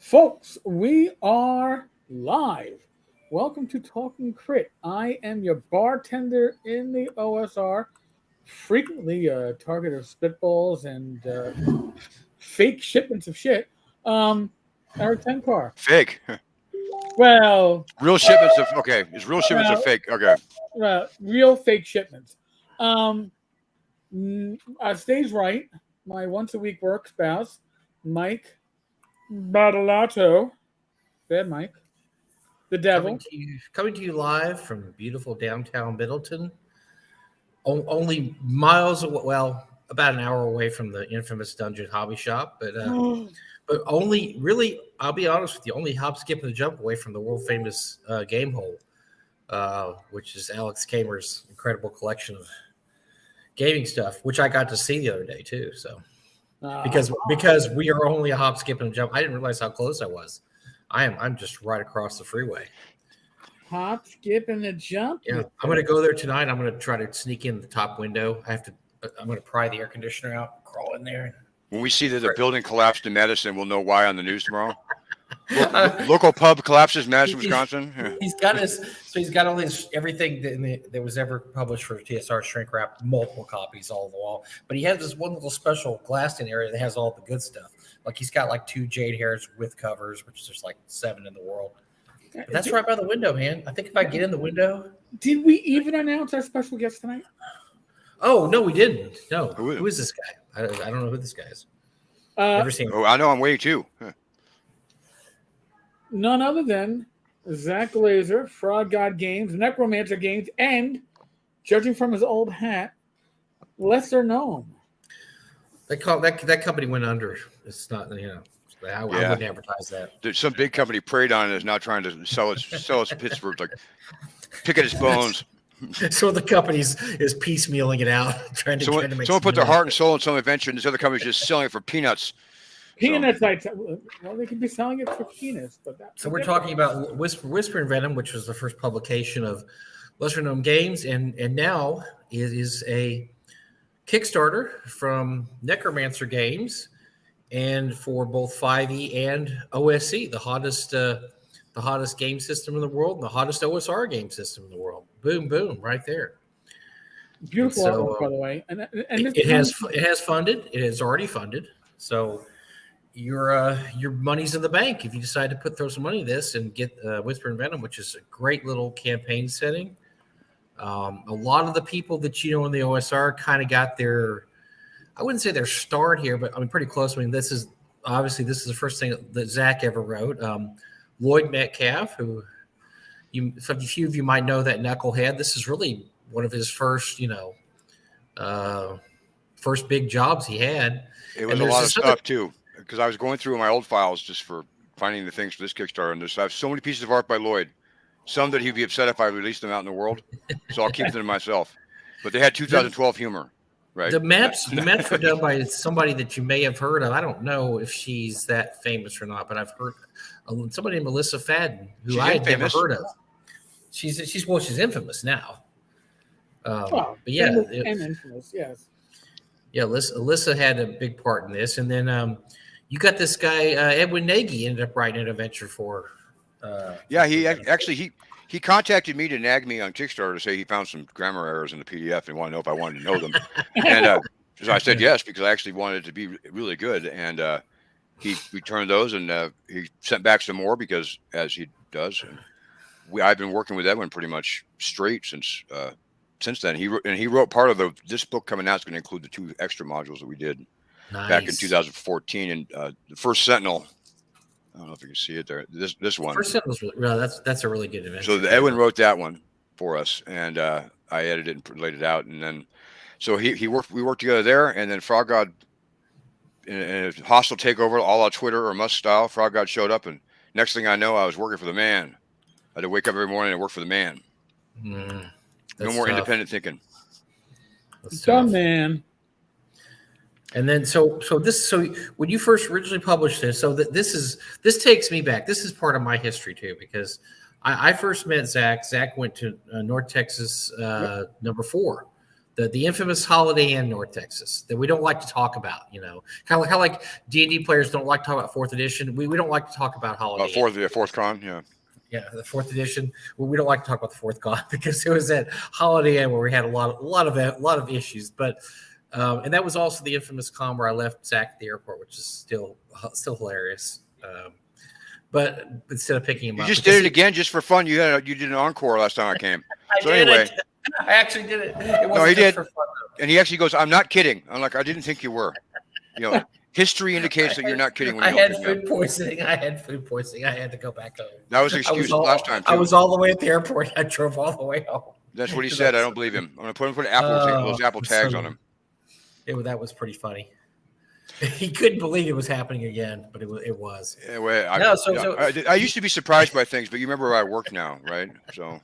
Folks, we are live. Welcome to Talking Crit. I am your bartender in the OSR, frequently a target of spitballs and fake shipments of shit. Eric Tenkar. Fake. Well, Real shipments of Is real shipments of fake? Okay. Real fake shipments. Stays right. My once a week work spouse, Mike Badalato. Bad Mike. The devil. Coming to you live from beautiful downtown Middleton. Only miles, about an hour away from the infamous Dungeon Hobby Shop, but only, really, I'll be honest with you, only hop, skip, and a jump away from the world famous Game Hole, which is Alex Kamer's incredible collection of gaming stuff, which I got to see the other day too. So because we are only a hop, skip, and a jump, I didn't realize how close I was. I'm just right across the freeway. Hop, skip, and a jump. Yeah, I'm going to go there tonight. I'm going to try to sneak in the top window. I'm going to pry the air conditioner out, crawl in there. When we see that the building collapsed in Madison, we'll know why on the news tomorrow. Local pub collapses, Madison, Wisconsin. Yeah. He's got all his everything that was ever published for TSR shrink wrap, multiple copies all over the wall. But he has this one little special glassed in area that has all the good stuff. Like he's got like 2 jade hairs with covers, which there's like 7 in the world. But that's right by the window, man. I think if I get in the window. Did we even announce our special guest tonight? Oh, no, we didn't. No. Who is this guy? I don't know who this guy is. Never seen him. Oh, I know. I'm waiting too. Huh. None other than Zach Glazar, Fraud God Games, Necromancer Games, and, judging from his old hat, lesser known. That company went under. It's not, I wouldn't advertise that. There's some big company preyed on it is now trying to sell its Pittsburgh, like picking its bones. So the company is piecemealing it out, trying to make. Someone put their heart and soul in some adventure, and this other company's just selling it for peanuts. Peanuts, well, they could be selling it for peanuts, but so we're talking about Whisper and Venom, which was the first publication of lesser known games, and now it is a Kickstarter from Necromancer Games, and for both 5e and OSC, the hottest game system in the world, and the hottest OSR game system in the world. Boom, boom, right there. Beautiful artwork, by the way. And it has funded. It has already funded. So your money's in the bank if you decide to throw some money in this and get Whisper and Venom, which is a great little campaign setting. A lot of the people that in the OSR kind of got their, I wouldn't say their start here, but I mean pretty close. I mean, this is the first thing that Zach ever wrote. Lloyd Metcalf, who a few of you might know, that knucklehead. This is really one of his first, first big jobs he had. It was a lot of stuff too, because I was going through my old files just for finding the things for this Kickstarter, and I have so many pieces of art by Lloyd. Some that he'd be upset if I released them out in the world, so I'll keep them to myself. But they had 2012 humor, right? The maps were done by somebody that you may have heard of. I don't know if she's that famous or not, but I've heard somebody named Melissa Fadden, who I had never heard of. She's infamous now. But yeah, and infamous, yes. Yeah, Alyssa had a big part in this, and then you got this guy Edwin Nagy ended up writing an adventure for. He contacted me to nag me on Kickstarter to say he found some grammar errors in the PDF and wanted to know if I wanted to know them. And so I said yes, because I actually wanted it to be really good. And he returned those, and he sent back some more because, as he does, I've been working with Edwin pretty much straight since then. He wrote part of this book coming out is going to include the 2 extra modules that we did back in 2014. And the first Sentinel. I don't know if you can see it there. This one. First Sentinel's that's a really good adventure. So Edwin wrote that one for us, and I edited and laid it out, and then so we worked together there, and then Frog God in a hostile takeover, a la Twitter or Musk style. Frog God showed up, and next thing I know, I was working for the man. I had to wake up every morning and work for the man. No more independent thinking. Dumb man. And then so when you first originally published this, this takes me back. This is part of my history too, because I first met Zach. Zach went to North Texas number 4 the infamous Holiday Inn, North Texas, that we don't like to talk about. Kind of like D&D players don't like to talk about 4th edition. We don't like to talk about Holiday Inn. Fourth con, yeah. Yeah, the 4th edition. Well, we don't like to talk about the 4th con because it was at Holiday Inn where we had a lot of issues. But and that was also the infamous con where I left Zach at the airport, which is still hilarious. But instead of picking him you up, just did it again just for fun. You did an encore last time I came. I actually did it. No, he did. For fun, and he actually goes, "I'm not kidding." I'm like, "I didn't think you were." History indicates that you're not kidding. When I had food poisoning. I had to go back home. That was the excuse last time, too. I was all the way at the airport. I drove all the way home. That's what he said. I don't believe him. I'm going to put those Apple tags on him. That was pretty funny. He couldn't believe it was happening again, but it was. Yeah, well, I used to be surprised by things, but you remember where I work now, right? So,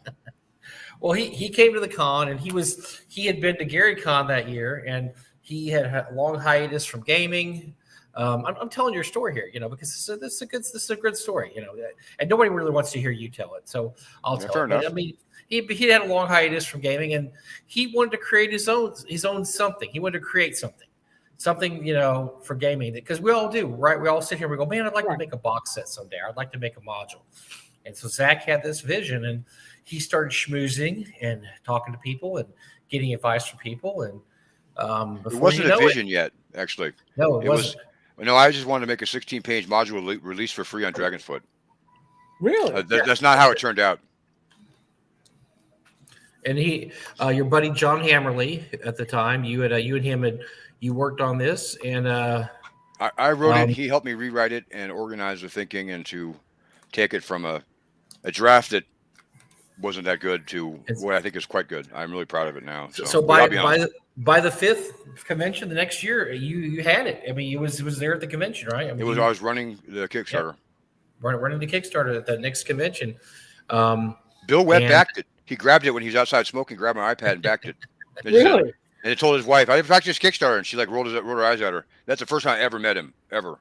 well, he came to the con, and he had been to Gary Con that year, and he had a long hiatus from gaming. I'm telling your story here, because this is a good story, and nobody really wants to hear you tell it, so I'll tell it. I mean, he had a long hiatus from gaming, and he wanted to create his own something. He wanted to create something, for gaming, because we all do, right? We all sit here and we go, man, I'd like to make a box set someday. I'd like to make a module. And so Zach had this vision, and he started schmoozing and talking to people and getting advice from people. And it wasn't a vision yet, actually. No, it wasn't. No, I just wanted to make a 16-page module released for free on Dragonfoot. Really? That's not how it turned out. And your buddy John Hammerly at the time, you and him worked on this, and I wrote it. He helped me rewrite it and organize the thinking, and to take it from a draft that wasn't that good to what I think is quite good. I'm really proud of it now. So by the 5th convention the next year, you had it. I mean, it was there at the convention, right? I mean, I was running the Kickstarter. Yeah, running the Kickstarter at the next convention. Bill Webb backed it. He grabbed it when he was outside smoking, grabbed my iPad and backed it. Really? And he told his wife, "I backed this Kickstarter," and she rolled her eyes at her. That's the first time I ever met him, ever.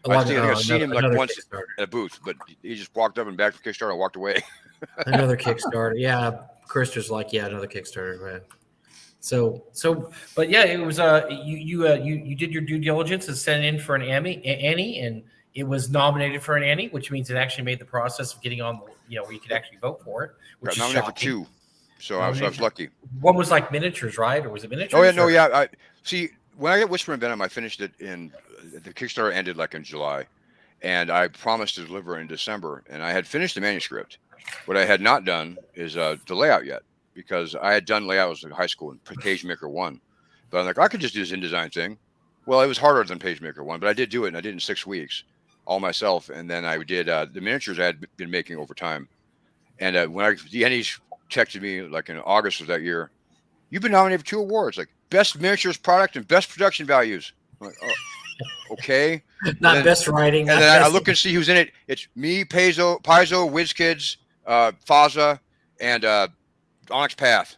I think I've seen him once at a booth, but he just walked up and backed the Kickstarter and walked away. Another Kickstarter, yeah. Chris was like, "Yeah, another Kickstarter, man." So, but yeah, it was you did your due diligence and sent in for an Annie, and it was nominated for an Annie, which means it actually made the process of getting on the, where you could actually vote for it. Which got nominated for 2, so I was lucky. One was like miniatures, right? Or was it miniatures? Oh yeah, no, yeah. I see. When I got Whisper and Venom, I finished it in the Kickstarter ended in July, and I promised to deliver in December, and I had finished the manuscript. What I had not done is the layout yet, because I had done layouts in high school in PageMaker 1, but I'm like, I could just do this InDesign thing. Well, it was harder than PageMaker 1, but I did do it, and I did it in 6 weeks, all myself. And then I did the miniatures I had been making over time. And when the Ennies texted me in August of that year, "You've been nominated for 2 awards, Best Miniatures Product and Best Production Values." I'm like, oh, okay. Not best writing. And then I look and see who's in it. It's me, Paizo, WizKids, Faza, and Onyx Path.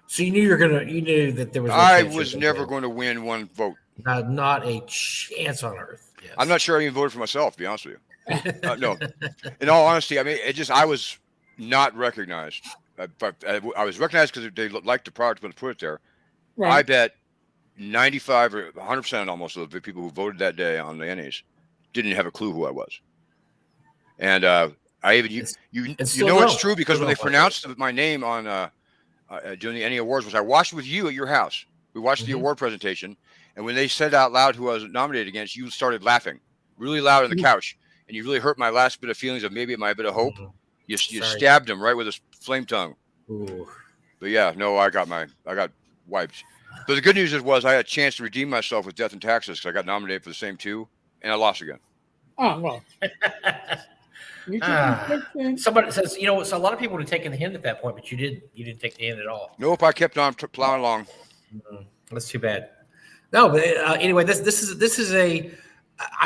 So you knew that there was. I was never going to win one vote. Not a chance on earth. Yes. I'm not sure I even voted for myself, to be honest with you. No, in all honesty, I mean, I was not recognized. But I was recognized because they liked the product when they put it there. Right. I bet 95 or 100% almost of the people who voted that day on the Ennies didn't have a clue who I was. And I even it's true, because when they pronounced my name on during the Ennie Awards, I watched it with you at your house. We watched the award presentation, and when they said out loud who I was nominated against, you started laughing really loud on the couch, and you really hurt my last bit of feelings of maybe my bit of hope. You stabbed him right with a flame tongue. Ooh. But yeah, no, I got wiped. But the good news was I had a chance to redeem myself with Death and Taxes, because I got nominated for the same 2, and I lost again. Oh, well. Somebody says, so a lot of people would have taken the hint at that point, but you didn't take the hint at all. Nope, I kept on plowing along. That's too bad. No, but anyway, this is I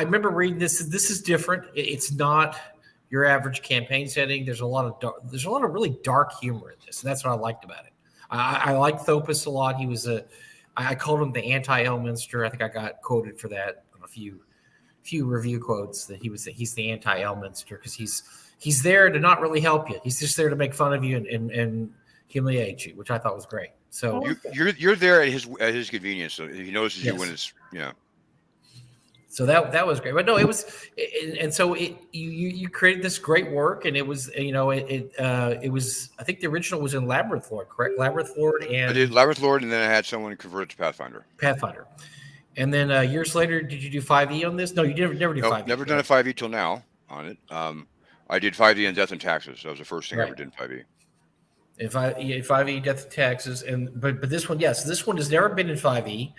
remember reading this. This is different. It's not your average campaign setting. There's a lot of really dark humor in this, and that's what I liked about it. I like Thopus a lot. He was I called him the AntiL Minister. I think I got quoted for that on a few review quotes, that he's the AntiL Minister, because he's there to not really help you. He's just there to make fun of you and humiliate you, which I thought was great. So you're there at his convenience. So he notices you when it's So that was great, but no, it was, and so you created this great work, and it was it was, I think the original was in Labyrinth Lord, correct? Labyrinth Lord, and I did Labyrinth Lord, and then I had someone convert it to Pathfinder. And then years later, did you do 5e on this? No, you never do 5e. Never done a 5e till now on it. I did 5e in Death and Taxes. That was the first thing I ever did in 5e. And 5e Death and Taxes, but this one, yes, this one has never been in 5e.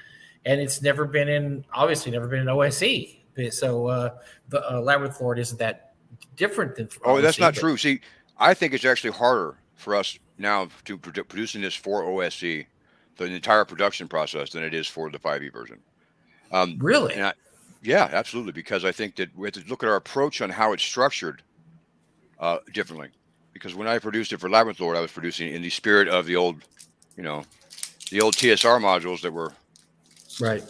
And it's never been in OSC. So the Labyrinth Lord isn't that different than OSC, that's not true. See, I think it's actually harder for us now to producing this for OSC, the entire production process, than it is for the 5e version. Really? Yeah, absolutely. Because I think that we have to look at our approach on how it's structured differently. Because when I produced it for Labyrinth Lord, I was producing in the spirit of the old TSR modules that were right.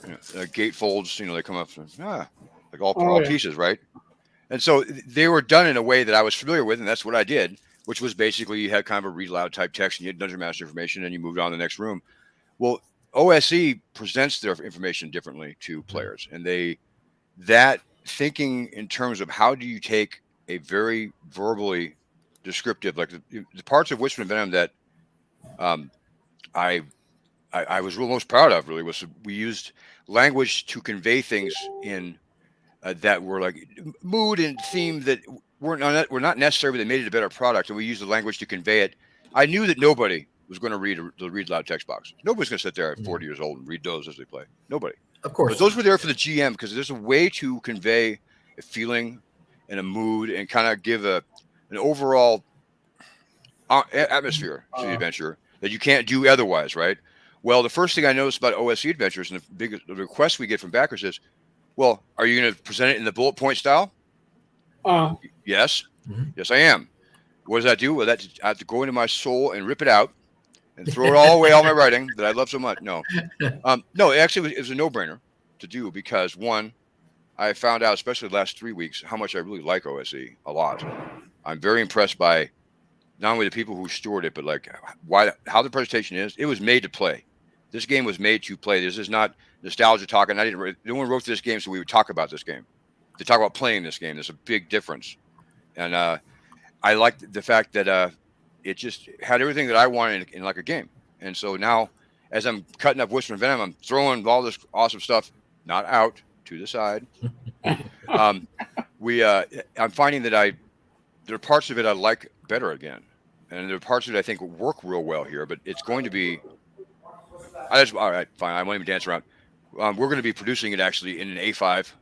Gate folds, they come up like all pieces, right? And so they were done in a way that I was familiar with, and that's what I did, which was basically you had kind of a read aloud type text, and you had Dungeon Master information, and you moved on to the next room. Well, OSC presents their information differently to players, and that thinking in terms of how do you take a very verbally descriptive, like the parts of Whisper and Venom that I was most proud of, really, was we used language to convey things in that were like mood and theme that were not necessary, but they made it a better product, and we used the language to convey it. I knew that nobody was going to read the read loud text box. Nobody's going to sit there at 40 years old and read those as they play. Nobody. Of course. But those were there for the GM because there's a way to convey a feeling and a mood and kind of give an overall atmosphere to the adventure that you can't do otherwise, right? Well, the first thing I noticed about OSC adventures and the request we get from backers is, well, are you going to present it in the bullet point style? Yes. Mm-hmm. Yes, I am. What does that do? Well, I have to go into my soul and rip it out and throw it all away, all my writing that I love so much. No. No, actually, it was a no-brainer to do because, one, I found out, especially the last 3 weeks, how much I really like OSC a lot. I'm very impressed by not only the people who stored it, but like how the presentation is. It was made to play. This game was made to play. This is not nostalgia talking. No one wrote this game so we would talk about this game. They talk about playing this game. There's a big difference. And I liked the fact that it just had everything that I wanted in like a game. And so now, as I'm cutting up Whisper and Venom, I'm throwing all this awesome stuff, not out, to the side. I'm finding that there are parts of it I like better again. And there are parts of it I think will work real well here, but it's going to be... all right, fine. I won't even dance around. We're going to be producing it actually in an A5,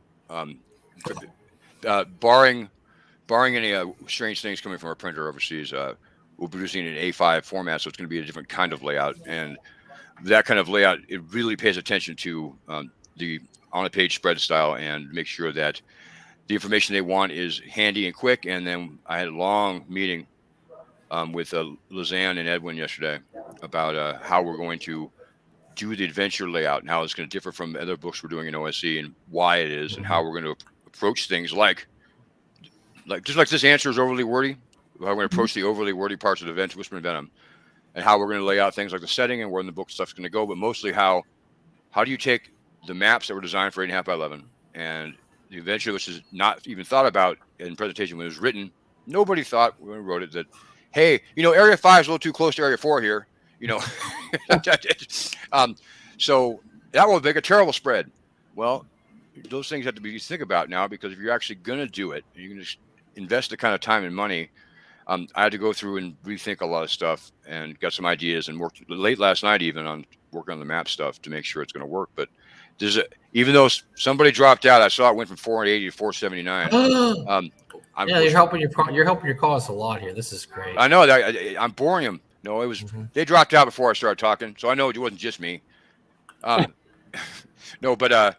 barring any strange things coming from our printer overseas. We're producing it in A5 format, so it's going to be a different kind of layout. And that kind of layout, it really pays attention to the on-a-page spread style and make sure that the information they want is handy and quick. And then I had a long meeting with Lizanne and Edwin yesterday about how we're going to do the adventure layout and how it's going to differ from other books we're doing in OSC and why it is and how we're going to approach things like just like this answer is overly wordy, how we're going to approach the overly wordy parts of the event, Whisper and Venom, and how we're going to lay out things like the setting and where in the book stuff's going to go, but mostly how do you take the maps that were designed for 8.5 by 11 and the adventure, which is not even thought about in presentation when it was written. Nobody thought when we wrote it that, hey, Area 5 is a little too close to Area 4 here. So that will make a terrible spread. Well, those things have to be think about now because if you're actually going to do it, you can just invest the kind of time and money. I had to go through and rethink a lot of stuff and got some ideas and worked late last night even on working on the map stuff to make sure it's going to work. But even though somebody dropped out, I saw it went from 480 to 479. You're helping your cause a lot here. This is great. I know that I'm boring them. No, it was they dropped out before I started talking, so I know it wasn't just me. No, but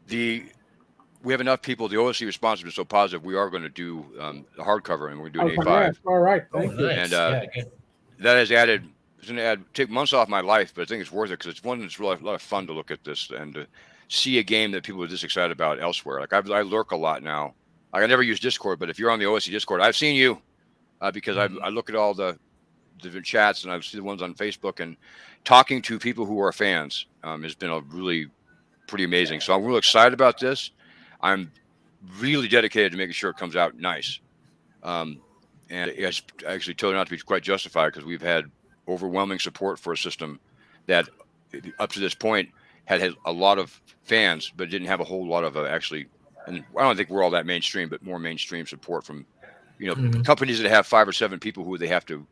we have enough people. The OSC response has been so positive. We are going to do the hardcover, and we're doing A5. Yeah, all right, thank you. Nice. And that has added. It's going to take months off my life, but I think it's worth it because it's one that's really a lot of fun to look at this and to see a game that people are this excited about elsewhere. Like I lurk a lot now. Like I never use Discord, but if you're on the OSC Discord, I've seen you because I look at all the different chats, and I've seen the ones on Facebook, and talking to people who are fans has been a really pretty amazing. So I'm really excited about this. I'm really dedicated to making sure it comes out nice. And it's actually totally not to be quite justified, because we've had overwhelming support for a system that up to this point had a lot of fans, but didn't have a whole lot of actually, and I don't think we're all that mainstream, but more mainstream support from, companies that have 5 or 7 people who they have to,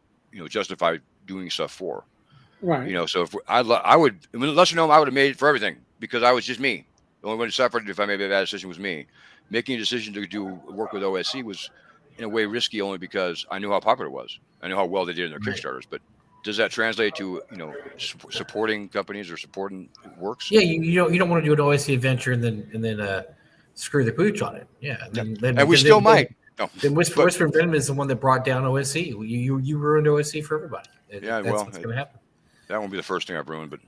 justify doing stuff for. Right. So if I would, unless I would have made it for everything, because I was just me. The only one who suffered if I made a bad decision was me. Making a decision to do work with OSC was in a way risky, only because I knew how popular it was. I knew how well they did in their Kickstarters. But does that translate to supporting companies or supporting works? Yeah, you don't want to do an OSC adventure and then screw the pooch on it. Yeah, and we still might. No, then Whisper Venom is the one that brought down OSC. You ruined OSC for everybody. That's what's going to happen. That won't be the first thing I've ruined, but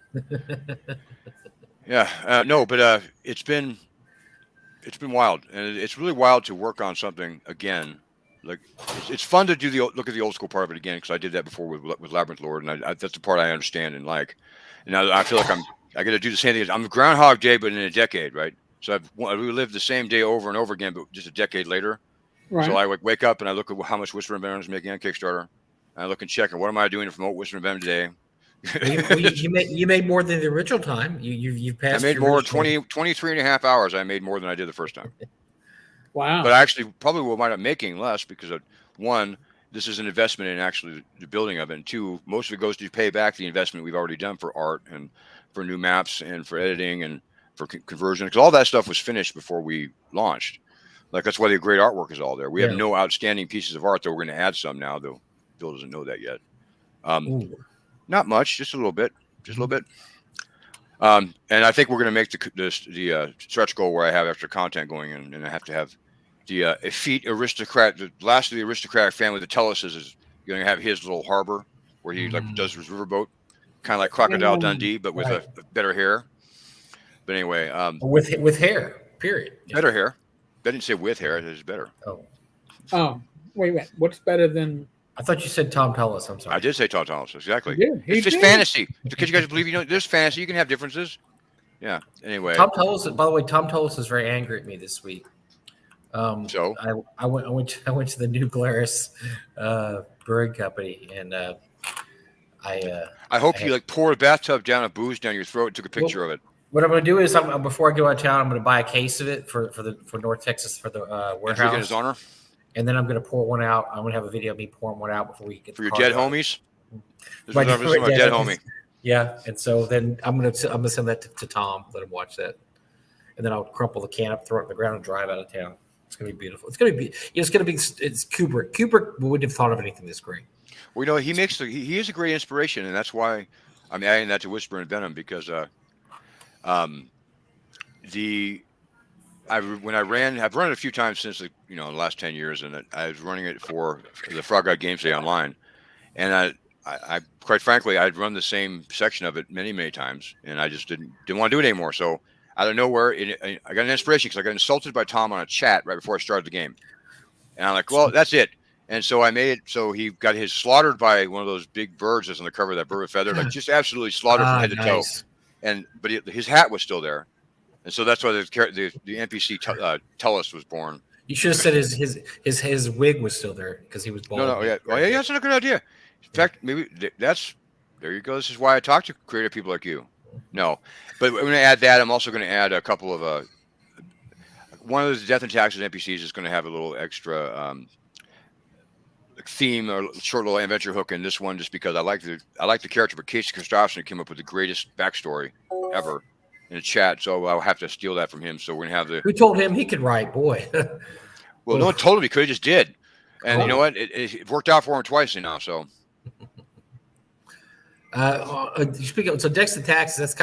it's been wild, and it's really wild to work on something again. Like it's fun to look at the old school part of it again, because I did that before with Labyrinth Lord, and that's the part I understand and like. And I feel like I got to do the same thing. I'm Groundhog Day, but in a decade, right? So I relived the same day over and over again, but just a decade later. Right. So I wake up and I look at how much Whisper and Venom is making on Kickstarter. And I look and check, and what am I doing to promote Whisper and Venom today? you made more than the original time. You passed. I made more 23 and a half hours. I made more than I did the first time. Wow. But I actually probably will wind up making less, because one, this is an investment in actually the building of it, and 2, most of it goes to pay back the investment we've already done for art and for new maps and for editing and for conversion, because all that stuff was finished before we launched. Like, that's why the great artwork is all there. We have no outstanding pieces of art, though we're going to add some now, though Bill doesn't know that yet. Not much, just a little bit. And I think we're going to make the stretch goal where I have extra content going in, and I have to have the effete aristocrat, the last of the aristocratic family, the Tellus is going to have his little harbor where he does his riverboat, kind of like Crocodile Dundee, but with a better hair. But anyway, with hair, period. Better hair. I didn't say with hair; it is better. Oh, wait. What's better than? I thought you said Tom Tellis. I'm sorry. I did say Tom Tellis. Exactly. It's just fantasy. Because you guys believe there's fantasy. You can have differences. Yeah. Anyway. Tom Tellis. By the way, Tom Tellis is very angry at me this week. So I went to the New Glarus brewing company, and I hope you poured a bathtub down of booze down your throat and took a picture of it. What I'm going to do is, before I go out of town, I'm going to buy a case of it for North Texas for the warehouse. In his honor. And then I'm going to pour one out. I'm going to have a video of me pouring one out before we get for your dead homies. This is my dead homie. Yeah, and so then I'm going to send that to Tom. Let him watch that, and then I'll crumple the can up, throw it on the ground, and drive out of town. It's going to be beautiful. It's going to be. It's Kubrick. Kubrick wouldn't have thought of anything this great. Well, he is a great inspiration, and that's why I'm adding that to Whisper and Venom, because I've run it a few times since the last 10 years, and I was running it for the Frog God Games Day online, and I quite frankly I'd run the same section of it many times, and I just didn't want to do it anymore. So out of nowhere, I got an inspiration, because I got insulted by Tom on a chat right before I started the game, and I'm like, well, that's it. And so I made it so he got his slaughtered by one of those big birds that's on the cover of that bird with feather, like just absolutely slaughtered from head to toe. But his hat was still there. And so that's why the NPC Tellus was born. You should have said his wig was still there, because he was bald. No, yeah. Well, yeah, that's not a good idea. In fact, maybe there you go. This is why I talk to creative people like you. No, but I'm going to add that. I'm also going to add a couple of one of the Death and Taxes NPCs is going to have a little extra theme or short little adventure hook in this one, just because I like the character. But Casey Christopherson came up with the greatest backstory ever in the chat, so I'll have to steal that from him. So we're gonna have Who told him he could write, boy? Well, no one told him he could. He just did, and you know what? It worked out for him twice now. So. Speaking of, so Dex and Taxes,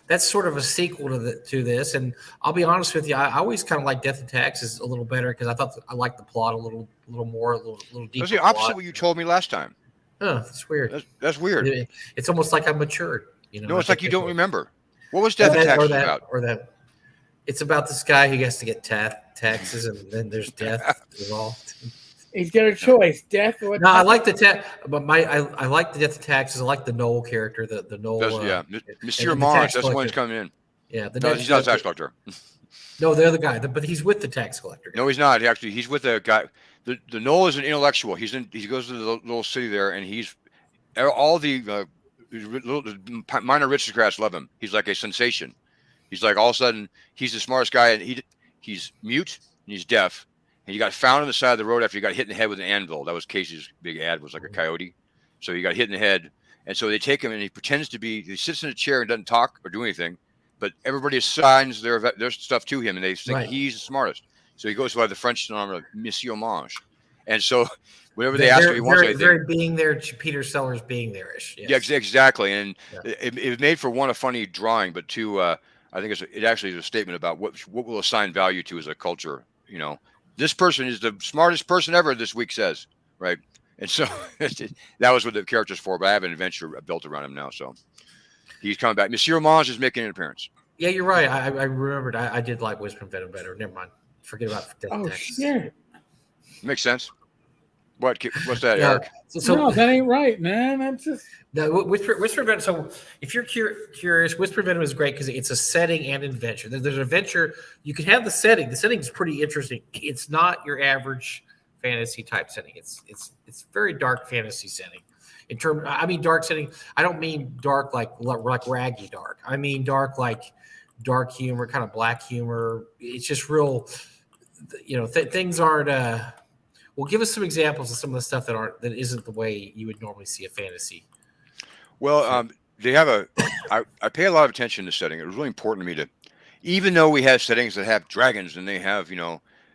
that's sort of a sequel to this, and I'll be honest with you, I always kind of like Death and Taxes a little better, because I liked the plot a little more, a little deeper. That's the opposite of what you told me last time. Oh, that's weird. That's weird. It's almost like I'm matured. No, it's like you don't remember. What was Death and Taxes about? It's about this guy who has to get taxes, and then there's death involved. He's got a choice: death or No, I like the but I like the death of taxes. I like the Noel character, the Noel. Yeah, Monsieur and the Mange. tax That's the one collector. who's coming in. Yeah, No, he's not a tax collector. No, the other guy, but he's with the tax collector guy. No, he's not. He's with a guy. The Noel is an intellectual. He goes to the little city there, and he's all the minor aristocrats love him. He's like a sensation. He's like all of a sudden he's the smartest guy, and he's mute and he's deaf. And he got found on the side of the road after he got hit in the head with an anvil. That was Casey's big ad. Was like a coyote. So he got hit in the head, and so they take him, and he pretends to be. He sits in a chair and doesn't talk or do anything. But everybody assigns their stuff to him, and they think he's the smartest. So he goes by the French name Monsieur Mange. And so whenever they ask him, he wants anything. Very being there, Peter Sellers being there-ish. Yes. Yeah, exactly. And it made for one, a funny drawing, but two, I think it actually is a statement about what we'll assign value to as a culture. You know, this person is the smartest person ever, this week says, right? And so that was what the character's for, but I have an adventure built around him now. So he's coming back. Monsieur Mange is making an appearance. Yeah, you're right. I remembered. I did like Whispering Venom better. Never mind. Forget about Death Oh, Taxes. shit. Makes sense. What's that, Eric? So no, that ain't right, man. That's just Whisper Venom. So if you're curious, Whisper Venom is great because it's a setting and adventure. There's an adventure. You can have the setting. The setting is pretty interesting. It's not your average fantasy type setting. It's very dark fantasy setting. I mean dark setting. I don't mean dark like raggy dark. I mean dark like dark humor, kind of black humor. It's just real. You know, things aren't. Well, give us some examples of some of the stuff that isn't the way you would normally see a fantasy. Well, they have I pay a lot of attention to setting. It was really important to me even though we have settings that have dragons and they have,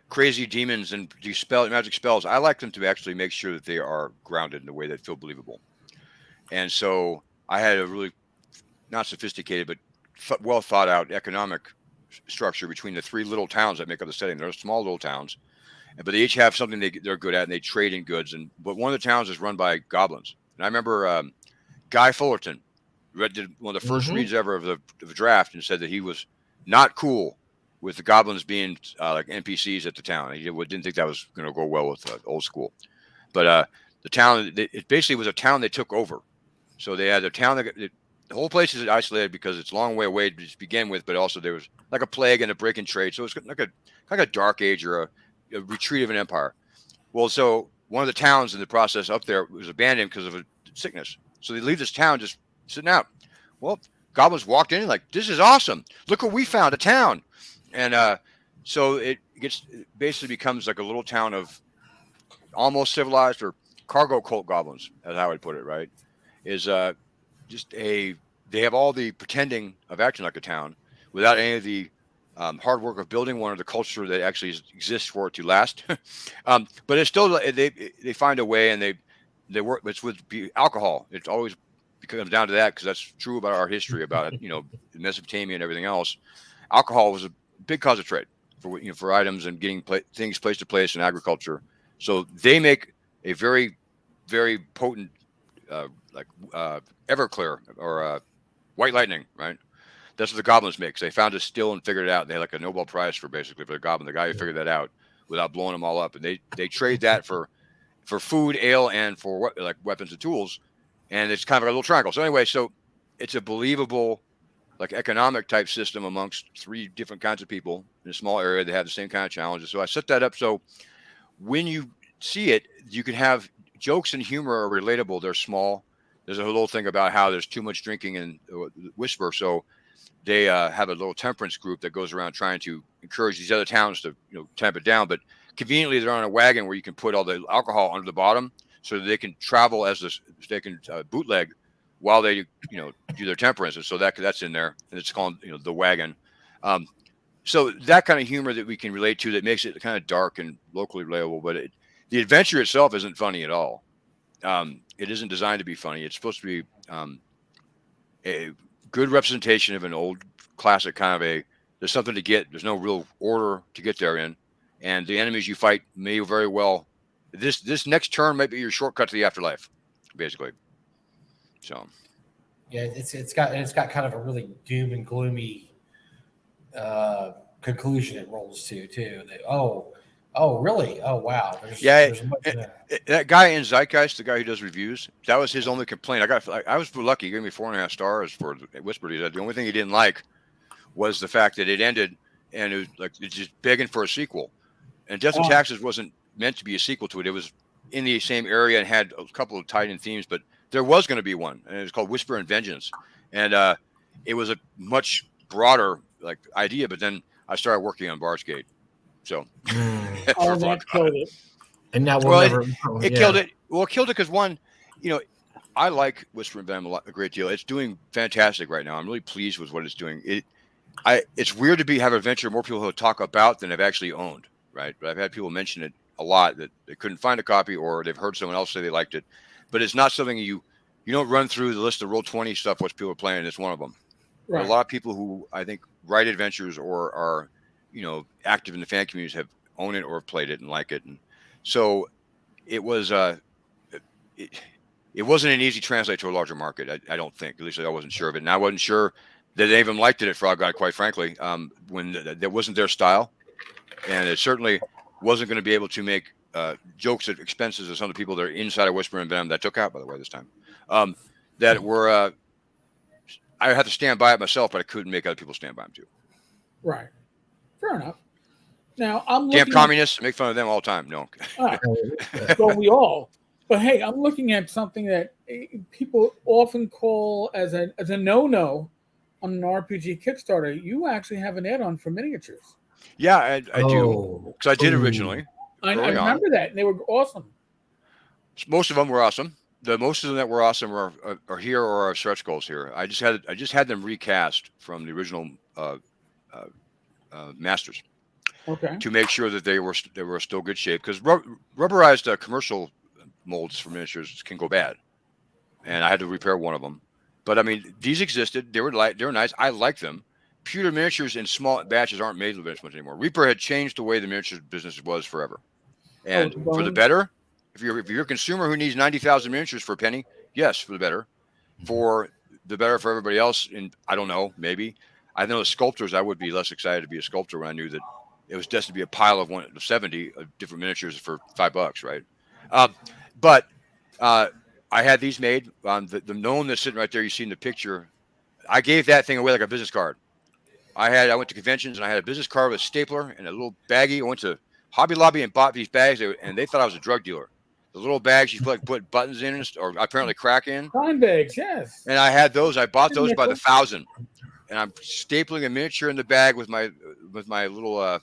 crazy demons and magic spells, I like them to actually make sure that they are grounded in a way that feel believable. And so I had a really not sophisticated, but well thought out economic structure between the three little towns that make up the setting. They're small little towns, but they each have something they're good at, and they trade in goods. But one of the towns is run by goblins. And I remember Guy Fullerton did one of the first reads ever of the draft and said that he was not cool with the goblins being like NPCs at the town. He didn't think that was going to go well with old school. But the town, it basically was a town they took over. So they had a town the whole place is isolated because it's a long way away to begin with, but also there was like a plague and a break in trade. So it's like a dark age or a retreat of an empire. Well, so one of the towns in the process up there was abandoned because of a sickness. So they leave this town just sitting out. Well, goblins walked in like, this is awesome. Look what we found, a town. And so it basically becomes like a little town of almost civilized or cargo cult goblins, as I would put it, right? Is they have all the pretending of acting like a town without any of the hard work of building one or the culture that actually exists for it to last. But it's still, they find a way, and they work. It's with alcohol. It's always comes down to that, because that's true about our history, about Mesopotamia and everything else. Alcohol was a big cause of trade for items and getting things place to place in agriculture. So they make a very, very potent Everclear or White Lightning, right? That's what the goblins make. They found a still and figured it out. They had like a Nobel Prize for the goblin, the guy who figured that out without blowing them all up. And they trade that for food, ale, and for like weapons and tools. And it's kind of like a little triangle. So anyway, so it's a believable, like economic type system amongst three different kinds of people in a small area that have the same kind of challenges. So I set that up so when you see it, you can have jokes and humor are relatable. They're small. There's a little thing about how there's too much drinking in Whisper. So they have a little temperance group that goes around trying to encourage these other towns to tamp it down. But conveniently, they're on a wagon where you can put all the alcohol under the bottom so that they can travel they can bootleg while they do their temperance. And so that's in there, and it's called the wagon. So that kind of humor that we can relate to, that makes it kind of dark and locally relatable. But the adventure itself isn't funny at all. It isn't designed to be funny. It's supposed to be a good representation of an old classic kind of there's something to get. There's no real order to get there in. And the enemies you fight may very well, this next turn might be your shortcut to the afterlife, basically. So. Yeah, it's got kind of a really doom and gloomy conclusion it rolls to too. That Oh, really? Oh, wow. Yeah, much of that. that guy in Zeitgeist, the guy who does reviews, that was his only complaint. I was lucky. He gave me 4.5 stars for Whispered. He said the only thing he didn't like was the fact that it ended and it was like it's just begging for a sequel. And Death and Taxes wasn't meant to be a sequel to it. It was in the same area and had a couple of tied-in themes, but there was going to be one, and it was called Whisper and Vengeance, and it was a much broader like idea. But then I started working on Bard's Gate, so that killed it. And now it killed it. Well, it killed it because one, I like Whisper and Venom a great deal. It's doing fantastic right now. I'm really pleased with what it's doing. It's weird to have an adventure more people who talk about than have actually owned, right? But I've had people mention it a lot that they couldn't find a copy or they've heard someone else say they liked it. But it's not something you don't run through the list of Roll20 stuff, what people are playing. It's one of them. Right. A lot of people who I think write adventures or are, active in the fan communities have owned it or have played it and like it. And so it was, it wasn't an easy translate to a larger market. I don't think, at least I wasn't sure of it. And I wasn't sure that they even liked it at Frog God, quite frankly, when that wasn't their style. And it certainly wasn't going to be able to make jokes at expenses of some of the people that are inside of Whisper and Venom that took out, by the way, this time. That were, I had to stand by it myself, but I couldn't make other people stand by them too. Right. Fair enough. Now, I'm looking damn communists, make fun of them all the time. No. Well, we all. But hey, I'm looking at something that people often call as a no-no on an RPG Kickstarter. You actually have an add-on for miniatures. Yeah, I do. Because I did originally. I remember that, and they were awesome. Most of them were awesome. Most of them that were awesome are here or are stretch goals here. I just had them recast from the original Masters. Okay. To make sure that they were still good shape, because rubberized commercial molds for miniatures can go bad, and I had to repair one of them. But I mean, these existed. They were nice. I like them. Pewter miniatures in small batches aren't made much anymore. Reaper had changed the way the miniatures business was forever, and for the better. If you're a consumer who needs 90,000 miniatures for a penny, yes, for the better. For the better for everybody else, and I don't know, maybe. I know as sculptors, I would be less excited to be a sculptor when I knew that it was destined to be a pile of 70 different miniatures for $5, right? But I had these made. The gnome that's sitting right there, you see in the picture, I gave that thing away like a business card. I went to conventions and I had a business card with a stapler and a little baggie. I went to Hobby Lobby and bought these bags, and they thought I was a drug dealer. The little bags you put buttons in or apparently crack in. Crime bags, yes. And I had those. I bought those by the 1,000. And I'm stapling a miniature in the bag with my little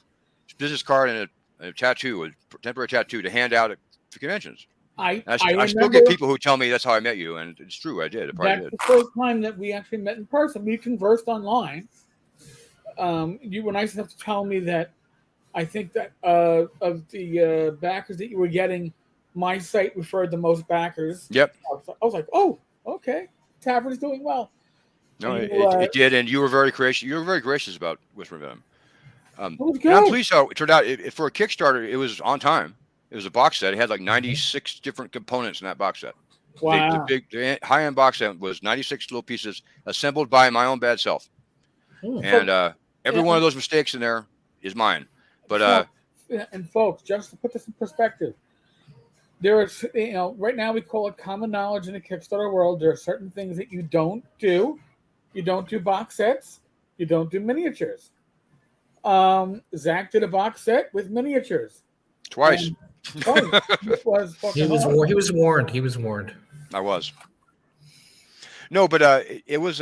business card and a tattoo, a temporary tattoo to hand out at conventions. I still get people who tell me that's how I met you, and it's true. I did. That's the first time that we actually met in person. We conversed online. You were nice enough to tell me that I think that of the backers that you were getting, my site referred the most backers. Yep. I was like, oh, okay. Tavern's doing well. No, it did, and you were very gracious. You were very gracious about Whisper Venom. It was good. And I'm pleased how it turned out. For a Kickstarter, it was on time. It was a box set. It had like 96 different components in that box set. Wow. The high-end box set was 96 little pieces assembled by my own bad self. And every one of those mistakes in there is mine. But and folks, just to put this in perspective, there is, right now we call it common knowledge in the Kickstarter world. There are certain things that you don't do. You don't do box sets. You don't do miniatures. Zach did a box set with miniatures. Twice. It was he was warned. He was warned. I was. No, but it was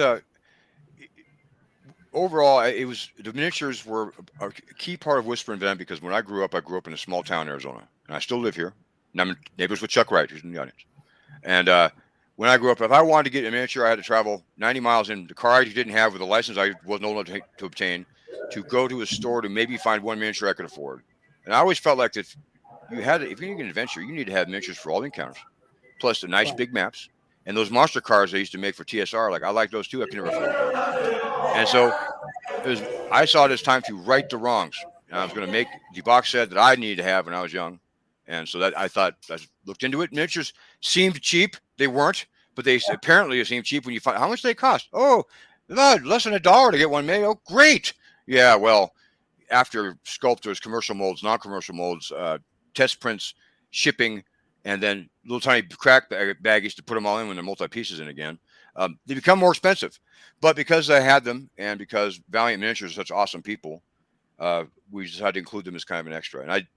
overall, the miniatures were a key part of Whisper and Venom, because when I grew up in a small town in Arizona, and I still live here. And I'm neighbors with Chuck Wright, who's in the audience. And when I grew up, if I wanted to get a miniature, I had to travel 90 miles in the car I didn't have, with a license I wasn't old enough to obtain, to go to a store to maybe find one miniature I could afford. And I always felt like that if you're going to get an adventure, you need to have miniatures for all the encounters, plus the nice big maps. And those monster cars they used to make for TSR, I like those too. I can never afford them. And so I saw it as time to right the wrongs. And I was going to make the box set that I needed to have when I was young. And so that I looked into it. Miniatures seemed cheap. They weren't, but they apparently seemed cheap when you find how much they cost. Oh, less than $1 to get one made. Oh, great. Yeah, well, after sculptors, commercial molds, non-commercial molds, test prints, shipping, and then little tiny crack baggies to put them all in when they're multi-pieces in again. They become more expensive. But because I had them and because Valiant Miniatures are such awesome people, we decided to include them as kind of an extra. And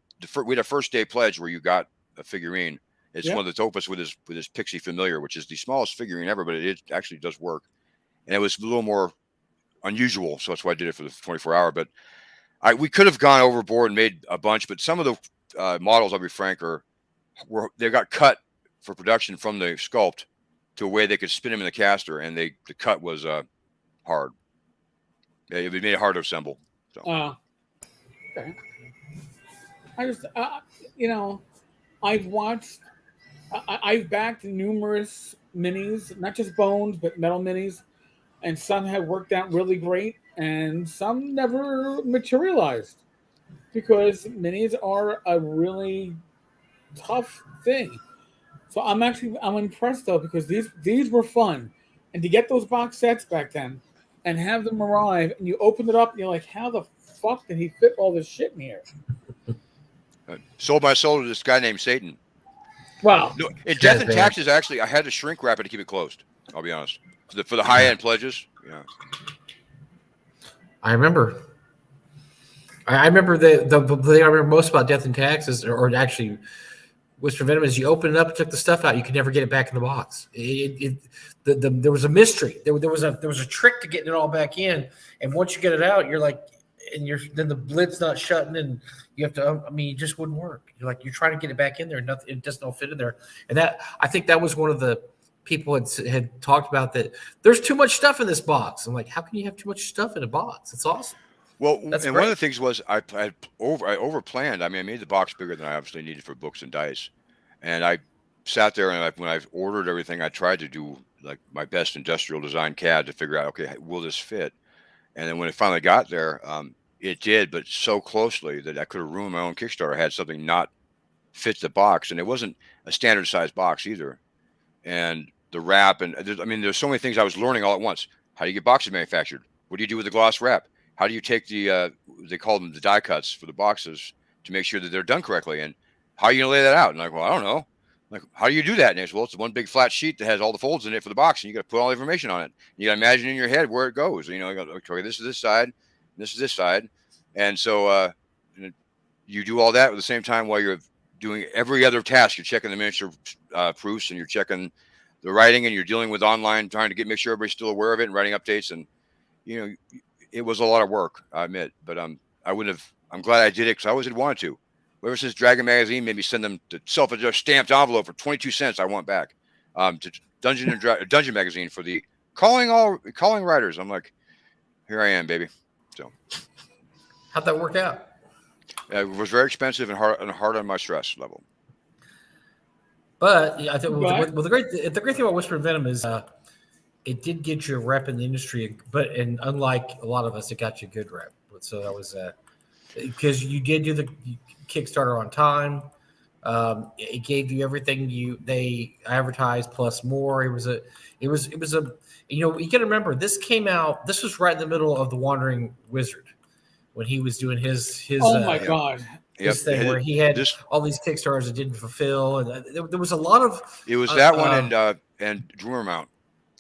we had a first day pledge where you got a figurine. It's one of the Topus with his Pixie Familiar, which is the smallest figurine ever, but it actually does work. And it was a little more unusual, so that's why I did it for the 24-hour. But we could have gone overboard and made a bunch, but some of the models, I'll be frank, they got cut for production from the sculpt to a way they could spin them in the caster, and the cut was hard. Yeah, it made it hard to assemble. So. Okay. I just, I've watched, I've backed numerous minis, not just bones, but metal minis, and some have worked out really great, and some never materialized because minis are a really tough thing. So I'm impressed though, because these were fun, and to get those box sets back then and have them arrive, and you open it up and you're like, how the fuck did he fit all this shit in here? Sold my soul to this guy named Satan. Wow. No, in Death and Taxes, actually, I had to shrink wrap it to keep it closed. I'll be honest. For the high end pledges, yeah. I remember. I remember the thing I remember most about Death and Taxes, or actually Whisper Venom, is you open it up, took the stuff out, you could never get it back in the box. There was a mystery. There was a trick to getting it all back in, and once you get it out, you're like, and then the lid's not shutting, and you have to. It just wouldn't work. You're trying to get it back in there, and nothing. It just don't fit in there. And I think that was one of the people had talked about, that there's too much stuff in this box. I'm like, how can you have too much stuff in a box? It's awesome. Well, and great. One of the things was I over planned. I made the box bigger than I obviously needed for books and dice, and I sat there and when I ordered everything, I tried to do like my best industrial design CAD to figure out, okay, will this fit? And then when it finally got there, it did, but so closely that I could have ruined my own Kickstarter. I had something not fit the box, and it wasn't a standard size box either. And the wrap, and there's so many things I was learning all at once. How do you get boxes manufactured? What do you do with the gloss wrap? How do you take they call them the die cuts for the boxes to make sure that they're done correctly? And how are you gonna lay that out? And like, well, I don't know. Like, how do you do that? And it's, well, it's one big flat sheet that has all the folds in it for the box, and you got to put all the information on it. You got to imagine in your head where it goes. You go, okay, this is this side, this is this side, and so you do all that at the same time while you're doing every other task. You're checking the miniature proofs, and you're checking the writing, and you're dealing with online, trying to make sure everybody's still aware of it, and writing updates. And it was a lot of work, I admit, but I'm glad I did it, because I always had wanted to. Ever since Dragon Magazine made me send them the self-addressed stamped envelope for 22 cents, I want back to Dungeon Magazine for the calling writers. I'm like, here I am, baby. So, how'd that work out? It was very expensive and hard on my stress level. But I think the great thing about Whisper Venom is it did get you a rep in the industry, and unlike a lot of us, it got you a good rep. So that was because you did do the Kickstarter on time. It gave you everything they advertised plus more. It was a you got to remember, this came out, this was right in the middle of the Wandering Wizard when he was doing his oh my god, this thing where he had all these Kickstarters that didn't fulfill, and there was a lot of it was that one and Dreamer Mount,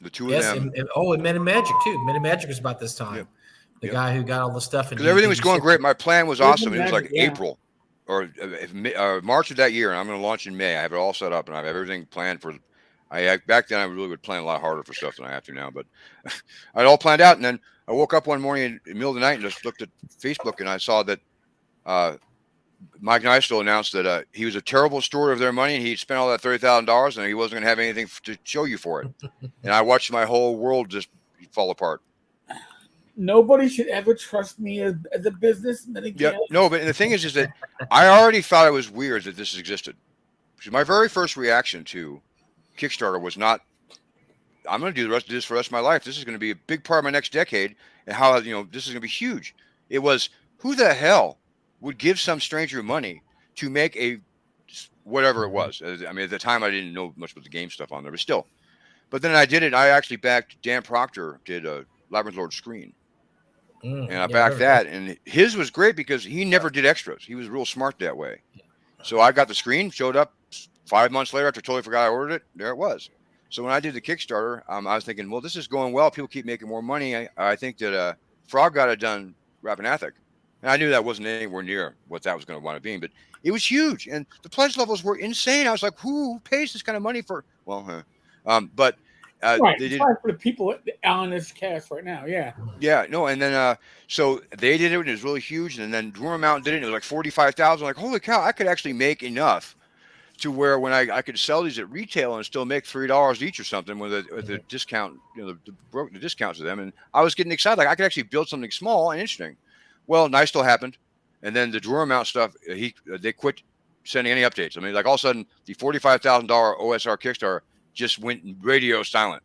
the two of them. And Men in Magic too. Men in Magic was about this time. Yep. The guy who got all the stuff, because everything was going great. My plan was awesome. It was like April or March of that year, and I'm going to launch in May. I have it all set up, and I have everything planned for. Back then I really would plan a lot harder for stuff than I have to now, but I had all planned out. And then I woke up one morning in the middle of the night and just looked at Facebook, and I saw that Mike Tenkar announced that he was a terrible steward of their money, and he'd spent all that $30,000, and he wasn't going to have anything to show you for it. And I watched my whole world just fall apart. Nobody should ever trust me as a businessman again. Yeah, no, but the thing is that I already thought it was weird that this existed. Because my very first reaction to Kickstarter was not, I'm going to do this for the rest of my life. This is going to be a big part of my next decade, and how this is going to be huge. It was, who the hell would give some stranger money to make a whatever it was? I mean, at the time I didn't know much about the game stuff on there, but still. But then I did it. I actually backed Dan Proctor did a Labyrinth Lord screen. and I backed that. And his was great because he never did extras. He was real smart that way. So I got the screen, showed up 5 months later after I totally forgot I ordered it. There it was. So when I did the Kickstarter, I was thinking, well, this is going well. People keep making more money. I think that Frog got it done Rappahatnock. And I knew that wasn't anywhere near what that was going to wind up being, but it was huge. And the pledge levels were insane. I was like, who pays this kind of money for? Well, but right. They did for the people on this cast right now. Yeah. Yeah, no, and then so they did it, and it was really huge, and then Dwarf Mountain did it, and it was like 45,000. Like, holy cow, I could actually make enough to where when I could sell these at retail and still make $3 each or something with a discount, the discounts of them, and I was getting excited. Like I could actually build something small and interesting. Well, nice still happened, and then the Dwarf Mountain stuff, they quit sending any updates. I mean, like all of a sudden, the $45,000 OSR Kickstarter just went radio silent.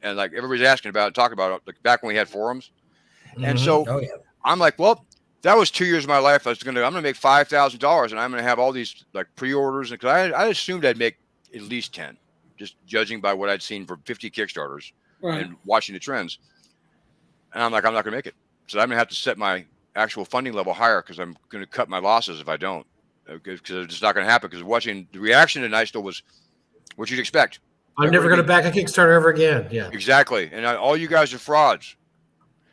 And like everybody's asking about it, talking about it, like back when we had forums. And so I'm like, well, that was 2 years of my life. I'm gonna make $5,000 and I'm gonna have all these like pre-orders. And cause I assumed I'd make at least 10, just judging by what I'd seen for 50 Kickstarters and watching the trends. And I'm like, I'm not gonna make it. So I'm gonna have to set my actual funding level higher because I'm gonna cut my losses if I don't. Because it's just not gonna happen. Because watching the reaction tonight still was what you'd expect. I'm never going to back a Kickstarter ever again. Yeah, exactly. And all you guys are frauds,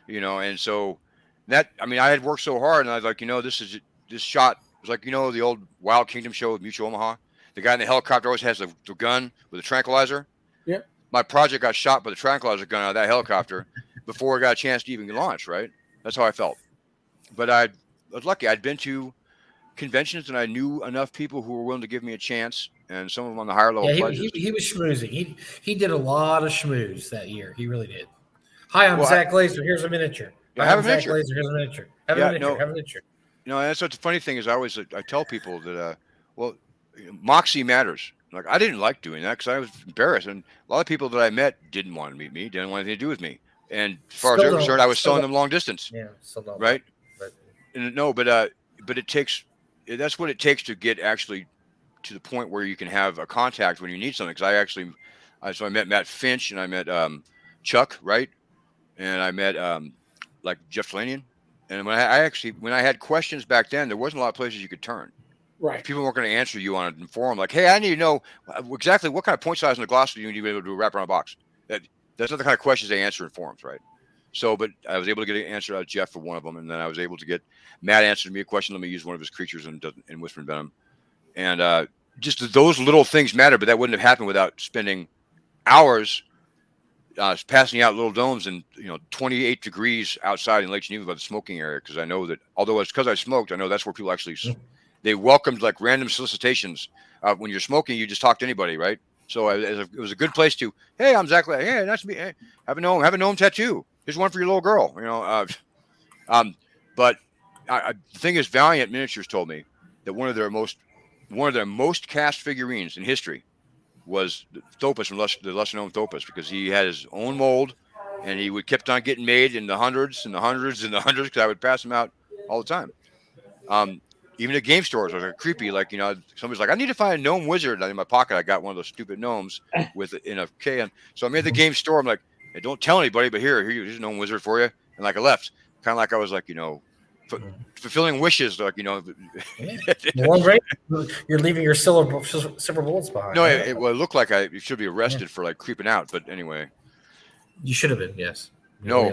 and so that, I mean, I had worked so hard and I was like, this shot was like, the old Wild Kingdom show with Mutual Omaha. The guy in the helicopter always has the gun with a tranquilizer. Yep. My project got shot by the tranquilizer gun out of that helicopter before it got a chance to even launch. Right. That's how I felt. But I was lucky. I'd been to conventions and I knew enough people who were willing to give me a chance. And some of them on the higher level pledges. He was schmoozing. He did a lot of schmooze that year. He really did. Hi, I'm Zach Glazar. Here's a miniature. Have a miniature. Glazar. Here's a miniature. Have a miniature. That's what's the funny thing is I tell people that, moxie matters. Like I didn't like doing that because I was embarrassed. And a lot of people that I met didn't want to meet me, didn't want anything to do with me. And as far as they're concerned, I was selling them long distance. Yeah, still don't. Right? But it takes, that's what it takes to get actually to the point where you can have a contact when you need something. Because I met Matt Finch and I met Chuck, right? And I met like Jeff Flanian. And when I had questions back then, there wasn't a lot of places you could turn. Right. People weren't going to answer you on a forum like, hey, I need to know exactly what kind of point size in the gloss do you need to be able to do a wrap around a box. That's not the kind of questions they answer in forums, right? So, but I was able to get an answer out of Jeff for one of them, and then I was able to get Matt answered me a question. Let me use one of his creatures in Whispering Venom. And just those little things matter, but that wouldn't have happened without spending hours passing out little domes and 28 degrees outside in Lake Geneva by the smoking area. Because I know that, although it's because I smoked, I know that's where people actually they welcomed like random solicitations. When you're smoking, you just talk to anybody, right? So it was a good place to. Hey, I'm Zach. Hey, nice to meet you. Hey, have a gnome tattoo. Here's one for your little girl. But the thing is, Valiant Miniatures told me that one of their most cast figurines in history was Thopus from the lesser known Thopus, because he had his own mold and he kept on getting made in the hundreds and the hundreds and the hundreds, because I would pass them out all the time. Even at game stores, I was like creepy, like, somebody's like, I need to find a gnome wizard. And in my pocket, I got one of those stupid gnomes in a can. So I'm at the game store. I'm like, hey, don't tell anybody, but here's a gnome wizard for you. And like I left, kind of like I was like, fulfilling wishes, like, You're leaving your silver bullets behind. No, it looked like I should be arrested for like creeping out, but anyway. You should have been, yes. No,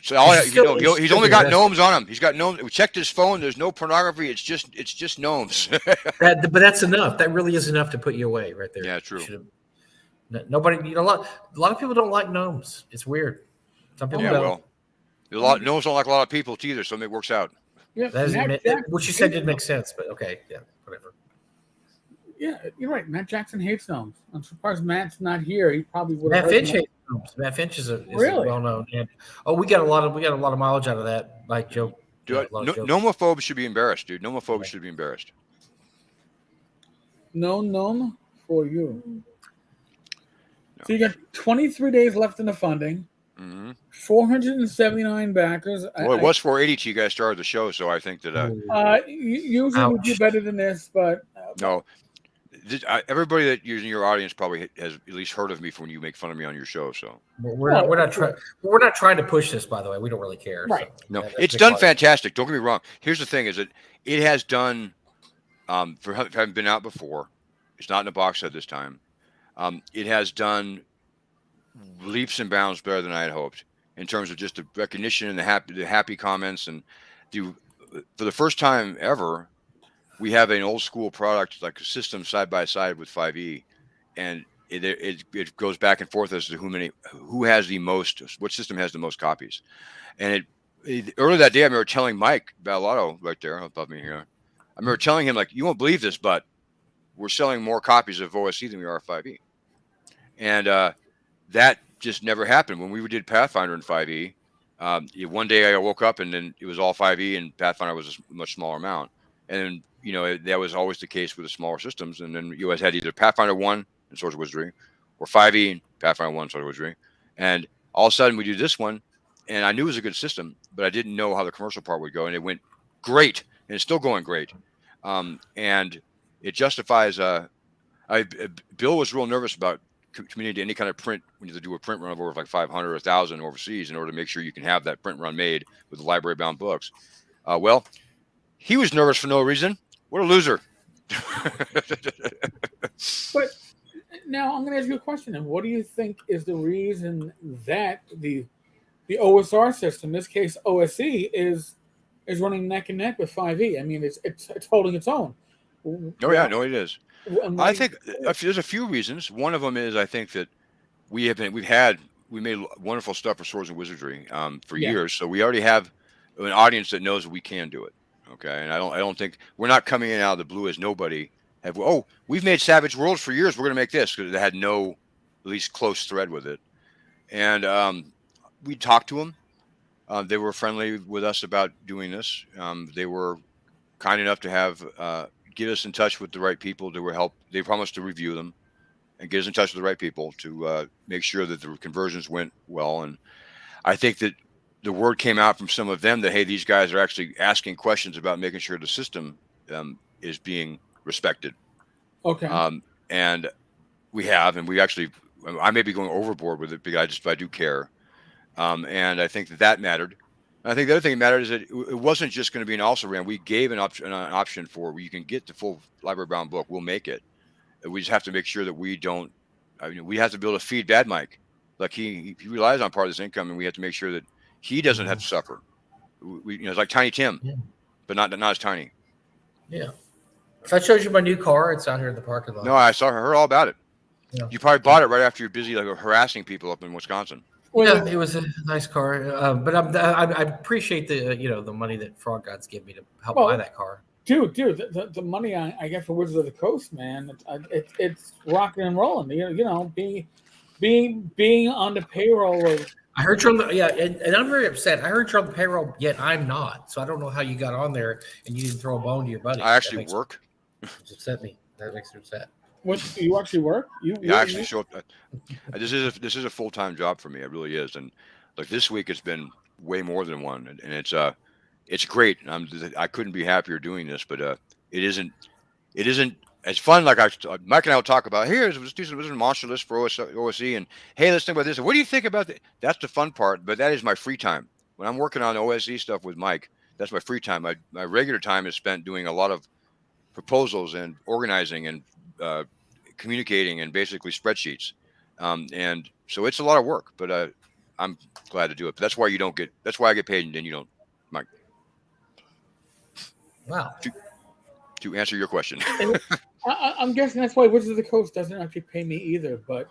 he's only got gnomes on him. He's got gnomes. We checked his phone. There's no pornography. It's just gnomes. But that's enough. That really is enough to put you away, right there. Yeah, true. Nobody, a lot of people don't like gnomes. It's weird. Some people don't. Well, gnomes don't like a lot of people either, so it works out. Yeah, what you said didn't make sense, but okay, yeah, whatever. Yeah, you're right. Matt Jackson hates gnomes. I'm surprised Matt's not here. He probably would have. Matt Finch hates gnomes. Matt Finch is a well-known. We got a lot of mileage out of that. Like Joe. Nomophobe should be embarrassed, dude. Nomophobe should be embarrassed. No gnome for you. No. So you got 23 days left in the funding. Mm-hmm. 479 backers. Well, it was 480 till you guys started the show, so I think that usually we do better than this, but no. everybody that in your audience probably has at least heard of me from when you make fun of me on your show. So we're not trying to push this, by the way. We don't really care. Right. So, no, it's done fantastic. Don't get me wrong. Here's the thing: is that it has done for having been out before. It's not in a box set this time. It has done leaps and bounds better than I had hoped in terms of just the recognition and the happy comments and for the first time ever, we have an old school product like a system side by side with 5e, and it goes back and forth as to who has the most, what system has the most copies. And earlier that day, I remember telling Mike Ballato right there above me here. I remember telling him, like, you won't believe this, but we're selling more copies of OSC than we are of 5e. And that just never happened. When we did Pathfinder in 5e, one day I woke up and then it was all 5e and Pathfinder was a much smaller amount. And that was always the case with the smaller systems. And then you always had either Pathfinder 1 and Swords of Wizardry or 5e and Pathfinder 1 Swords of Wizardry. And all of a sudden we do this one, and I knew it was a good system, but I didn't know how the commercial part would go. And it went great, and it's still going great. And it justifies. Bill was real nervous about committing to any kind of print when you do a print run of over like 500 or 1,000 overseas in order to make sure you can have that print run made with the library bound books. Well, he was nervous for no reason. What a loser. But now I'm going to ask you a question. And what do you think is the reason that the OSR system, in this case OSC, is running neck and neck with 5e? I mean, it's holding its own. Oh yeah, no, it is. I think there's a few reasons. One of them is I think that we made wonderful stuff for Swords and Wizardry for years, so we already have an audience that knows we can do it. Okay, and I don't think we're not coming in out of the blue as nobody. We've made Savage Worlds for years. We're going to make this because it had no at least close thread with it, and we talked to them. They were friendly with us about doing this. They were kind enough to get us in touch with the right people to help. They promised to review them and get us in touch with the right people to make sure that the conversions went well. And I think that the word came out from some of them that, hey, these guys are actually asking questions about making sure the system is being respected. Okay. And we actually, I may be going overboard with it because I do care. And I think that mattered. And I think the other thing that mattered is that it wasn't just going to be an also ran. We gave an option for where you can get the full library bound book. We'll make it. We just have to make sure that we don't. We have to be able to feed Bad Mike. Like he relies on part of his income, and we have to make sure that he doesn't have to suffer. It's like Tiny Tim, but not as tiny. Yeah. So I showed you my new car. It's out here in the parking lot. No, I heard all about it. Yeah. You probably bought it right after you're busy harassing people up in Wisconsin. Well, it was a nice car, but I appreciate the money that Frog Gods give me to help buy that car. Dude, the money I get for Wizards of the Coast, man, it's rocking and rolling. Being on the payroll of. I heard you're on and I'm very upset. I heard you're on the payroll, yet I'm not. So I don't know how you got on there and you didn't throw a bone to your buddy. I actually work. It upset me. That makes me upset. What, you actually work? I actually show up. This is a full-time job for me. It really is. And like this week, it's been way more than one, and it's great. I couldn't be happier doing this. But it isn't as fun. Like Mike and I will talk about. Let's do some monster list for OSC, and hey, let's think about this. What do you think about that? That's the fun part. But that is my free time. When I'm working on OSC stuff with Mike, that's my free time. My regular time is spent doing a lot of proposals and organizing and communicating and basically spreadsheets. And so it's a lot of work, but I'm glad to do it. But that's why I get paid and then you don't, Mike. Wow. To answer your question. I'm guessing that's why Wizards of the Coast doesn't actually pay me either, but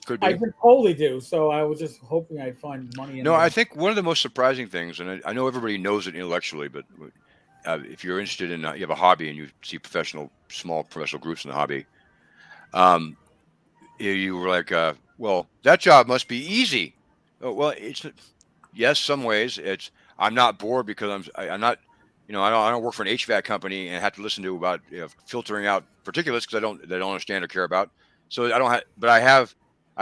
could be. I've been told they do, so I was just hoping I'd find money. I think one of the most surprising things, and I know everybody knows it intellectually, but if you're interested in, you have a hobby and you see small professional groups in the hobby, you were like, well, that job must be easy. Oh, well, yes, some ways I'm not bored because I'm not, I don't work for an HVAC company and have to listen to about filtering out particulates because they don't understand or care about. So I have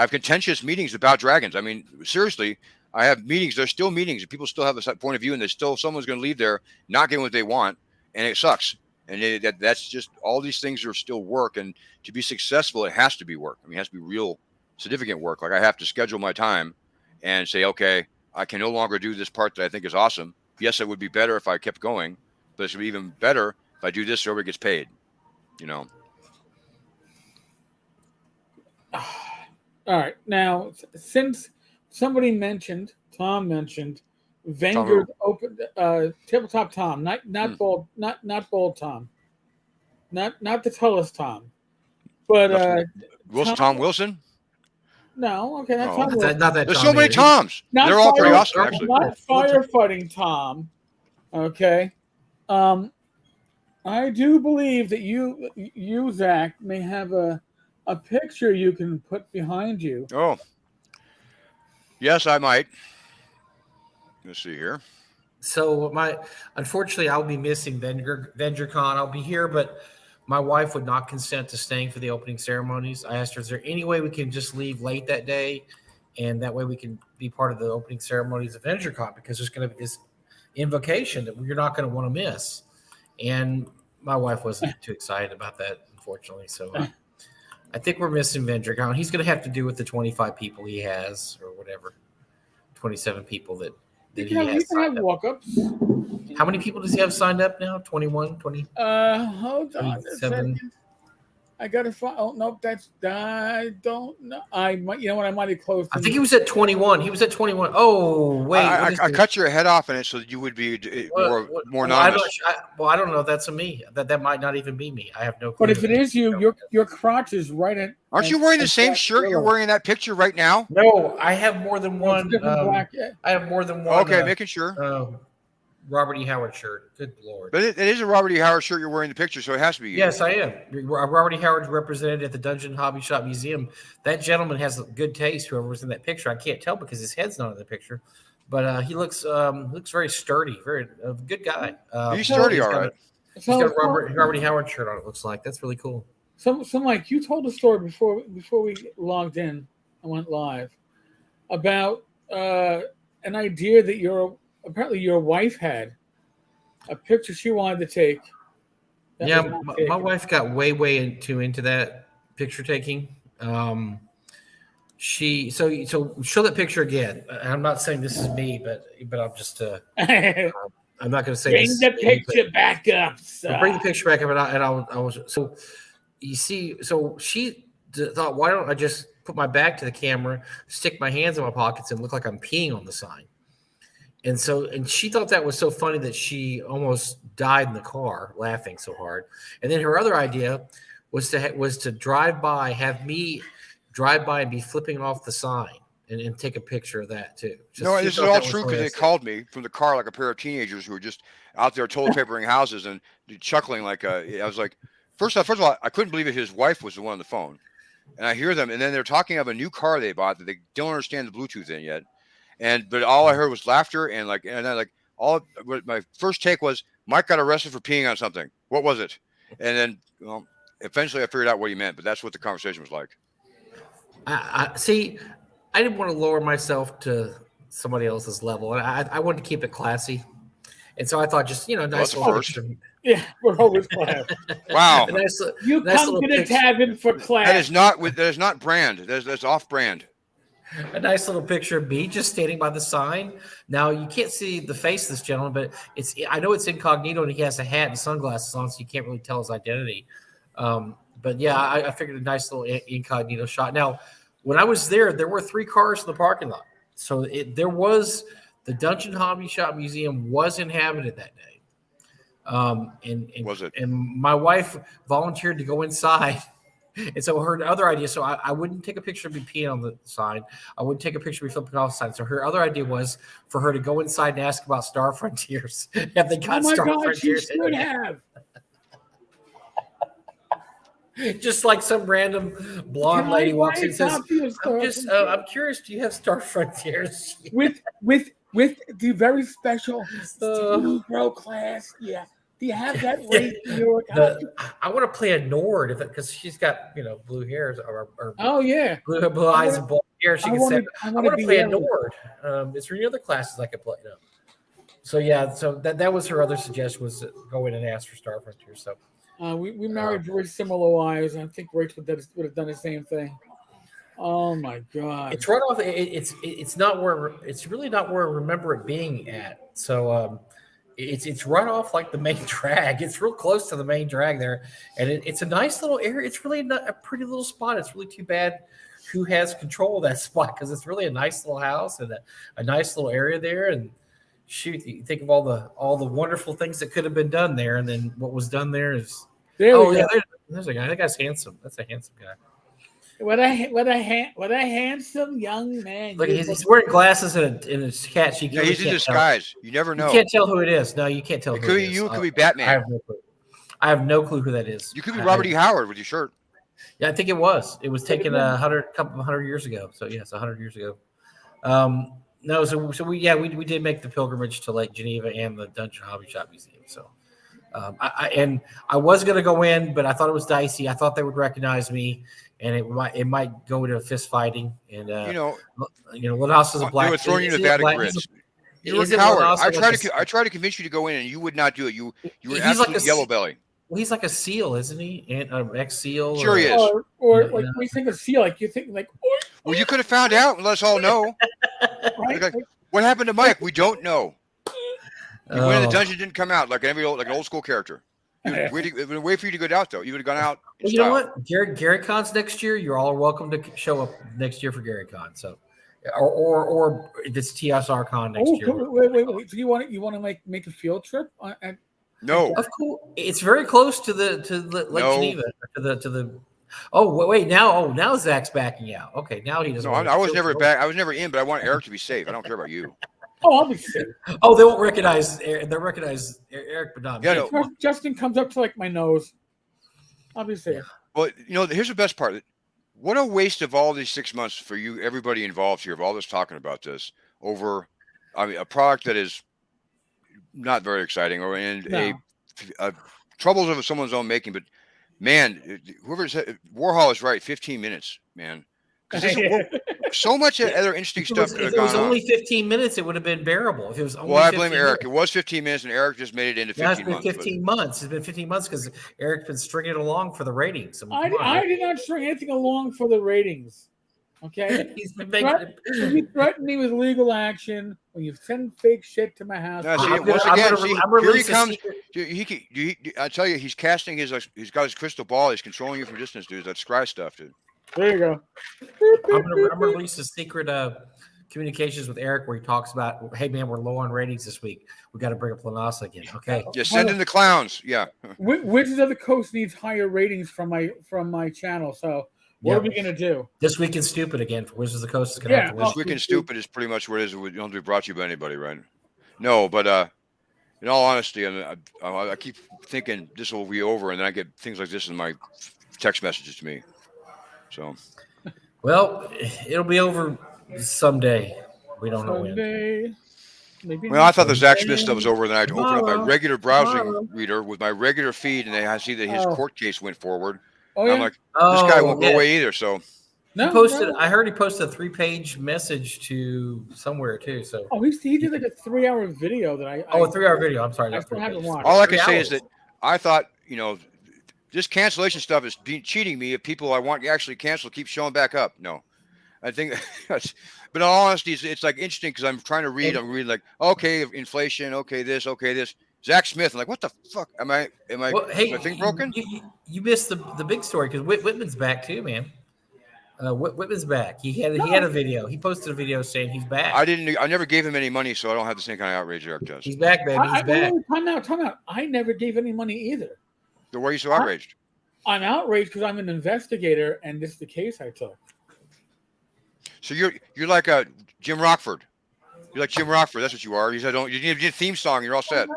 contentious meetings about dragons. I mean, seriously, I have meetings. There's still meetings, and people still have a point of view, and someone's going to leave there not getting what they want, and it sucks. And that's just, all these things are still work. And to be successful, it has to be work. I mean, it has to be real significant work. Like I have to schedule my time and say, okay, I can no longer do this part that I think is awesome. Yes, it would be better if I kept going, but it would be even better if I do this so everybody gets paid, All right. Now, since somebody Tom mentioned Vanguard open tabletop Tom, not bold Tom, not the tallest Tom, but Tom Wilson. No, okay, that's Tom Wilson. Not that There's Tom so many either. Toms. They're all pretty awesome, actually. Not firefighting Tom. Okay. I do believe that you Zach, may have a picture you can put behind you. Oh. Yes, I might. Let's see here. So unfortunately, I'll be missing vendrecon. I'll be here, but my wife would not consent to staying for the opening ceremonies. I asked her, is there any way we can just leave late that day, and that way we can be part of the opening ceremonies of vendrecon, because there's going to be this invocation that you're not going to want to miss. And my wife wasn't too excited about that, unfortunately. So I think we're missing vendrecon. He's going to have to do with the 25 people he has, or whatever, 27 people that he has. You can have walk-ups. How many people does he have signed up now? 21, 20? Hold on 27. a second. I got to find. Oh no, I don't know. I might. You know what? I might have closed. I think he was at 21. He was at 21. Oh wait, I cut your head off in it so that you would be more anonymous. I don't know. That's me. That might not even be me. I have no clue. But if it is you, your crotch is right at. Aren't you wearing the same shirt you're wearing in that picture right now? No, I have more than one. Black. I have more than one. Okay, making sure. Robert E. Howard shirt. Good Lord. But it is a Robert E. Howard shirt you're wearing in the picture, so it has to be you. Yes, I am. Robert E. Howard's represented at the Dungeon Hobby Shop Museum. That gentleman has good taste, whoever was in that picture. I can't tell because his head's not in the picture. But he looks very sturdy, very good guy. He's sturdy, all right. He's got a Robert E. Howard shirt on, it looks like. That's really cool. So Mike, you told a story before we logged in and went live about an idea that apparently your wife had, a picture she wanted to take. Yeah, my wife got way into that picture taking. So show that picture again. I'm not saying this is me, but I'm just I'm not going to say bring the picture back up. Bring the picture back up, and I was so you see. So she thought, why don't I just put my back to the camera, stick my hands in my pockets, and look like I'm peeing on the sign? And she thought that was so funny that she almost died in the car laughing so hard. And then her other idea was to drive by, have me drive by and be flipping off the sign and take a picture of that too. No, this is all true because they called me from the car like a pair of teenagers who were just out there toilet papering houses and chuckling like I was like, first of all, I couldn't believe it. His wife was the one on the phone, and I hear them, and then they're talking of a new car they bought that they don't understand the Bluetooth in yet. But all I heard was laughter and my first take was Mike got arrested for peeing on something. What was it? And then eventually I figured out what he meant, but that's what the conversation was like. I see. I didn't want to lower myself to somebody else's level, and I wanted to keep it classy. And so I thought, just nice little picture. Yeah, we're always class. Wow, you come to the tavern for class. That is not brand. That's off brand. A nice little picture of me just standing by the sign. Now you can't see the face of this gentleman, but I know it's incognito, and he has a hat and sunglasses on, so you can't really tell his identity. But yeah, I figured a nice little incognito shot. Now, when I was there were 3 cars in the parking lot, so there was the Dungeon Hobby Shop Museum was inhabited that day. Was it? And my wife volunteered to go inside. And so her other idea, so I wouldn't take a picture of me peeing on the sign. I wouldn't take a picture of me flipping off the sign. So her other idea was for her to go inside and ask about Star Frontiers. Have they got Star Frontiers? She should have. Just like some random blonde lady walks in and says, I'm curious, do you have Star Frontiers? with the very special Steel Pro class? Yeah. Do you have that rate in your account? I want to play a Nord because she's got blue hairs or oh yeah, blue eyes and blonde hair. She can say, I want to play a Nord. Is there any other classes I could play? No. So yeah, so that was her other suggestion, was to go in and ask for Star Frontier. So We married very similar wives, and I think Rachel would have done the same thing. Oh my God! it's right off. It's not where it's really not where I remember it being at. So it's right off like the main drag. It's real close to the main drag there, and it's a nice little area. It's really not a pretty little spot. It's really too bad who has control of that spot, because it's really a nice little house and a nice little area there. And shoot, you think of all the wonderful things that could have been done there, and then what was done there is there's a guy. That guy's handsome. That's a handsome guy. What a handsome young man! Look, he's wearing glasses and a cat. Yeah, he's in disguise. You never know. You can't tell who it is. No, you can't tell. It could be you. It could be Batman. I have no clue who that is. You could be Robert E. Howard with your shirt. Yeah, I think it was. It was taken a couple hundred years ago. So yes, 100 years ago. No, so we did make the pilgrimage to Lake Geneva and the Dungeon Hobby Shop Museum. So, I was going to go in, but I thought it was dicey. I thought they would recognize me, and it might go into fist fighting. And Linaus is a black. They were throwing you to Vatican grids. You're a coward. I tried to convince you to go in, and you would not do it. You were absolutely like yellow belly. Well, he's like a SEAL, isn't he? An ex-SEAL. Sure, he is. Or like when you think of SEAL, like you think like. Well, you could have found out and let us all know. Right? Like, what happened to Mike? We don't know. He went in the dungeon, didn't come out like an old school character. Wait for you to go out though. You would have gone out. Well, you know what? Gary Con's next year. You're all welcome to show up next year for Gary Con. So, or this TSR Con next year. Wait. So you want to make a field trip? No. Of course, it's very close to the Lake Geneva to the. Oh wait! Now Zach's backing out. Okay, now he doesn't. No, I was never back. I was never in, but I want Eric to be safe. I don't care about you. Oh, I'll be safe. Oh, they won't recognize. They'll recognize Eric, but not me. Yeah, no. Justin comes up to like my nose. I'll be safe. Well, here's the best part. What a waste of all these 6 months for you, everybody involved here, of all this talking about this over, a product that is not very exciting, a troubles of someone's own making. But man, whoever said Warhol is right. 15 minutes, man. So much other interesting stuff could have gone on. If it was only 15 minutes, it would have been bearable. If it was only I blame Eric. It was 15 minutes, and Eric just made it into 15 months. It's been 15 months because Eric's been stringing it along for the ratings. I did not string anything along for the ratings. Okay, he's been making. You threatened me with legal action when you send fake shit to my house. No, here he comes. I tell you, he's casting he's got his crystal ball. He's controlling you from distance, dude. That's scry stuff, dude. There you go. I'm gonna release a secret communications with Eric where he talks about, hey man, we're low on ratings this week. We got to bring up Lanasa again. Okay. Yeah, send in the clowns. Yeah. Wizards of the Coast needs higher ratings from my channel. So what are we gonna do? This Week in Stupid again for Wizards of the Coast is gonna have to win. This Week in Stupid is pretty much what it is. We don't be brought to you by anybody, right? No, but in all honesty, I keep thinking this will be over, and then I get things like this in my text messages to me. So, well, it'll be over someday. We don't know when. Maybe well, I thought the Zach Smith stuff was over. Then I'd open up my regular browsing reader with my regular feed, and I see that his court case went forward. Oh, yeah? I'm like, this guy won't go away either. So, I heard he posted a 3-page message to somewhere too. So, he did like a 3-hour video that I. A 3-hour video. I'm sorry. I still haven't watched. All I can say is that I thought, this cancellation stuff is cheating me. If people I want to actually cancel keep showing back up. No, I think, but in all honesty, it's like interesting because I'm trying to read. I'm reading like, okay, inflation, okay, this. Zach Smith. I'm like, what the fuck? Am I is my thing broken? You missed the big story because Whitman's back too, man. Whitman's back. He had a video. He posted a video saying he's back. I never gave him any money, so I don't have the same kind of outrage Eric does. He's back, baby. He's back. Time out. I never gave any money either. So why are you so outraged? I'm outraged because I'm an investigator, and this is the case I took. So you're like Jim Rockford. You're like Jim Rockford. That's what you are. You said you need a theme song. You're all set.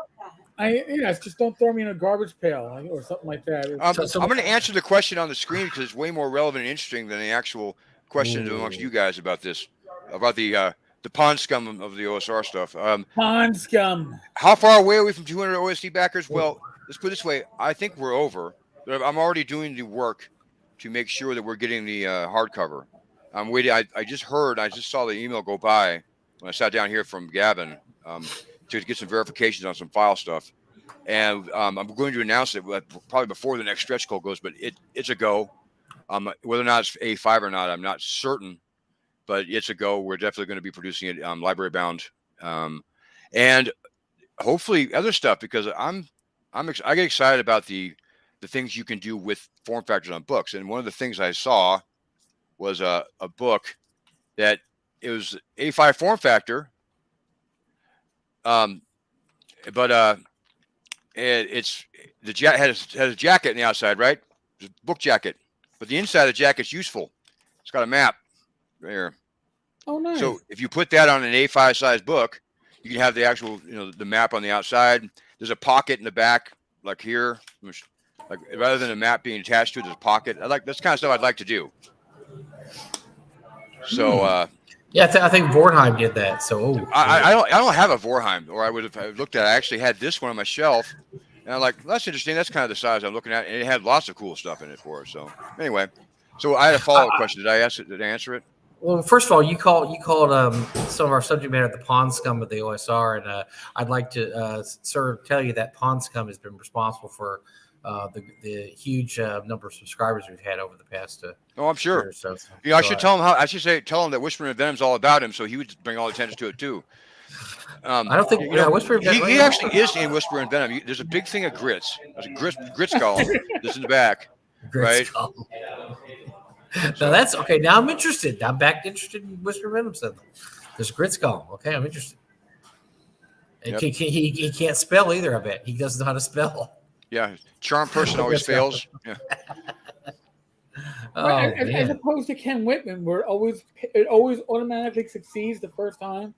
Just don't throw me in a garbage pail or something like that. I'm going to answer the question on the screen because it's way more relevant and interesting than the actual questions amongst you guys about this, about the pond scum of the OSR stuff. Pond scum. How far away are we from 200 OSC backers? Well, let's put it this way. I think we're over. But I'm already doing the work to make sure that we're getting the hardcover. I'm waiting. I just saw the email go by when I sat down here from Gavin. to get some verifications on some file stuff. And I'm going to announce it probably before the next stretch goal goes, but it's a go. Whether or not it's A5 or not, I'm not certain, but it's a go. We're definitely going to be producing it library bound, and hopefully other stuff, because I get excited about the things you can do with form factors on books. And one of the things I saw was a book that it was A5 form factor, but it's has a jacket on the outside, right? It's a book jacket, but the inside of the jacket's useful. It's got a map right here. Oh, nice. So if you put that on an A5 size book, you can have the actual, the map on the outside. There's a pocket in the back, like here, like rather than a map being attached to it, there's a pocket. That's kind of stuff I'd like to do. So, yeah, I think Vornheim did that. So I don't have a Vorheim, or I would have looked at it. I actually had this one on my shelf, and I'm like, that's interesting. That's kind of the size I'm looking at, and it had lots of cool stuff in it for us. So anyway, so I had a follow-up question. Did I answer it? Well, first of all, you called some of our subject matter the pond scum of the OSR, and I'd like to sort of tell you that pond scum has been responsible for the huge number of subscribers we've had over the past. Oh, I'm sure. Year or so. I should tell him tell him that Whispering of Venom's all about him, so he would bring all the attention to it too. I don't think Whispering Venom. He actually is in Whispering Venom. There's a big thing of grits. There's a grit skull that's in the back, right? Skull. Now that's okay. Now I'm interested. I'm back interested in Whispering Venom. Said there's a grit skull. Okay, I'm interested. And yep. He can't spell either. I bet he doesn't know how to spell. Yeah, charm person always fails. Yeah. As opposed to Ken Whitman, where it always automatically succeeds the first time,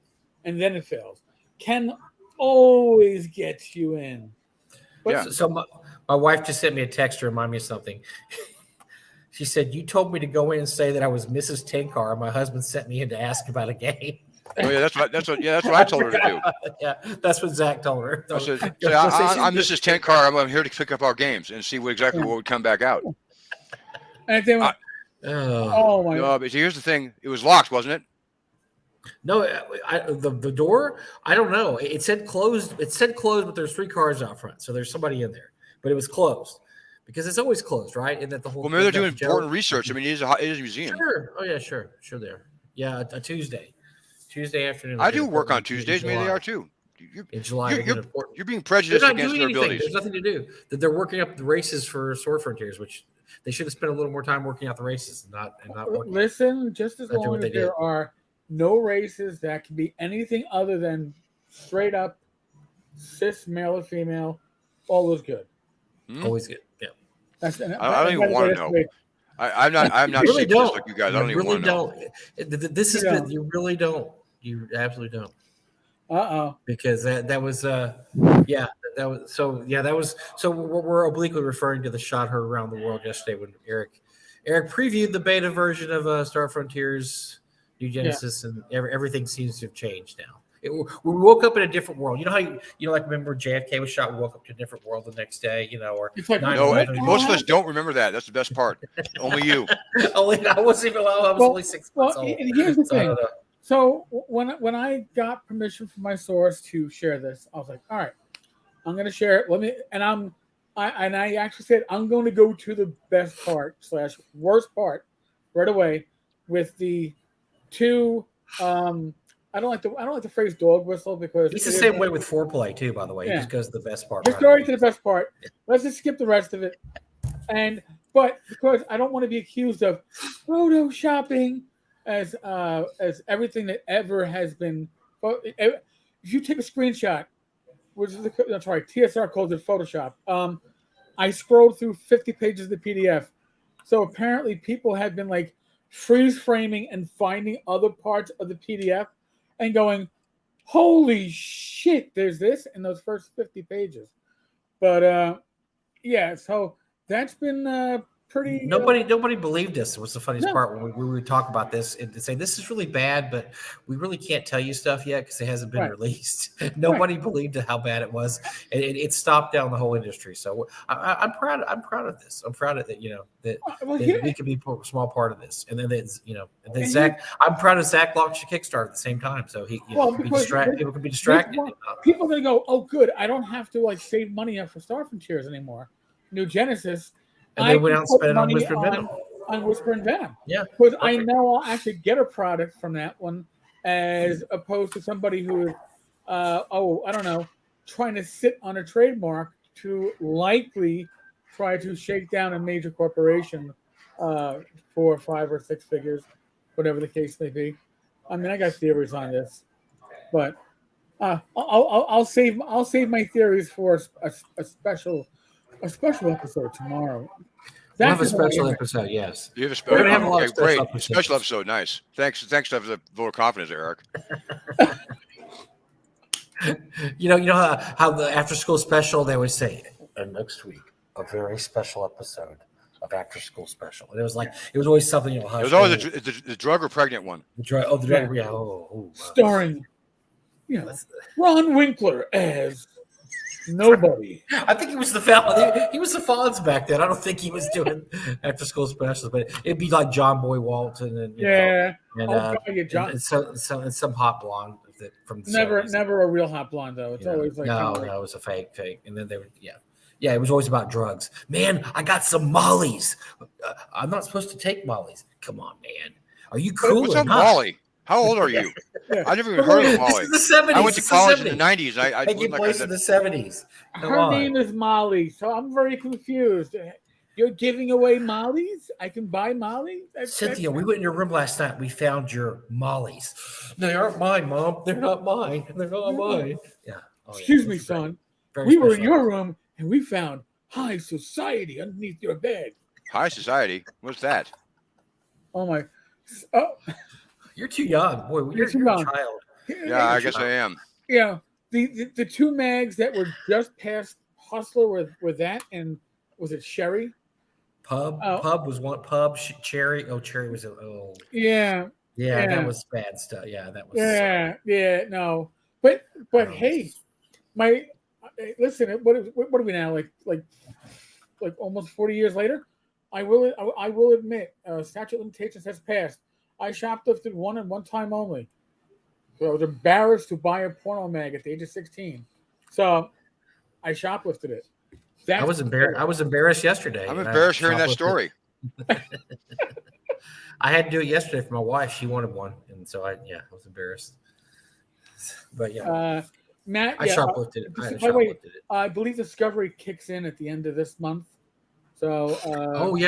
and then it fails. Ken always gets you in. Yeah. So my wife just sent me a text to remind me of something. She said, "You told me to go in and say that I was Mrs. Tenkar. My husband sent me in to ask about a game." Oh yeah, that's what I told her to do. Yeah, that's what Zach told her. I said, I'm Mrs. Tenkar. I'm here to pick up our games and see what would come back out. And they went, oh my God! But here's the thing: it was locked, wasn't it? No, the door. I don't know. It said closed. It said closed, but there's 3 cars out front, so there's somebody in there. But it was closed. Because it's always closed, right? And that the whole. Well, maybe they're doing important research. I mean, it is a museum. Sure. Oh yeah, sure. There. Yeah, a Tuesday afternoon. I do work on Tuesdays. Maybe they are too. In July, you're being prejudiced against their abilities. There's nothing to do. That they're working up the races for Sword Frontiers, which they should have spent a little more time working out the races and not working. Listen, just as long as there are no races that can be anything other than straight up cis male or female, all is good. Always good. Yeah. I don't even want to know. I'm not really don't. Like you guys. I don't even want to know. This is good. You really don't. You absolutely don't. Because that was so we're obliquely referring to the shot heard around the world yesterday when Eric previewed the beta version of Star Frontiers New Genesis, and everything seems to have changed now. We woke up in a different world. You know how like remember JFK was shot. We woke up to a different world the next day. Or most of us don't remember that. That's the best part. Only you. I wasn't even allowed. I was only 6 months old. And here's the thing. So when I got permission from my source to share this, I was like, all right, I'm going to share it. I actually said I'm going to go to the best part / worst part right away with the 2. I don't like the phrase dog whistle because he's the same way with foreplay too. By the way, he just goes to the best part. Just going to the best part. Let's just skip the rest of it. But because I don't want to be accused of photoshopping as everything that ever has been. If you take a screenshot, which is that's right, TSR calls it Photoshop. I scrolled through 50 pages of the PDF, so apparently people have been like freeze framing and finding other parts of the PDF. And going, holy shit, there's this in those first 50 pages. But, so that's been pretty. Nobody believed us. What's the funniest No. part when we would talk about this and say this is really bad, but we really can't tell you stuff yet because it hasn't been Right. released. Nobody believed how bad it was. It stopped down the whole industry. So I'm proud. I'm proud of this. I'm proud of that. That we could be a small part of this. And then Zach. I'm proud of Zach launched a Kickstarter at the same time, so people can be distracted. People are gonna go, oh, good. I don't have to like save money up for Star Frontiers anymore. New Genesis. And they went out and spent it on Whisper and Venom. On Whisper and Venom. Yeah. Because I know I'll actually get a product from that one as opposed to somebody who is, I don't know, trying to sit on a trademark to likely try to shake down a major corporation for 5 or 6 figures, whatever the case may be. I mean, I got theories on this, but I'll save my theories for a special episode tomorrow. We'll have a special episode, yes. You have a We're gonna have a lot of great episodes. special episode. Nice. Thanks for the vote of confidence, Eric. You know how the after school special they always say, and next week a very special episode of after school special. And it was always something. It was always the drug or pregnant one. The drug. Yeah. Wow. Starring, Ron Winkler as nobody. I think he was the he was the Fonz back then. I don't think he was doing after school specials, but it'd be like John Boy Walton and some hot blonde from the never a real hot blonde though. It's always like no, it was a fake. And then they would it was always about drugs. Man, I got some Mollies. I'm not supposed to take Mollies. Come on, man. Are you cool? What's up, Molly? How old are you? I never even heard of Molly. This is the 70s. I went to college in the 90s. I gave place in the 70s. Her name is Molly, so I'm very confused. You're giving away Mollies? I can buy Molly? Cynthia, we went in your room last night. We found your Mollies. They aren't mine, Mom. They're not mine. They're not mine. Yeah. Excuse me, son. We were in your room, and we found High Society underneath your bed. High Society? What's that? Oh, my. Oh. You're too young. Boy, you're a child. Yeah, I guess I am. Yeah. The two mags that were just past Hustler were that, and was it Sherry? Pub was one. Pub, Cherry. Oh, Cherry was Yeah, that was bad stuff. Yeah, that was. Yeah, no. But hey, listen. What are we now? Like almost 40 years later? I will admit, statute of limitations has passed. I shoplifted one time only. So I was embarrassed to buy a porno mag at the age of 16. So I shoplifted it. I was embarrassed yesterday. I'm embarrassed hearing that story. I had to do it yesterday for my wife. She wanted one, and so I was embarrassed. But Matt, I shoplifted it. I believe Discovery kicks in at the end of this month. So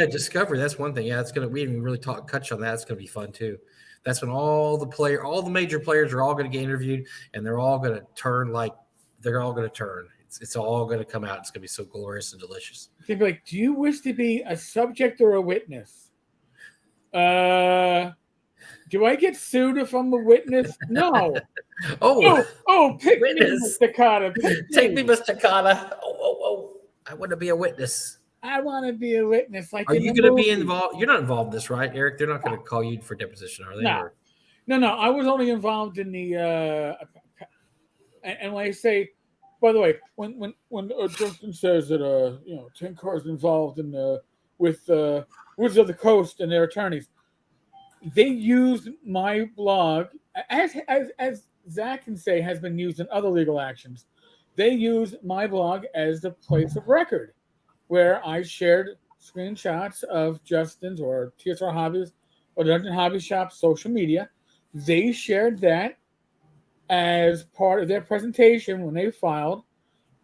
Discovery. That's one thing. Yeah, we didn't really touch on that. It's gonna be fun too. That's when all the major players are all gonna get interviewed, and they're all gonna turn It's all gonna come out. It's gonna be so glorious and delicious. They'd be like, "Do you wish to be a subject or a witness?" Do I get sued if I'm a witness? No. Pick witness. me, Mr. Carter. Take me, Mr. Carter. I want to be a witness. I want to be a witness. Are you going to be involved? You're not involved in this, right, Eric? They're not going to call you for deposition, are they? No. I was only involved in the. And when I say, by the way, when Justin says that Tenkar is involved in with Wizards of the Coast and their attorneys, they used my blog as Zach can say has been used in other legal actions. They used my blog as the place of record, where I shared screenshots of Justin's or TSR Hobbies or Dungeon Hobby Shop's social media. They shared that as part of their presentation when they filed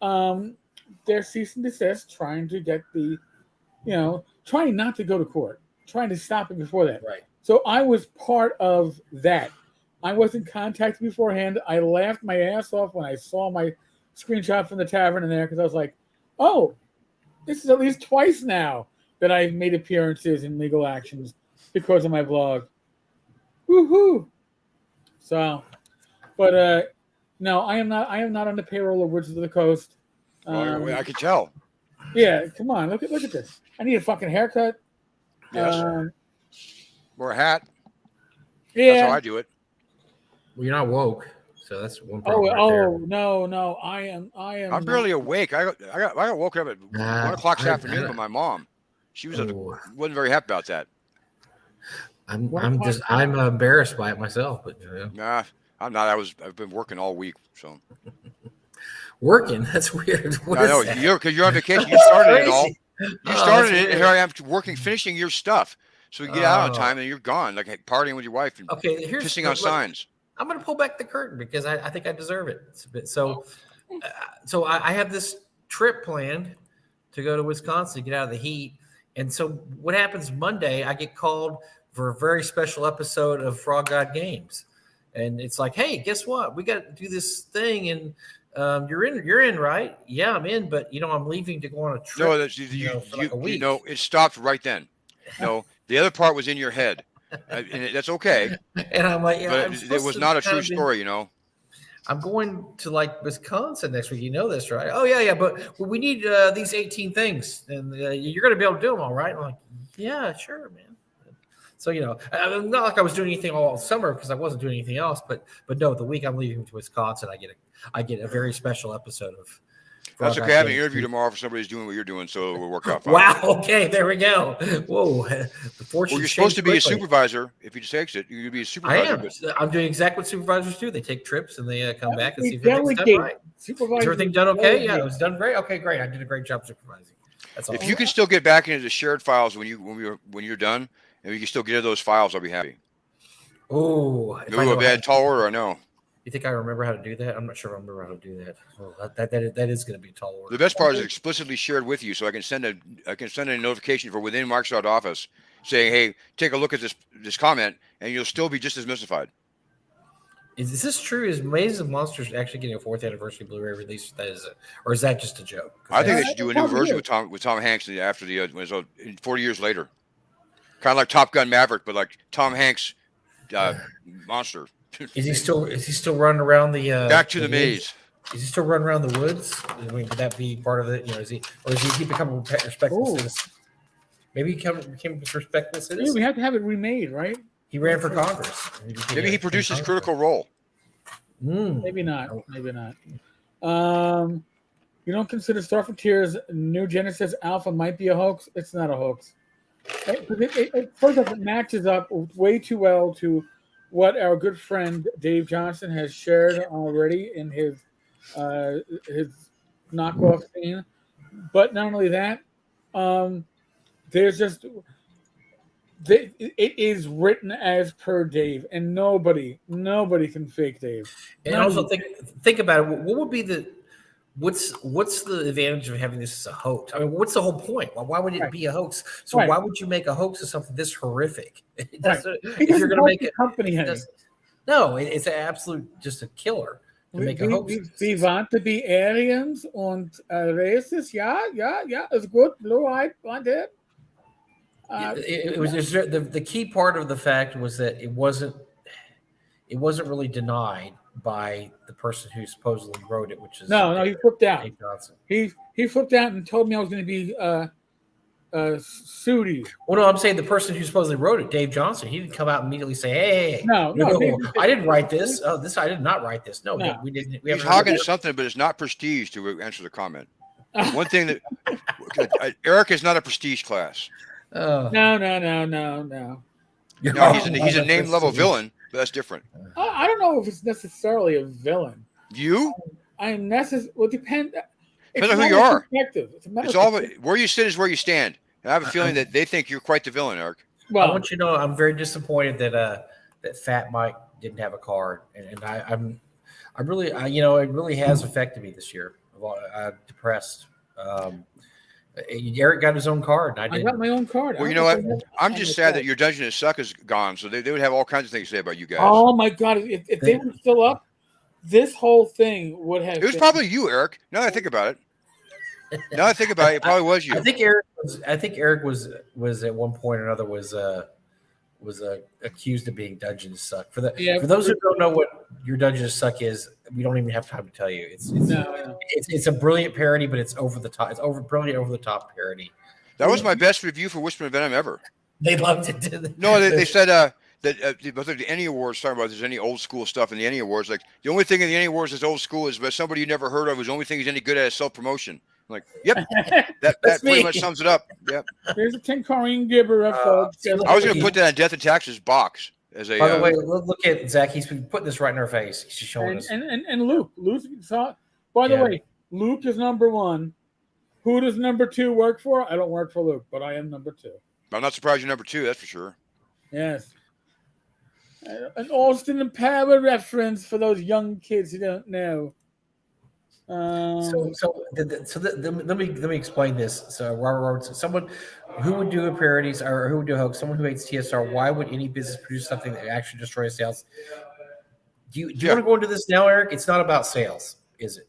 their cease and desist, trying to get trying not to go to court, trying to stop it before that. Right. So I was part of that. I wasn't contacted beforehand. I laughed my ass off when I saw my screenshot from the tavern in there because I was like, oh, this is at least twice now that I've made appearances in legal actions because of my blog. Woohoo! So, but no, I am not on the payroll of Wizards of the Coast. I could tell. Yeah, come on, look at this. I need a fucking haircut. Yes. Or a hat. Yeah. That's how I do it. Well, you're not woke, so that's one problem. No. I am. I'm barely awake. I got woken up at 1 o'clock this afternoon by my mom. She wasn't very happy about that. I'm embarrassed by it myself, but Nah, I'm not. I've been working all week, so. Working? That's weird. I know because you're on vacation. You started it all. You started it, and here I am working, finishing your stuff. So we get out on time, and you're gone, like partying with your wife and pissing on signs. I'm going to pull back the curtain because I think I deserve it. It's a bit, so I have this trip planned to go to Wisconsin to get out of the heat. And so what happens Monday, I get called for a very special episode of Frog God Games. And it's like, hey, guess what? We got to do this thing. And you're in, right? Yeah, I'm in. But, I'm leaving to go on a trip. No, for like a week. It stopped right then. No, the other part was in your head. And that's okay. And I'm like, but it was not a true story, I'm going to Wisconsin next week. You know this, right? Oh, yeah. But we need these 18 things. And you're going to be able to do them all right. I'm like, yeah, sure, man. So, not like I was doing anything all summer because I wasn't doing anything else. But no, the week I'm leaving to Wisconsin, I get a very special episode of. That's okay. I have an interview tomorrow for somebody who's doing what you're doing, so we'll work out fine. Wow. Okay. There we go. Whoa. Well, you're supposed to be a supervisor. If you takes it, you're going to be a supervisor. I am. I'm doing exactly what supervisors do. They take trips and they come back and see if everything's done right. Is everything done okay? Yeah, it was done great. Okay, great. I did a great job supervising. That's all. If you can still get back into the shared files when you're done, and you can still get into those files, I'll be happy. Oh. Maybe a bad tall order, I know. You think I remember how to do that? I'm not sure I remember how to do that. Oh, that is going to be a tall order. The best part is it's explicitly shared with you, so I can send a notification for within Microsoft Office saying, "Hey, take a look at this comment," and you'll still be just as mystified. Is this true? Is Maze of Monsters actually getting a 4th anniversary Blu-ray release? Or is that just a joke? I think they should do a new version with Tom Hanks after 40 years later, kind of like Top Gun Maverick, but like Tom Hanks monster. Is he still running around the back to the maze? Is he still running around the woods? I mean, would that be part of it? Is he becoming a respectable citizen? Maybe he became a respectable citizen. Yeah, we have to have it remade, right? He ran for Congress. Maybe he produces Critical Role. Maybe not. You don't consider Star Frontier's New Genesis Alpha might be a hoax? It's not a hoax. First off, it matches up way too well to what our good friend Dave Johnson has shared already in his knockoff scene. But not only that, there's just it is written as per Dave, and nobody can fake Dave. And also think about it. What would be what's the advantage of having this as a hoax? I mean, what's the whole point? Why would it be a hoax? So why would you make a hoax of something this horrific? If you're going to make it, company, it's an absolute just a killer to make a hoax. We want to be aliens and racist. Yeah, it's good. Blue-eyed, blonde-haired. It was the key part of the fact was that it wasn't really denied by the person who supposedly wrote it, which is no, he flipped out. Dave Johnson. He flipped out and told me I was going to be Sudi. Well, no, I'm saying the person who supposedly wrote it, Dave Johnson. He didn't come out and immediately say, "Hey, no, I didn't write this. Oh, I did not write this. No, we didn't." He's hogging something, but it's not prestige to answer the comment. One thing that Eric is not a prestige class. No. No, he's a name level villain. But that's different. I don't know if it's necessarily a villain. You? I am necessarily. Well, depends on who you are. It's all where you sit is where you stand. And I have a feeling that they think you're quite the villain, Eric. Well, I want you to know I'm very disappointed that Fat Mike didn't have a card, and it really has affected me this year. I'm depressed. Eric got his own card. And I got my own card. Well, you know what? I'm just sad that your Dungeon of Suck is gone. So they would have all kinds of things to say about you guys. Oh my God! If they were still up, this whole thing would have. It was probably you, Eric. Now that I think about it. It probably was you. I think Eric was at one point or another was accused of being Dungeon of Suck. For those who don't know what your Dungeon of Suck is, we don't even have time to tell you. It's a brilliant parody, but it's over the top. It's brilliant over the top parody. That was my best review for Whisper and Venom ever. They loved it. No, they said that the Annie Awards talking about there's any old school stuff in the Annie Awards. Like the only thing in the Annie Awards that's old school is but somebody you never heard of. Is the only thing he's any good at is self promotion. Like, yep, that pretty much sums it up. Yep. There's a Tenkarian gibber, folks. I was going to put that on Death and Taxes box as a. By the way, look at Zach. He's putting this right in our face. He's just showing us. And Luke saw. By the way, Luke is number 1. Who does number 2 work for? I don't work for Luke, but I am number 2. I'm not surprised you're number 2. That's for sure. Yes. An Austin and Power reference for those young kids who don't know. Let me explain this. So Robert Roberts, someone who would do a parodies or who would do a hoax, someone who hates TSR. Why would any business produce something that actually destroys sales? Do you want to go into this now, Eric? It's not about sales, is it?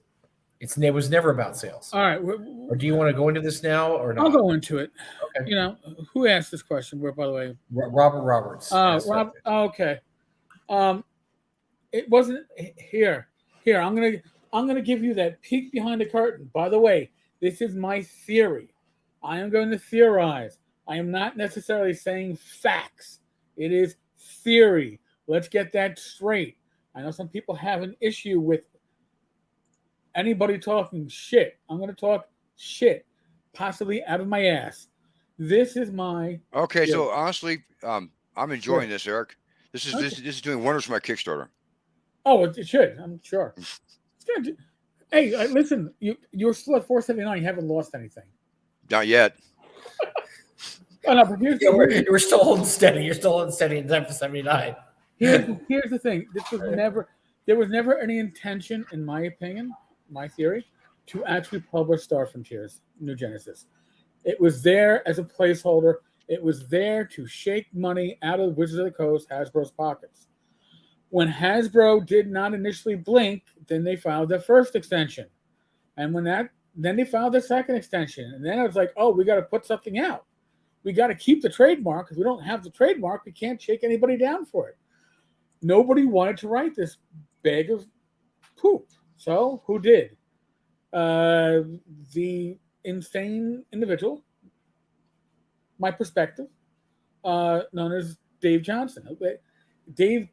It was never about sales. All right. Or do you want to go into this now or not? I'll go into it. Okay. You know, who asked this question? Where, by the way? Robert Roberts. Rob. Okay. It wasn't here. I'm gonna give you that peek behind the curtain. By the way, this is my theory. I am going to theorize. I am not necessarily saying facts. It is theory. Let's get that straight. I know some people have an issue with anybody talking shit. I'm going to talk shit, possibly out of my ass. This is my okay. So honestly, I'm enjoying this, Eric. This is doing wonders for my Kickstarter. Oh, it should. I'm sure. It's good. Hey, listen. You're still at 479. You haven't lost anything. Not yet. Oh, no, but we're still holding steady. You're still holding steady in time for 79. Here's the thing. There was never any intention, in my opinion, my theory, to actually publish Star Frontiers, New Genesis. It was there as a placeholder. It was there to shake money out of Wizards of the Coast, Hasbro's pockets. When Hasbro did not initially blink, then they filed their first extension. And then they filed their second extension. And then I was like, oh, we got to put something out. We got to keep the trademark. If we don't have the trademark, we can't shake anybody down for it. Nobody wanted to write this bag of poop. So who did? The insane individual, my perspective, known as Dave Johnson. Dave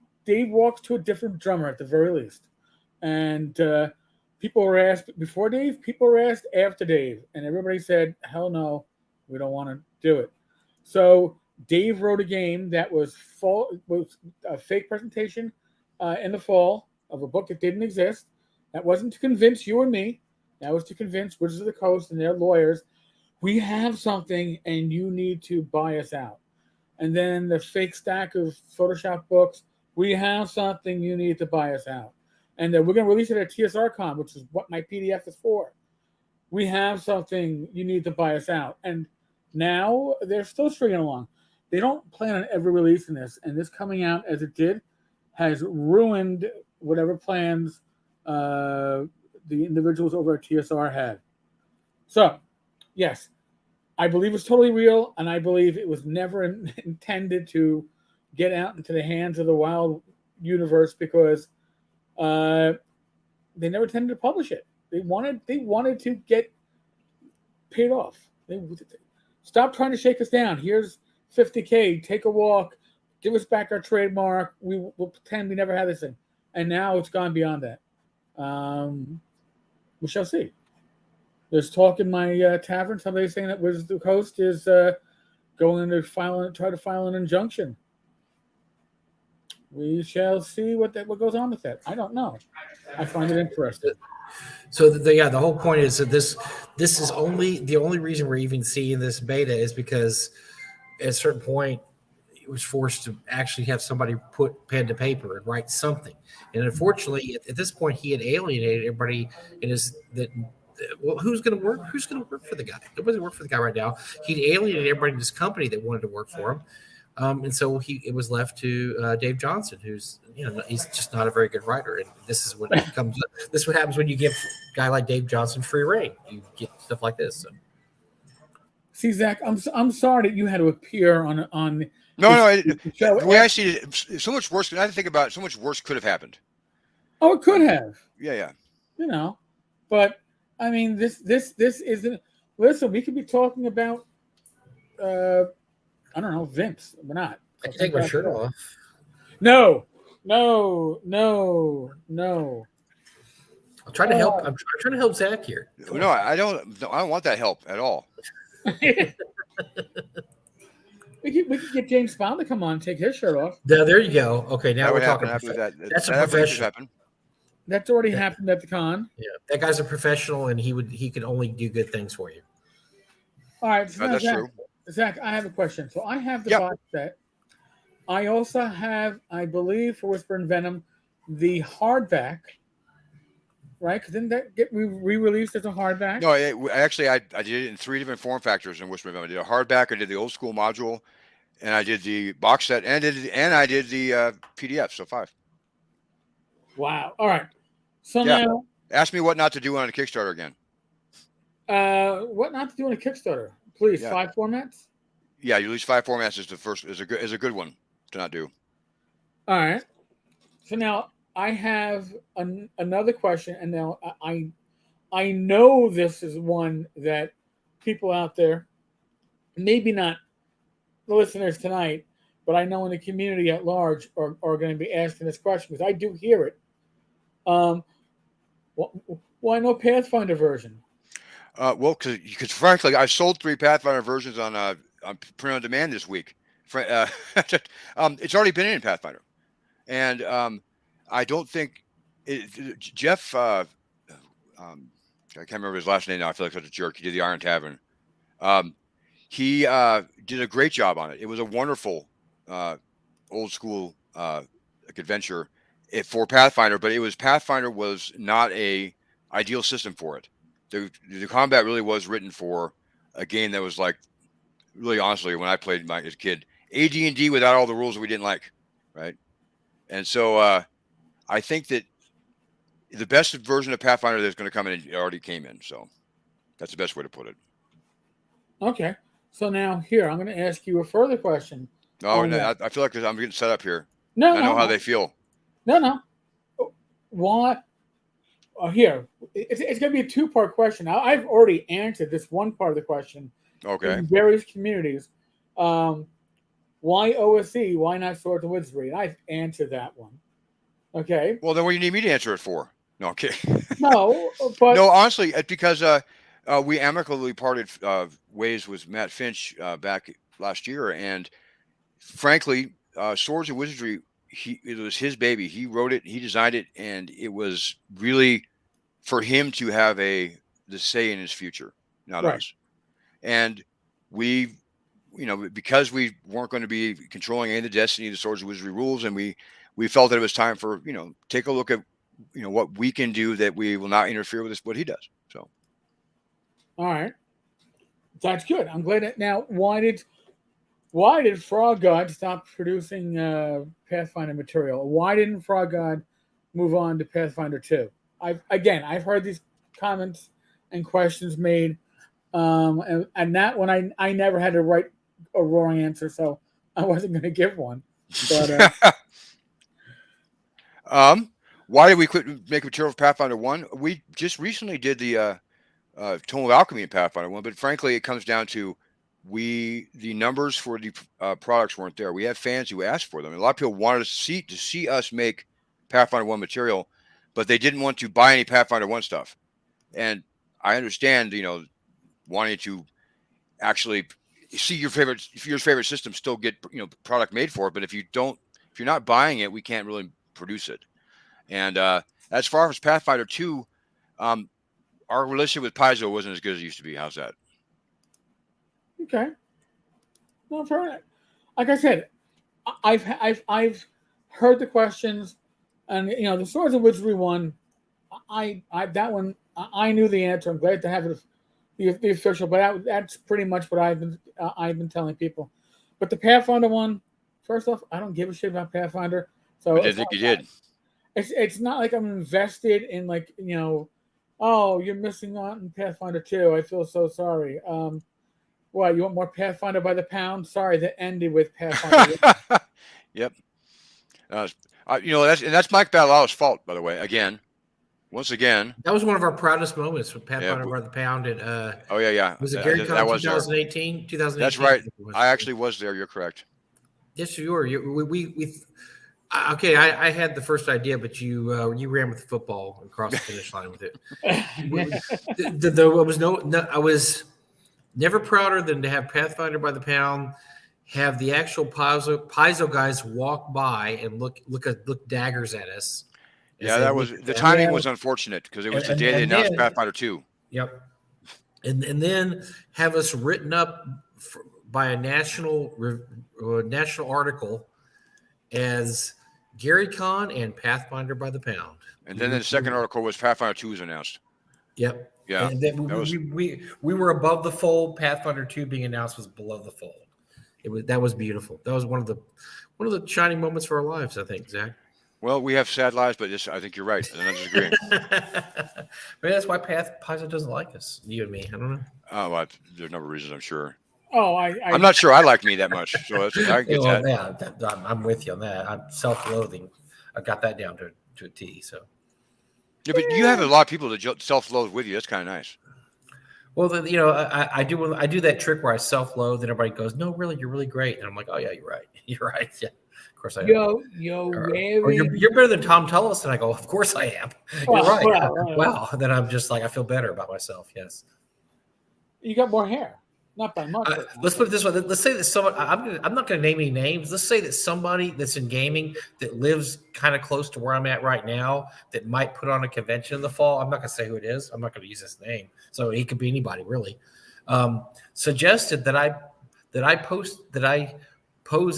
walks to a different drummer at the very least. And people were asked before Dave, people were asked after Dave. And everybody said, hell no, we don't want to do it. So Dave wrote a game that was a fake presentation in the fall of a book that didn't exist. That wasn't to convince you and me. That was to convince Wizards of the Coast and their lawyers, we have something and you need to buy us out. And then the fake stack of Photoshop books, we have something, you need to buy us out. And we're going to release it at TSRCon, which is what my PDF is for. We have something, you need to buy us out. And now they're still stringing along. They don't plan on ever releasing this. And this coming out as it did has ruined whatever plans the individuals over at TSR had. So, yes, I believe it's totally real, and I believe it was never intended to get out into the hands of the wild universe because they never intended to publish it. They wanted to get paid off. Stop trying to shake us down. Here's $50K. Take a walk. Give us back our trademark. We'll pretend we never had this thing. And now it's gone beyond that. We shall see. There's talk in my tavern. Somebody's saying that Wizards of the Coast is going to try to file an injunction. We shall see what goes on with that. I don't know. I find it interesting. So the whole point is that this is the only reason we're even seeing this beta is because at a certain point it was forced to actually have somebody put pen to paper and write something. And unfortunately, at this point, he had alienated everybody who's going to work? Who's going to work for the guy? Nobody's work for the guy right now. He'd alienated everybody in this company that wanted to work for him. And so it was left to Dave Johnson, who's he's just not a very good writer. And this is what comes. This is what happens when you give a guy like Dave Johnson free reign. You get stuff like this. So. See, Zach, I'm sorry that you had to appear on. No. The way I see it, so much worse. I think about it, so much worse could have happened. Oh, it could have. Yeah. But I mean, this isn't. Listen, we could be talking about I don't know, Vince. We're not. I So can take my shirt off. No, no, no, no. I'm trying to help. I'm trying to help Zach here. Come No, on. I don't want that help at all. We could get James Bond to come on and take his shirt off. There you go. Okay, now That we're would talking. happen after that. That's a That definitely should professional. happen. That's already happened at the con. Yeah, that guy's a professional, and he can only do good things for you. All right, so now, That's true. Zach, I have a question. So I have the Yep. box set. I also have, I believe, for Whisper and Venom, the hardback. Right? Because didn't that get re-released as a hardback? No, actually, I did it in 3 different form factors in Whisper. I did a hardback, I did the old school module, and I did the box set, and I did the PDF. So 5. Wow. All right. So Yeah. now, Ask me what not to do on a Kickstarter again. what not to do on a Kickstarter? Please, Yeah. 5 formats. Yeah, you use 5 formats is the first is a good one to not do. All right. So now I have another question, and now I know this is one that people out there, maybe not the listeners tonight, but I know in the community at large are going to be asking this question because I do hear it. Why no Pathfinder version? Well, because frankly, I sold 3 Pathfinder versions on print on demand this week. It's already been in Pathfinder, and I don't think Jeff. I can't remember his last name now. I feel like such a jerk. He did the Iron Tavern. He did a great job on it. It was a wonderful old school adventure for Pathfinder, but Pathfinder was not a ideal system for it. The combat really was written for a game that was like, really honestly, when I played as a kid, AD&D without all the rules that we didn't like, right? And so I think that the best version of Pathfinder that's going to come in, it already came in. So that's the best way to put it. Okay. So now here, I'm going to ask you a further question. No, I feel like I'm getting set up here. No, I know how they feel. No. Why? Here, it's going to be a 2-part question. Now, I've already answered this one part of the question. Okay. In various communities. Why OSC? Why not Swords and Wizardry? And I've answered that one. Okay. Well, then what do you need me to answer it for? No, okay. No, but no, honestly, it's because we amicably parted ways with Matt Finch back last year, and frankly, Swords and Wizardry, it was his baby. He wrote it, he designed it, and it was really for him to have the say in his future, not us. And we, because we weren't going to be controlling any of the destiny of the Swords and Wizardry rules, and we felt that it was time for, take a look at, what we can do that we will not interfere with what he does. So. All right. That's good. I'm glad that now, why did Frog God stop producing Pathfinder material? Why didn't Frog God move on to Pathfinder 2? I've heard these comments and questions made. And that one I never had to write a roaring answer, so I wasn't going to give one. But why did we quit making material for Pathfinder 1? We just recently did the Tome of Alchemy in Pathfinder 1, but frankly, it comes down to the numbers for the products weren't there. We had fans who asked for them. And a lot of people wanted to see us make Pathfinder 1 material, but they didn't want to buy any Pathfinder 1 stuff. And I understand, wanting to actually see your favorite system still get product made for it, but if you're not buying it, we can't really produce it. And as far as Pathfinder 2, our relationship with Paizo wasn't as good as it used to be. How's that? Okay. Well, like I said, I've heard the questions, and the Swords and Wizardry one, that one I knew the answer. I'm glad to have it the official, but that's pretty much what I've been telling people. But the Pathfinder one, first off, I don't give a shit about Pathfinder. So I didn't think you did. It's not like I'm invested in oh, you're missing out on Pathfinder 2. I feel so sorry. What, you want more Pathfinder by the pound? Sorry, that ended with Pathfinder. Yep. That's Mike Ballal's fault, by the way. Again, once again. That was one of our proudest moments with Yeah, Pathfinder by the Pound. And oh yeah. was it GaryCon that was 2018? 2018. That's right. I actually was there. You're correct. Yes, you were. Okay, I had the first idea, but you ran with the football across the finish line with it. I was never prouder than to have Pathfinder by the Pound have the actual Paizo guys walk by and look daggers at us. Yeah, that was the timing was unfortunate because it was the day they announced Pathfinder 2. Yep. And then have us written up by a national article as GaryCon and Pathfinder by the Pound. And then the second article was Pathfinder 2 was announced. Yep. Yeah. And then we were above the fold. Pathfinder 2 being announced was below the fold. That was beautiful. That was one of the shining moments for our lives, I think, Zach. Well, we have sad lives, but I think you're right. And I disagree. Maybe that's why Paizo doesn't like us, you and me. I don't know. Oh, well, there's a number of reasons, I'm sure. Oh, I'm not sure I like me that much, so I get that. Yeah, I'm with you on that. I'm self-loathing. I got that down to a T. So. Yeah, but you have a lot of people that self-loathe with you. That's kind of nice. Well, I do that trick where I self-loathe, and everybody goes, "No, really, you're really great," and I'm like, "Oh yeah, you're right. You're right. Yeah, of course I am." Or you're better than Tom Tullis, and I go, "Of course I am." You're right. Wow. Then I'm just like, I feel better about myself. Yes. You got more hair. Not by much. Let's put it this way. Let's say that someone, I'm not going to name any names. Let's say that somebody that's in gaming that lives kind of close to where I'm at right now that might put on a convention in the fall. I'm not going to say who it is. I'm not going to use his name. So he could be anybody really. Suggested that I pose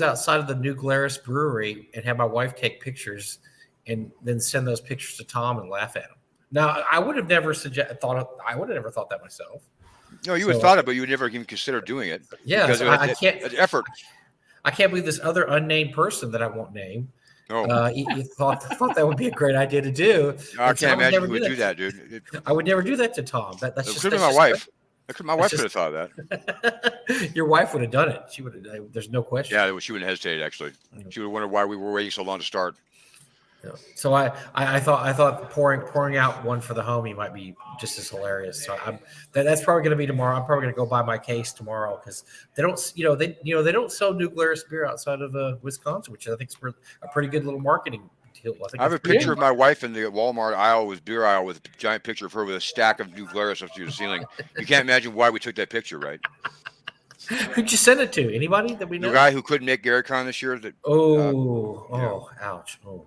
outside of the New Glarus Brewery and have my wife take pictures and then send those pictures to Tom and laugh at him. Now, I would have never thought that myself. No, you would have thought it, but you would never even consider doing it. Yeah, because I can't. It's effort. I can't believe this other unnamed person that I won't name. Oh, he thought that would be a great idea to do. I can't imagine who would do that, dude. I would never do that to Tom. That's just could be my wife. My wife could have thought of that. Your wife would have done it. She would have. There's no question. Yeah, she wouldn't hesitate. Actually, she would have wondered why we were waiting so long to start. Yeah. So I thought pouring out one for the homie might be just as hilarious. So that's probably going to be tomorrow. I'm probably going to go buy my case tomorrow because they don't sell New Glarus beer outside of Wisconsin, which I think is a pretty good little marketing deal. I have a picture of my wife in the Walmart beer aisle with a giant picture of her with a stack of New Glarus up to the ceiling. You can't imagine why we took that picture, right? Who'd you send it to? Anybody that we know? The guy who couldn't make GaryCon this year. Ouch. Oh.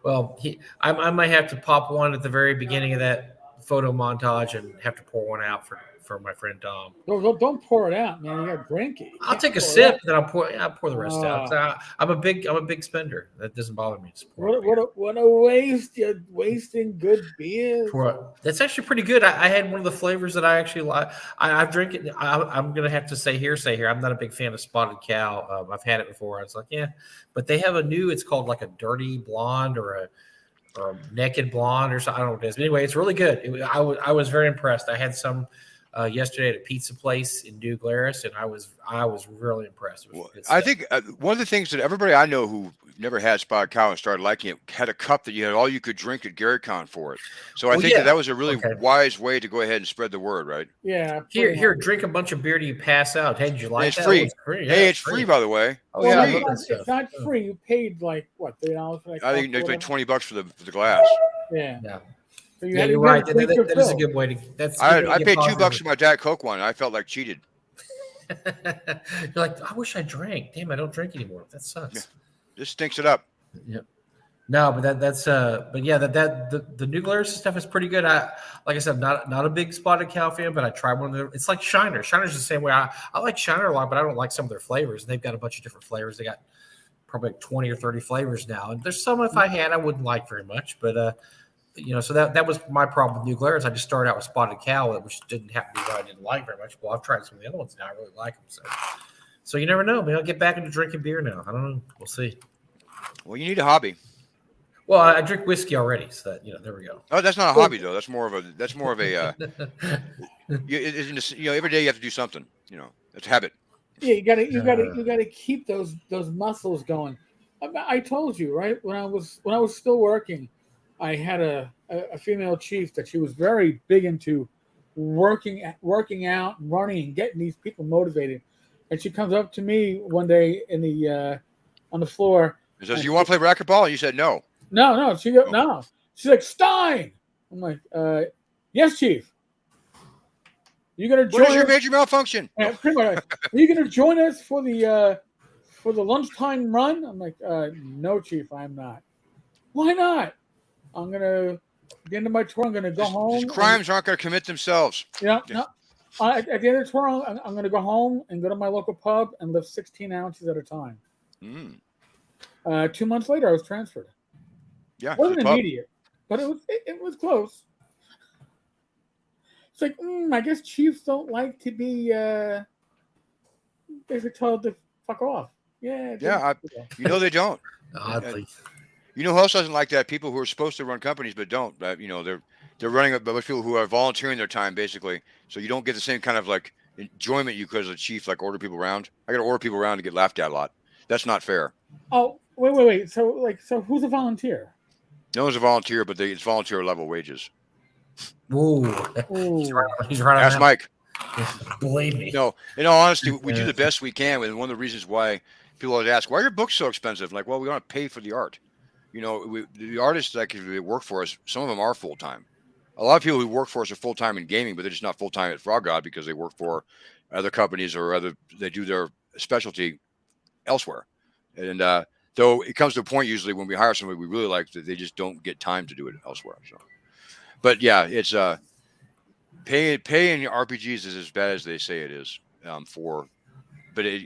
Well, I might have to pop one at the very beginning of that photo montage and have to pour one out for my friend Tom. Don't pour it out, man. You got to drink it. I'll take a sip, then I'll pour the rest out. So I'm a big spender. That doesn't bother me. What a waste! You're wasting good beer. That's actually pretty good. I had one of the flavors that I actually like. I've drank it. I'm gonna have to say here. I'm not a big fan of Spotted Cow. I've had it before. I was like, yeah, but they have a new. It's called like a dirty blonde or a naked blonde or something. I don't know what it is. But anyway, it's really good. I was very impressed. I had some yesterday at a pizza place in New Glarus, and I was really impressed. I think one of the things that everybody I know who never had Spotted Cow and started liking it had a cup that you had all you could drink at GaryCon for it. So I think that was a really wise way to go ahead and spread the word, right? Yeah. Here, drink a bunch of beer till you pass out. Hey, did you like it's that? free. It's free. Hey, it's free, by the way. Oh, yeah, it's not free. You paid like what, $3 for that? I think they paid $20 for the glass. Yeah. So you're right. That is a good way to. I paid $2 for my Diet Coke one. I felt like cheated. You're like, I wish I drank. Damn, I don't drink anymore. That sucks. Yeah. This stinks it up. Yeah. No, but the New Glarus stuff is pretty good. Like I said, not a big Spotted Cow fan, but I tried one of their. It's like Shiner. Shiner's the same way. I like Shiner a lot, but I don't like some of their flavors. And they've got a bunch of different flavors. They got probably like 20 or 30 flavors now, and there's some if I had I wouldn't like very much, but so that was my problem with New Glarus. I just started out with Spotted Cow, which didn't happen to be what I didn't like very much. Well, I've tried some of the other ones now. I really like them. So you never know. Maybe I'll get back into drinking beer now. I don't know. We'll see. Well, you need a hobby. Well, I drink whiskey already, so that there we go. Oh, that's not a hobby though. That's more of a. Every day you have to do something. It's habit. Yeah, you gotta keep those muscles going. I told you, right, when I was still working, I had a female chief that she was very big into working out, running, and getting these people motivated. And she comes up to me one day in the on the floor. It says, "You want to play racquetball?" And you said, "No." No. No. She's like, "Stein." I'm like, "Yes, chief." You gonna join? What is your major malfunction? Pretty much. Are you gonna join us for the lunchtime run? I'm like, no, chief, I'm not. Why not? I'm gonna get into my tour. I'm gonna go home. These crimes aren't gonna commit themselves. Yeah. No. At the end of the tour, I'm gonna go home and go to my local pub and lift 16 ounces at a time. 2 months later, I was transferred. Yeah, it wasn't immediate, but it was close. It's like, I guess chiefs don't like to be basically told to fuck off. Yeah. They don't. Oddly. You know who else doesn't like that? People who are supposed to run companies but don't. They're running a bunch of people who are volunteering their time, basically. So you don't get the same kind of like enjoyment you could as a chief, like order people around. I got to order people around to get laughed at a lot. That's not fair. Oh, wait. So who's a volunteer? No one's a volunteer, but it's volunteer level wages. Ooh. He's right. Ask Mike. Believe me. No, in all honesty, we do the best we can. And one of the reasons why people always ask, why are your books so expensive? Like, well, we want to pay for the art. The artists that work for us, some of them are full-time. A lot of people who work for us are full-time in gaming, but they're just not full-time at Frog God because they work for other companies or they do their specialty elsewhere. And though it comes to a point usually when we hire somebody we really like, that they just don't get time to do it elsewhere. So, but yeah, it's pay in your RPGs is as bad as they say it is. But if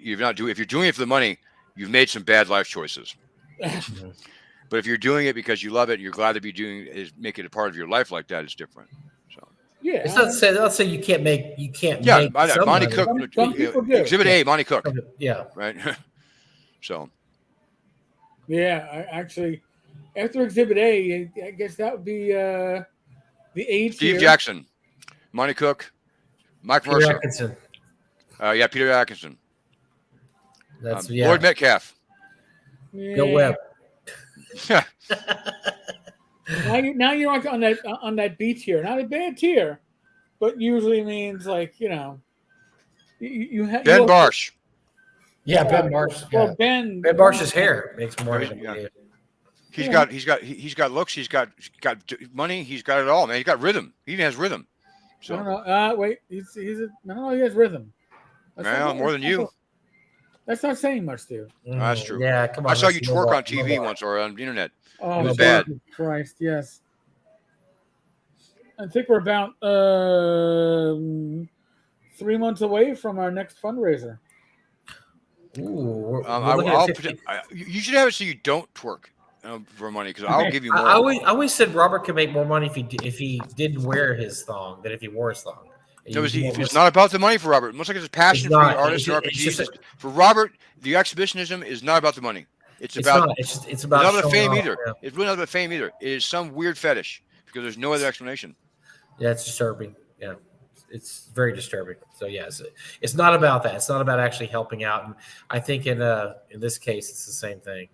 you're doing it for the money, you've made some bad life choices. But if you're doing it because you love it and you're glad to be make it a part of your life like that, it's different. So yeah, it's not say you can't make. Yeah, Monty Cook, Exhibit A, Monty Cook. Yeah, right. So. Yeah, actually, after Exhibit A, I guess that would be the age. Steve Jackson, Monty Cook, Mike Mercer. Atkinson. Peter Atkinson. That's Lloyd Metcalf. Yeah. Bill Webb. now you're on that B tier, not a bad tier, but usually means like you have Ben Barsh. Yeah, Ben Barsh. Well, Ben Barsh's hair makes more. He's got looks. He's got money. He's got it all, man. He's got rhythm. He even has rhythm. So. I don't know. Wait, he has rhythm. Well, more than you. That's not saying much, dude. That's true. Yeah, come on. I saw you twerk on TV once or on the internet. Oh, it was bad. Christ, yes. I think we're about 3 months away from our next fundraiser. Ooh, you should have it so you don't twerk for money because I'll give you more. I always said Robert could make more money if he didn't wear his thong than if he wore his thong. It's not about the money for Robert. Much like his passion for the artists and RPGs. For Robert, the exhibitionism is not about the money. It's about the fame either. Yeah. It's really not about fame either. It is some weird fetish because there's no other explanation. Yeah, it's disturbing. Yeah, it's very disturbing. So yes, it's not about that. It's not about actually helping out. And I think in this case, it's the same thing.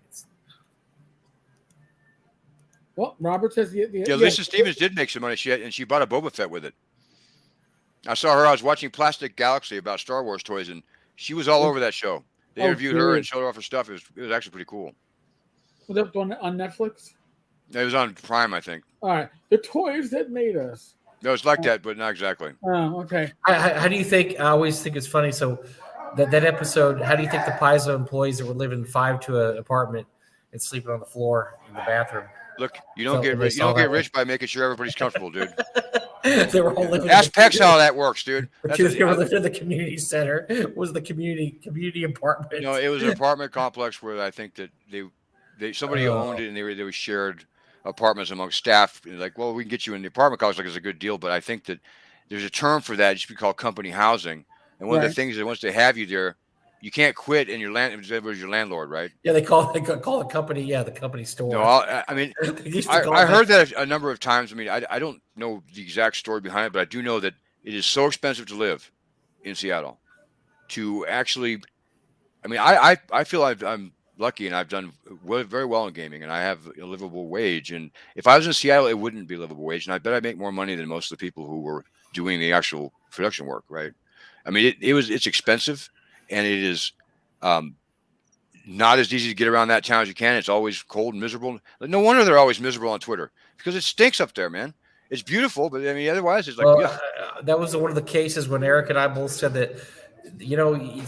Well, Robert says Lisa Stevens did make some money. She bought a Boba Fett with it. I saw her. I was watching Plastic Galaxy about Star Wars toys, and she was all over that show. They interviewed her and showed her off her stuff. It was actually pretty cool. Was that on Netflix? It was on Prime, I think. All right. The toys that made us. No, it's like that, but not exactly. Oh, okay. How do you think? I always think it's funny. So that episode, how do you think the Paizo employees that were living 5 to an apartment and sleeping on the floor in the bathroom? Look, you don't get rich. You don't get rich by making sure everybody's comfortable, dude. They were all living. Ask Pex how that works, dude. They were living in the community center. It was the community apartment? No, it was an apartment complex where I think that somebody owned it and they were shared apartments among staff. Like, well, we can get you in the apartment complex. Like, it's a good deal, but I think that there's a term for that. It should be called company housing. And one of the things that once they have you there, you can't quit, and your landlord, right? Yeah, they call the company. Yeah, the company store. No, I mean, I heard that a number of times. I mean, I don't know the exact story behind it, but I do know that it is so expensive to live in Seattle. To actually, I mean, I feel I'm lucky and I've done very well in gaming, and I have a livable wage. And if I was in Seattle, it wouldn't be a livable wage. And I bet I make more money than most of the people who were doing the actual production work. Right. I mean, it's expensive, and it is not as easy to get around that town as you can. It's always cold and miserable. No wonder they're always miserable on Twitter, because it stinks up there, man. It's beautiful, but I mean, otherwise it's like, well, that was one of the cases when Eric and I both said that,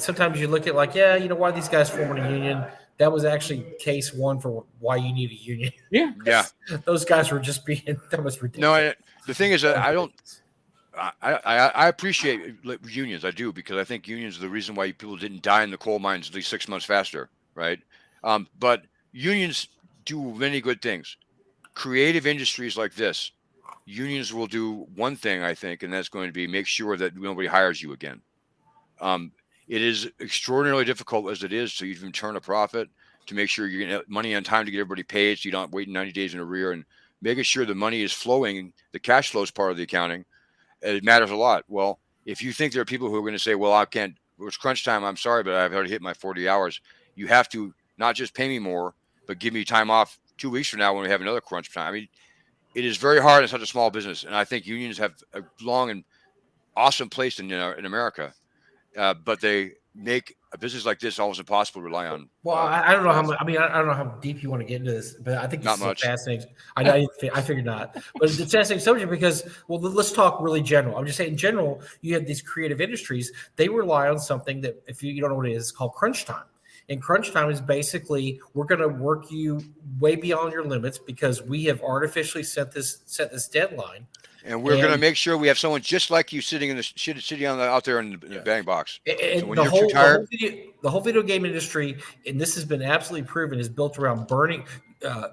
sometimes you look at like, why these guys forming a union? That was actually case one for why you need a union. Yeah. Those guys were just that was ridiculous. No, the thing is, I appreciate unions. I do, because I think unions are the reason why people didn't die in the coal mines at least 6 months faster, right? But unions do many good things. Creative industries like this, unions will do one thing, I think, and that's going to be make sure that nobody hires you again. It is extraordinarily difficult as it is to even turn a profit, to make sure you're getting money on time to get everybody paid, so you don't wait 90 days in arrear, and making sure the money is flowing. The cash flow is part of the accounting. It matters a lot. Well, if you think there are people who are going to say, well, I can't, it's crunch time, I'm sorry, but I've already hit my 40 hours. You have to not just pay me more, but give me time off 2 weeks from now when we have another crunch time. I mean, it is very hard in such a small business. And I think unions have a long and awesome place in America. But they make a business like this almost impossible to rely on. Well, I don't know how much. I mean, I don't know how deep you want to get into this, but I think this Not is fascinating. I figured not, but it's a fascinating subject because, well, let's talk really general. I'm just saying, in general, you have these creative industries. They rely on something that, if you don't know what it is, it's called crunch time. And crunch time is basically, we're going to work you way beyond your limits because we have artificially set this deadline. And we're going to make sure we have someone just like you sitting out there in the bang box. And so when you're too tired, the whole video game industry, and this has been absolutely proven, is built around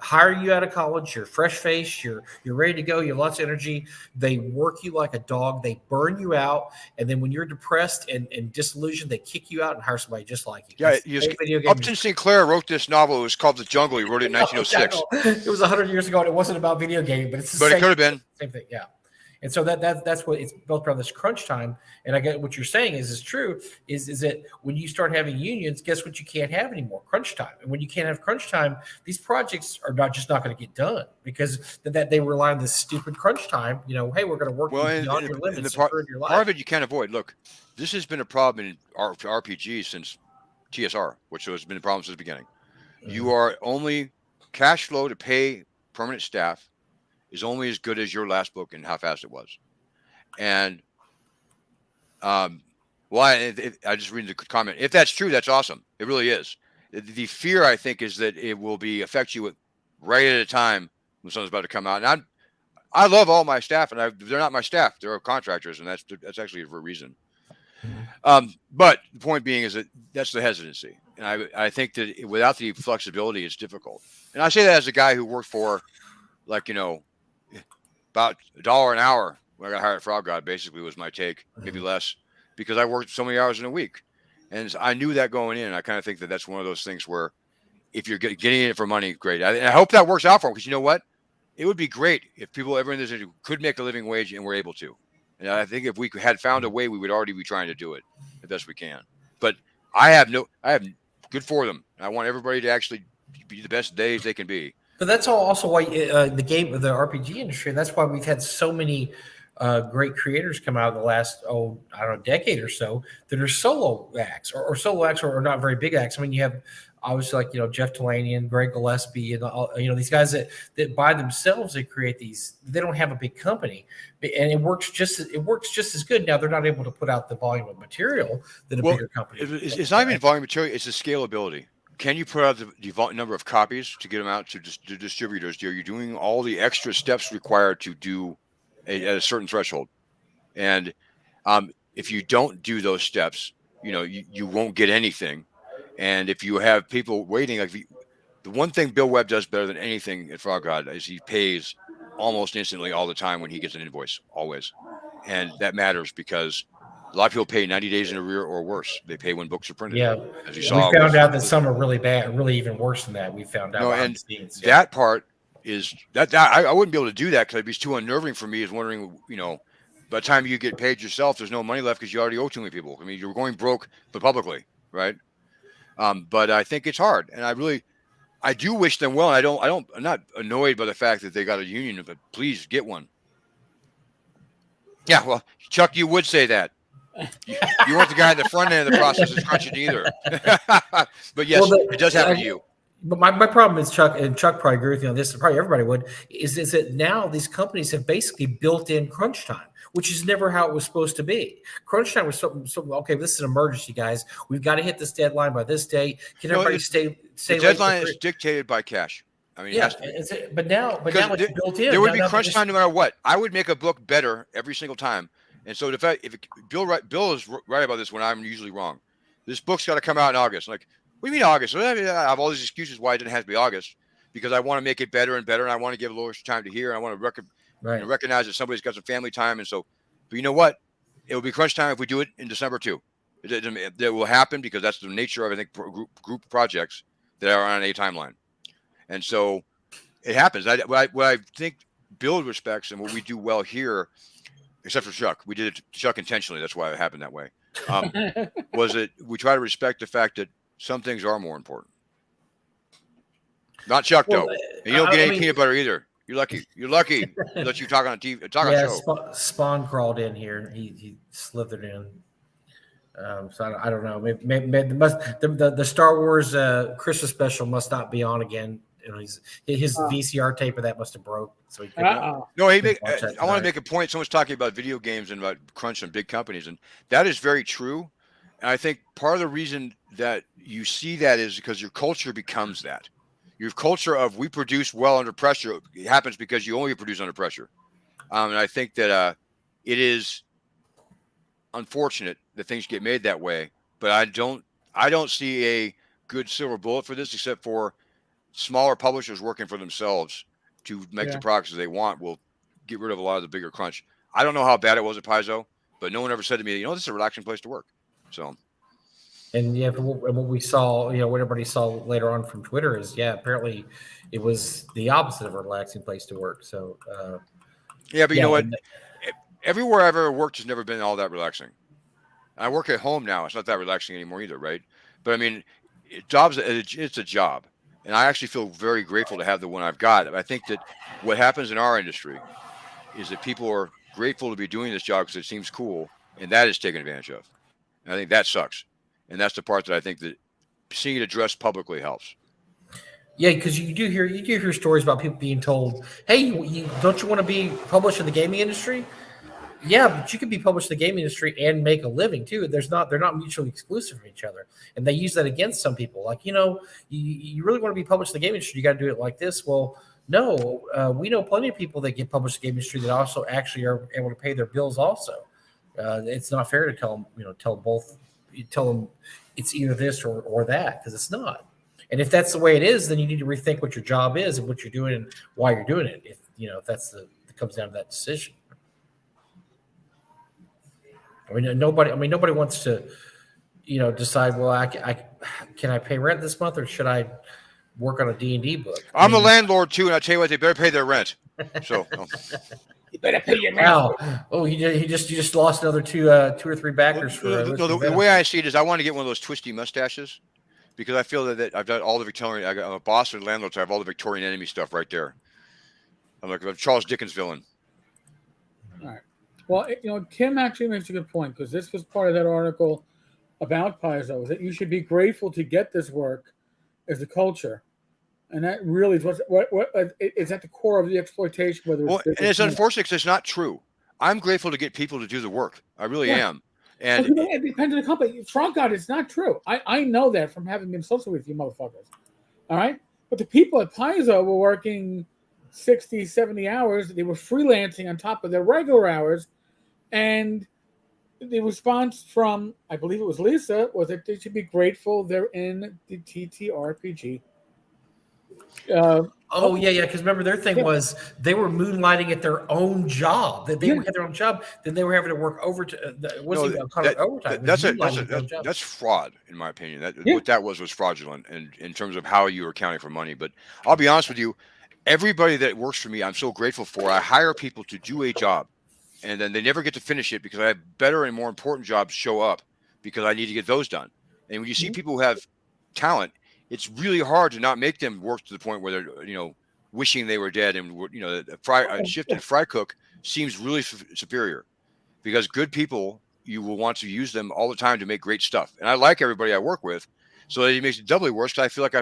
hire you out of college. You're fresh faced. You're ready to go. You have lots of energy. They work you like a dog. They burn you out, and then when you're depressed and disillusioned, they kick you out and hire somebody just like you. Yeah, Upton Sinclair wrote this novel. It was called The Jungle. He wrote it in 1906. It was 100 years ago, and it wasn't about video gaming, but it could have been same thing. Yeah. And so that's what it's built around, this crunch time. And I get what you're saying is true, is that when you start having unions, guess what you can't have anymore? Crunch time. And when you can't have crunch time, these projects are not going to get done because that they rely on this stupid crunch time. Hey, we're going to work beyond your limits. Part of it you can't avoid. Look, this has been a problem in RPG since TSR, which has been a problem since the beginning. Mm-hmm. You are only cash flow to pay permanent staff is only as good as your last book and how fast it was. And I just read the comment. If that's true, that's awesome. It really is. The fear, I think, is that it will affect you right at a time when something's about to come out. And I love all my staff, and they're not my staff; they're contractors, and that's actually for a reason. But the point being is that's the hesitancy, and I think that without the flexibility, it's difficult. And I say that as a guy who worked for, about $1 an hour when I got hired at Frog God, basically was my take, maybe less, because I worked so many hours in a week. And I knew that going in. I kind of think that that's one of those things where if you're getting in it for money, great. I hope that works out for them, because you know what? It would be great if people ever in this industry could make a living wage and were able to. And I think if we had found a way, we would already be trying to do it the best we can. But I have good for them. I want everybody to actually be the best days they can be. But that's also why the RPG industry, and that's why we've had so many great creators come out in the last, decade or so that are solo acts or solo acts or not very big acts. I mean, you have obviously Jeff Talanian, Greg Gillespie, and these guys that by themselves, they create these. They don't have a big company, and it works just as good. Now they're not able to put out the volume of material that a bigger company. It's not even volume material; it's the scalability. Can you put out the number of copies to get them out to distributors? Are you doing all the extra steps required to do at a certain threshold? And if you don't do those steps, you won't get anything. And if you have people waiting, the one thing Bill Webb does better than anything at Frog God is he pays almost instantly all the time when he gets an invoice, always. And that matters because a lot of people pay 90 days in arrear or worse. They pay when books are printed. Yeah, as you saw, we found out that some are really bad, really even worse than that. We found out. And that part is that I wouldn't be able to do that because it'd be too unnerving for me. Is wondering, by the time you get paid yourself, there's no money left because you already owe too many people. I mean, you're going broke, but publicly, right? But I think it's hard, and I do wish them well. I'm not annoyed by the fact that they got a union, but please get one. Yeah, well, Chuck, you would say that. You weren't the guy at the front end of the process that's crunching either. But yes, it does happen to you. But my problem is, Chuck, and Chuck probably agree with me on this, and probably everybody would, is that now these companies have basically built in crunch time, which is never how it was supposed to be. Crunch time was something okay, this is an emergency, guys. We've got to hit this deadline by this date. Can everybody stay the deadline is dictated by cash. I mean, yeah, but now it's built in. There would be crunch time no matter what. I would make a book better every single time. And so Bill is right about this when I'm usually wrong. This book's got to come out in August. I'm like, what do you mean August? I have all these excuses why it didn't have to be August, because I want to make it better and better, and I want to give lawyers time to hear. And I want to recognize that somebody's got some family time, and so. But you know what? It will be crunch time if we do it in December too. It will happen because that's the nature of, I think, group projects that are on a timeline, and so it happens. What I think Bill respects and what we do well here, except for Chuck, we did it to Chuck intentionally. That's why it happened that way. Was that we try to respect the fact that some things are more important. Not Chuck, though. And you don't get any peanut butter either. You're lucky. You're lucky that you talk on TV. Talk on show. Spawn crawled in here. He slithered in. So I don't know. Maybe the Star Wars Christmas special must not be on again. You know, his VCR tape of that must have broke. So he no, I want to make a point. Someone's talking about video games and about crunch on big companies, and that is very true. And I think part of the reason that you see that is because your culture becomes that. Your culture of we produce well under pressure happens because you only produce under pressure. And I think that it is unfortunate that things get made that way. But I don't see a good silver bullet for this, except for smaller publishers working for themselves to make the products that they want will get rid of a lot of the bigger crunch. I don't know how bad it was at Paizo, but no one ever said to me, this is a relaxing place to work. So. And what we saw, what everybody saw later on from Twitter is, apparently it was the opposite of a relaxing place to work. So, but you know what? Everywhere I've ever worked has never been all that relaxing. I work at home now. It's not that relaxing anymore either, right? But I mean, it's a job. And I actually feel very grateful to have the one I've got. I think that what happens in our industry is that people are grateful to be doing this job because it seems cool, and that is taken advantage of. And I think that sucks. And that's the part that I think that seeing it addressed publicly helps. Yeah, because you do hear stories about people being told, "Hey, don't you want to be published in the gaming industry?" Yeah, but you could be published in the gaming industry and make a living too. They're not mutually exclusive from each other, and they use that against some people. Like, you really want to be published in the gaming industry, you got to do it like this. Well, no, we know plenty of people that get published in the gaming industry that also actually are able to pay their bills. Also, it's not fair to tell them it's either this or that, because it's not. And if that's the way it is, then you need to rethink what your job is and what you're doing and why you're doing it. If it comes down to that decision. I mean, nobody wants to, decide, well, can I pay rent this month or should I work on a D&D book? I'm a landlord too, and I tell you what, they better pay their rent. So. You better pay your rent. Wow. Oh, you just lost another two or three backers for. The way I see it is, I want to get one of those twisty mustaches because I feel that I've got all the Victorian. I'm a boss and landlord, so I have all the Victorian enemy stuff right there. I'm like a Charles Dickens villain. All right. Well, Kim actually makes a good point, because this was part of that article about Paizo, is that you should be grateful to get this work as a culture. And that really is what is at the core of the exploitation. And it's unfortunate because it's not true. I'm grateful to get people to do the work. I really am. And it depends on the company. Front God, it's not true. I know that from having been social with you motherfuckers. All right? But the people at Paizo were working 60, 70 hours. They were freelancing on top of their regular hours. And the response from, I believe it was Lisa, was that they should be grateful they're in the TTRPG. Because remember their thing was they were moonlighting at their own job. That they had their own job, then they were having to work overtime. That's fraud, in my opinion. What that was fraudulent, and in terms of how you were accounting for money. But I'll be honest with you, everybody that works for me, I'm so grateful for. I hire people to do a job, and then they never get to finish it because I have better and more important jobs show up because I need to get those done. And when you see people who have talent, it's really hard to not make them work to the point where they're, wishing they were dead. And, a shifted fry cook seems really superior, because good people, you will want to use them all the time to make great stuff. And I like everybody I work with. So it makes it doubly worse, because I feel like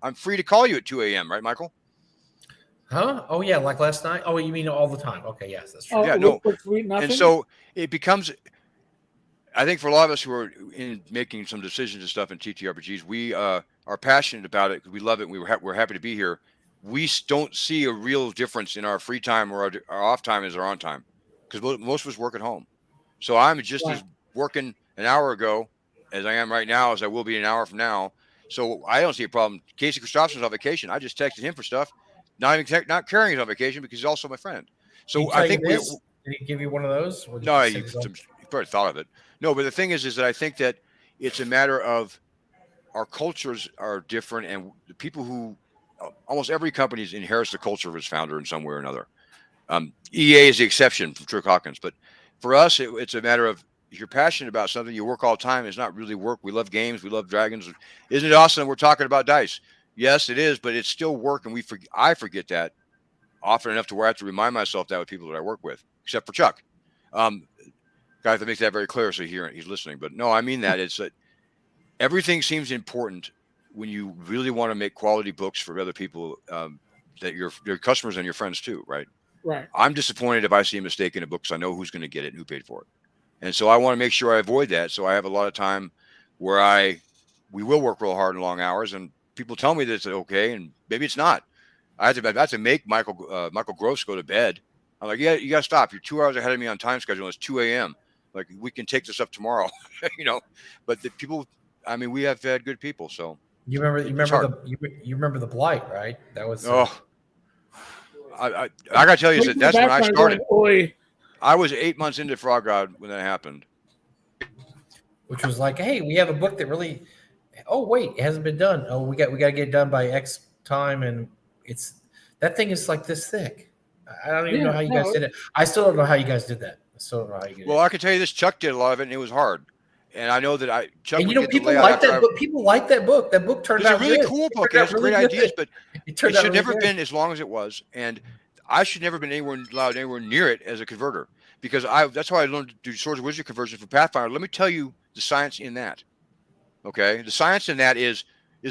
I'm free to call you at 2 a.m., right, Michael? Huh? Oh, yeah, like last night? Oh, you mean all the time? Okay, yes, that's true. Yeah, no. Sweet nothing? And so it becomes, I think for a lot of us who are in making some decisions and stuff in TTRPGs, we are passionate about it because we love it. And we're happy to be here. We don't see a real difference in our free time or our off time as our on time, because most of us work at home. So I'm just as working an hour ago as I am right now as I will be an hour from now. So I don't see a problem. Casey Christopherson's on vacation. I just texted him for stuff, not caring he's on vacation, because he's also my friend. So I think did he give you one of those? No, he probably thought of it. No, but the thing is that I think that it's a matter of our cultures are different, and the people who almost every company inherits the culture of its founder in some way or another. EA is the exception from Trick Hawkins, but for us, it's a matter of, if you're passionate about something, you work all the time. It's not really work. We love games. We love dragons. Isn't it awesome we're talking about dice? Yes, it is, but it's still work, and I forget that often enough to where I have to remind myself that with people that I work with, except for Chuck. Guy, that makes that very clear, so he's listening. But no, I mean that it's that everything seems important when you really want to make quality books for other people, that your customers and your friends too, right? Right. I'm disappointed if I see a mistake in a book, because I know who's going to get it and who paid for it. And so I want to make sure I avoid that. So I have a lot of time where we will work real hard and long hours, and people tell me that it's okay, and maybe it's not. I have to make Michael Gross go to bed. I'm like, yeah, you got to stop. You're 2 hours ahead of me on time schedule. It's 2 a.m. Like, we can take this up tomorrow, But the people, I mean, we have had good people. So you remember the Blight, right? That was. I got to tell you, that's when I started. I was 8 months into Frog God when that happened. Which was like, hey, we have a book that really. Oh wait, it hasn't been done. Oh, we got to get it done by X time, and that thing is like this thick. I don't even know how you guys did it. I still don't know how you guys did that. I still don't know how you did it. Well, I can tell you this: Chuck did a lot of it, and it was hard. And I know that Chuck. And people like that book. People like that book. That book turned out good. It's a really cool book. It has great ideas, but it should never have been as long as it was. And I should never have been allowed anywhere near it as a converter, because that's how I learned to do Swords of Wizardry conversion for Pathfinder. Let me tell you the science in that. Okay, the science in that is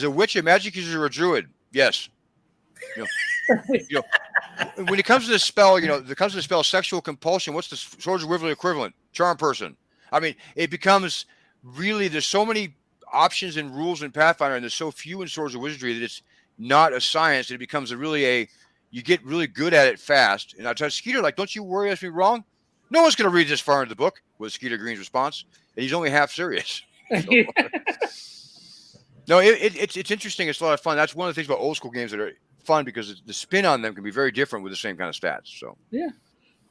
a witch a magic user or a druid? Yes. When it comes to the spell, sexual compulsion, what's the Swords of Wizardry equivalent? Charm person. I mean, it becomes really, there's so many options and rules in Pathfinder, and there's so few in Swords of Wizardry that it's not a science. It becomes you get really good at it fast. And I tell Skeeter, like, don't you worry, I me wrong. No one's going to read this far into the book, was Skeeter Green's response. And he's only half serious. No, it's interesting. It's a lot of fun. That's one of the things about old school games that are fun, because the spin on them can be very different with the same kind of stats. So yeah.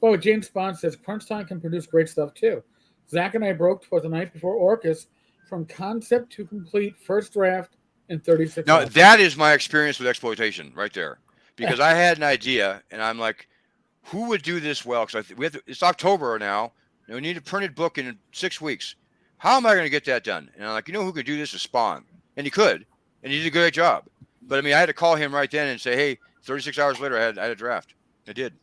Well, James Bond says Crunch Time can produce great stuff too. Zach and I broke for the night before Orcus from concept to complete first draft in 36 Now, hours. that is my experience with exploitation right there, because I had an idea, and I'm like, who would do this well? Because it's October now, and we need a printed book in 6 weeks. How am I going to get that done? And I'm like, who could do this? Is Spawn. And he could, and he did a great job. But I mean, I had to call him right then and say, hey, 36 hours later, I had a draft. I did.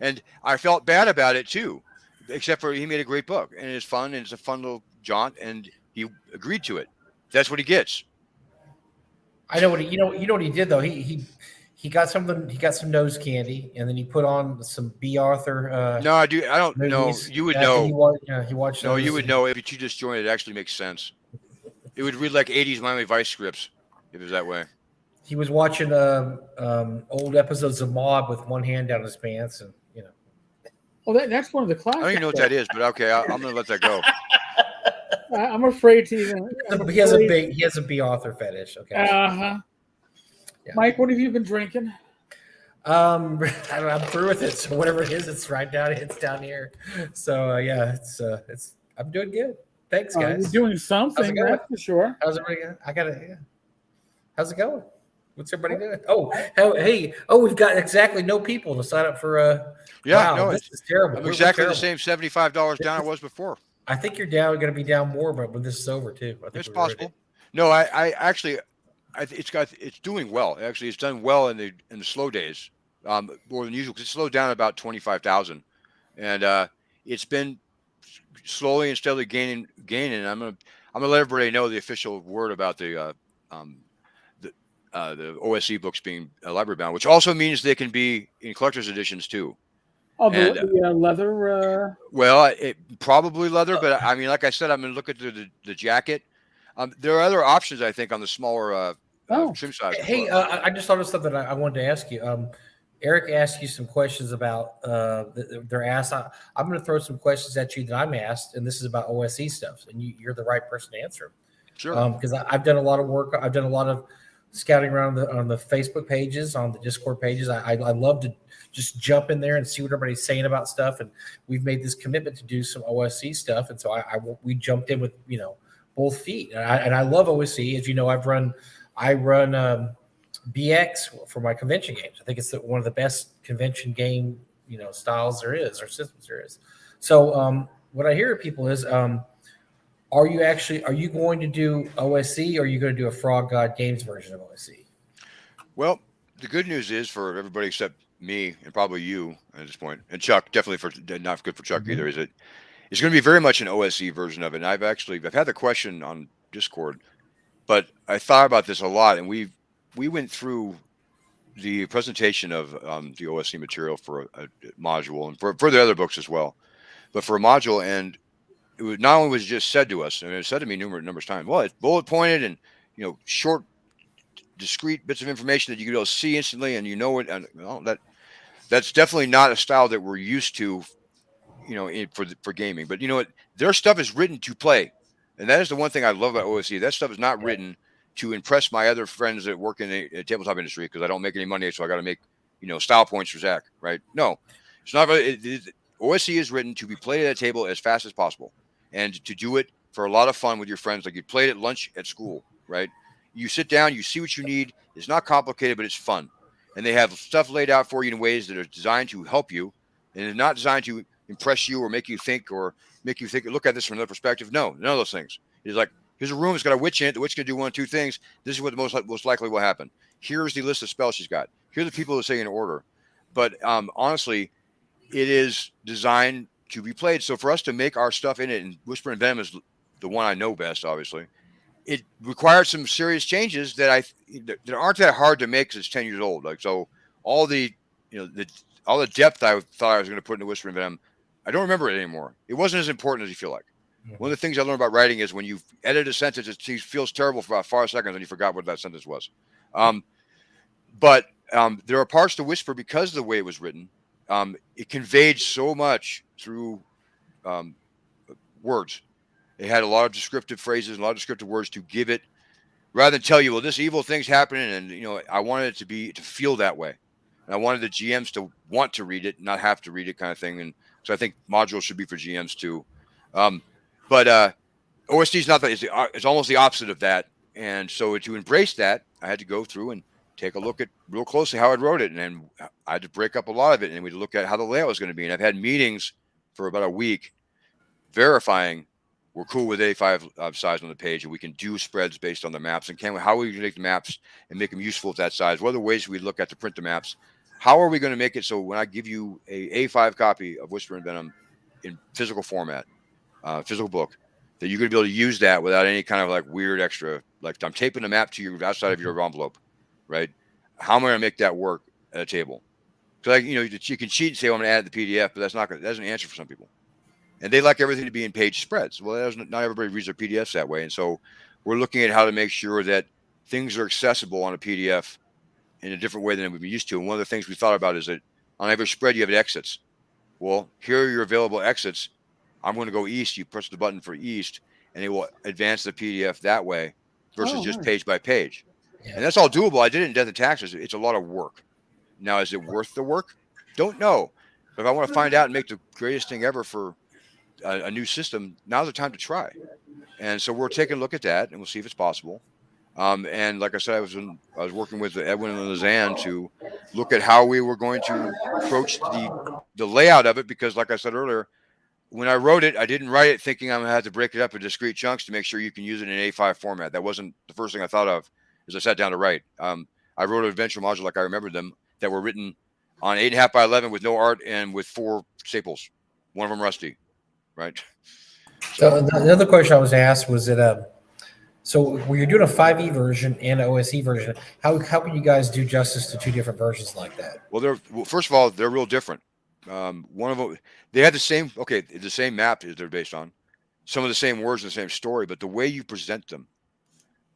And I felt bad about it too, except for he made a great book, and it's fun, and it's a fun little jaunt, and he agreed to it. That's what he gets. I know what you know what he did though. He got something. He got some nose candy, and then he put on some B. Arthur. No, I don't know. You would know. He watched. No, you would know if you just joined. It actually makes sense. It would read like 80s Miami Vice scripts if it was that way. He was watching old episodes of Mob with one hand down his pants, and Well, that's one of the classics. I don't even know what that is, but okay, I'm going to let that go. I'm afraid to even. He has a B. Arthur fetish. Okay. Yeah. Mike, what have you been drinking? I'm through with it. So whatever it is, it's right down. It's down here. So it's I'm doing good. Thanks, guys. You're doing something, that's for sure. How's everybody going? How's it going? What's everybody doing? We've got exactly no people to sign up for. This is terrible. I'm exactly the same $75 down I was before. I think you're going to be down more, but when this is over too. I think it's possible. No, I actually, it's doing well. Actually, it's done well in the slow days, more than usual, because it slowed down about 25,000, and it's been slowly and steadily gaining. I'm gonna let everybody know the official word about um, the the OSC books being library bound, which also means they can be in collector's editions too. Oh, And the leather. well, it probably leather, but I mean, like I said, I'm gonna look at the jacket. There are other options, I think, on the smaller Oh. trim size as Hey, well. I just thought of something I wanted to ask you. Eric asked you some questions about they're asked. I'm going to throw some questions at you that I'm asked, and this is about OSC stuff, and you're the right person to answer them. Sure. Because I've done a lot of work. I've done a lot of scouting around on the Facebook pages, on the Discord pages. I love to just jump in there and see what everybody's saying about stuff. And we've made this commitment to do some OSC stuff, and so we jumped in with both feet. And I love OSC, as you know. I run BX for my convention games. I think it's one of the best convention game styles there is, or systems there is. So what I hear of people is, are you going to do OSC, or are you going to do a Frog God Games version of OSC? Well, the good news is for everybody except me and probably you at this point, and Chuck, definitely not good for Chuck either, is it's going to be very much an OSC version of it. And I've had the question on Discord, but I thought about this a lot, and we went through the presentation of the OSC material for a module, and for the other books as well, but for a module, and it was not only was it just said to us, and it was said to me numerous times, well, it's bullet pointed and short, discrete bits of information that you can go see instantly, and it, and that's definitely not a style that we're used to, for gaming. But you know what, their stuff is written to play, and that is the one thing I love about OSC. That stuff is not written to impress my other friends that work in the tabletop industry, because I don't make any money, so I got to make style points for Zach, right? No, it's not. OSC is written to be played at a table as fast as possible, and to do it for a lot of fun with your friends, like you played at lunch at school, right? You sit down, you see what you need. It's not complicated, but it's fun, and they have stuff laid out for you in ways that are designed to help you, and it's not designed to impress you or make you think look at this from another perspective. No, none of those things. It's like, here's a room, it's got a witch in it. The witch can do 1 of 2 things. This is what most likely will happen. Here's the list of spells she's got. Here are the people that say in order. But honestly, it is designed to be played. So for us to make our stuff in it, and Whisper and Venom is the one I know best, obviously, it required some serious changes that aren't that hard to make, because it's 10 years old. Like, so all the all the depth I thought I was going to put into Whisper and Venom, I don't remember it anymore. It wasn't as important as you feel like. One of the things I learned about writing is when you edit a sentence, it feels terrible for about 5 seconds and you forgot what that sentence was. But there are parts to Whisper, because of the way it was written. It conveyed so much through words. It had a lot of descriptive phrases, a lot of descriptive words to give it, rather than tell you, well, this evil thing's happening. And, I wanted it to feel that way. And I wanted the GMs to want to read it, not have to read it, kind of thing. And so I think modules should be for GMs too. But OSC is not that. It's almost the opposite of that. And so to embrace that, I had to go through and take a look at real closely how I wrote it. And then I had to break up a lot of it, and we'd look at how the layout was going to be. And I've had meetings for about a week verifying we're cool with A5 size on the page, and we can do spreads based on the maps, and how we can make the maps and make them useful at that size. What are the ways we look at to print the maps? How are we going to make it so when I give you a A5 copy of Whisper and Venom in physical format, physical book, that you're going to be able to use that without any kind of like weird extra, like I'm taping the map to you outside of your envelope, right? How am I going to make that work at a table? Because you can cheat and say, I'm going to add the PDF, but that doesn't answer for some people. And they like everything to be in page spreads. Well, not everybody reads their PDFs that way. And so we're looking at how to make sure that things are accessible on a PDF in a different way than we've been used to. And one of the things we thought about is that on every spread, you have exits. Well, here are your available exits. I'm going to go east. You press the button for east, and it will advance the PDF that way versus just page by page. Yeah. And that's all doable. I did it in Death and Taxes. It's a lot of work. Now, is it worth the work? Don't know. But if I want to find out and make the greatest thing ever for a new system, now's the time to try. And so we're taking a look at that, and we'll see if it's possible. And like I said, I was working with Edwin Nagy to look at how we were going to approach the layout of it, because like I said earlier, when I wrote it, I didn't write it thinking I'm gonna have to break it up in discrete chunks to make sure you can use it in A5 format. That wasn't the first thing I thought of as I sat down to write. I wrote an adventure module like I remembered them that were written on 8.5 by 11 with no art and with 4 staples, one of them rusty, right? So the other question I was asked was that so when you're doing a 5e version and an OSE version, how can you guys do justice to 2 different versions like that? Well, first of all, they're real different. One of them, they had the same map they're based on, some of the same words and the same story, but the way you present them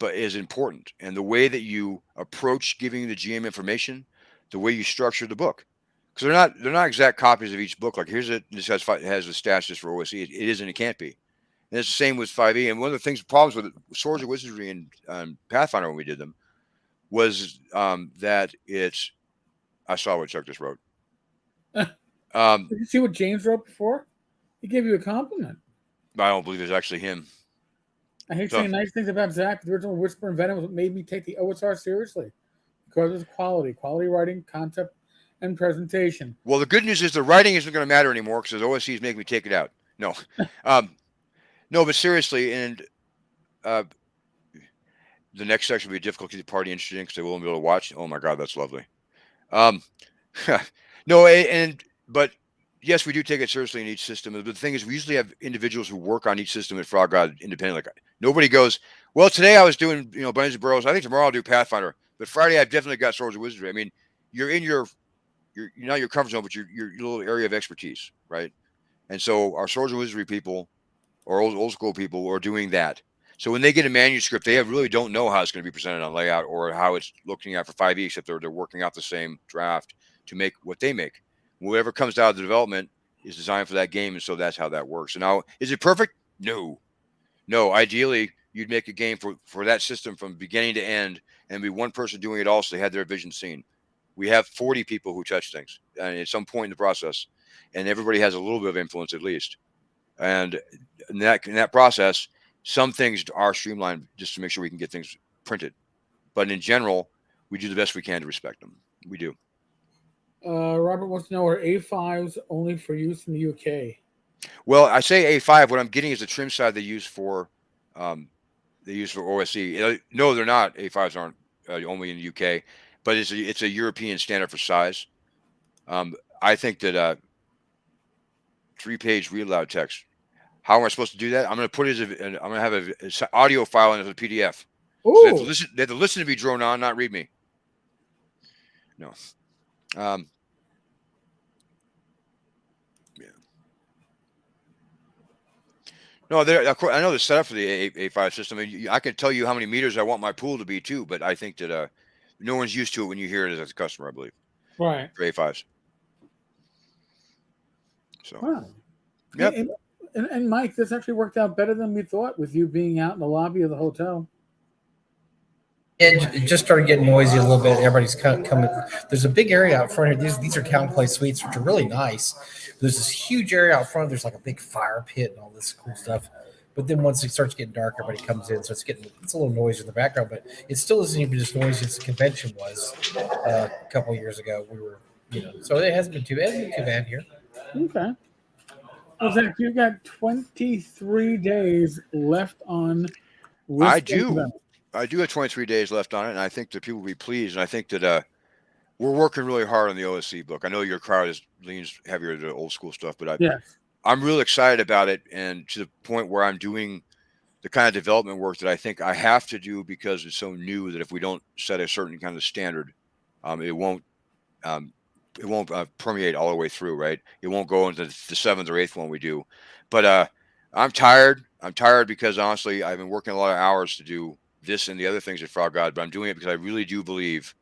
is important, and the way that you approach giving the GM information, the way you structure the book, because they're not exact copies of each book. Like this has the stats just for OSE. It isn't. It can't be. And it's the same with 5e. And one of the problems with Swords of Wizardry and Pathfinder when we did them was that it's. I saw what Chuck just wrote. Did you see what James wrote before? He gave you a compliment. I don't believe it's actually him. I hate saying nice things about Zach. The original Whisper and Venom was what made me take the OSR seriously because of quality writing, concept, and presentation. Well, the good news is the writing isn't going to matter anymore because OSCs make me take it out. No, no, but seriously, and the next section will be difficult to keep the party interesting because they won't be able to watch. Oh my God, that's lovely. No, but yes, we do take it seriously in each system. But the thing is, we usually have individuals who work on each system at Frog God independently. Like, nobody goes, well, today I was doing, Bunnies and Burrows. I think tomorrow I'll do Pathfinder. But Friday I've definitely got Swords of Wizardry. I mean, you're in you're not your comfort zone, but your little area of expertise, right? And so our Swords of Wizardry people or old school people are doing that. So when they get a manuscript, they really don't know how it's going to be presented on layout or how it's looking at for 5e, except they're working out the same draft to make what they make. Whatever comes out of the development is designed for that game, and so that's how that works. And now, is it perfect? No. Ideally, you'd make a game for that system from beginning to end, and be one person doing it all, so they had their vision seen. We have 40 people who touch things at some point in the process, and everybody has a little bit of influence at least. And in that process, some things are streamlined just to make sure we can get things printed. But in general, we do the best we can to respect them. We do. Robert wants to know, are A5s only for use in the UK? Well, I say A5. What I'm getting is the trim side they use for OSC. No, they're not. A5s aren't only in the UK, but it's a European standard for size. I think that 3-page read aloud text. How am I supposed to do that? I'm going to put it I'm going to have an audio file in as a PDF. So they have to listen to me drone on, not read me. No. Yeah. No, I know the setup for the A5 system. I can tell you how many meters I want my pool to be too, but I think that no one's used to it when you hear it as a customer, I believe. Right. For A5s. So. Wow. Yep. And Mike, this actually worked out better than we thought with you being out in the lobby of the hotel. It just started getting noisy a little bit. Everybody's coming. There's a big area out front here. These are town place suites, which are really nice. There's this huge area out front. There's like a big fire pit and all this cool stuff. But then once it starts getting dark, everybody comes in, so it's a little noisy in the background. But it still isn't even as noisy as the convention was a couple of years ago. We were, so it hasn't been too bad here. Okay. Well, Zach, you've got 23 days left on. I do have 23 days left on it, and I think that people will be pleased. And I think that we're working really hard on the OSC book. I know your crowd leans heavier to old school stuff, but I'm really excited about it, and to the point where I'm doing the kind of development work that I think I have to do because it's so new that if we don't set a certain kind of standard, it won't permeate all the way through, right? It won't go into the 7th or 8th one we do. But I'm tired. I'm tired because honestly, I've been working a lot of hours to do this and the other things at Frog God, but I'm doing it because I really do believe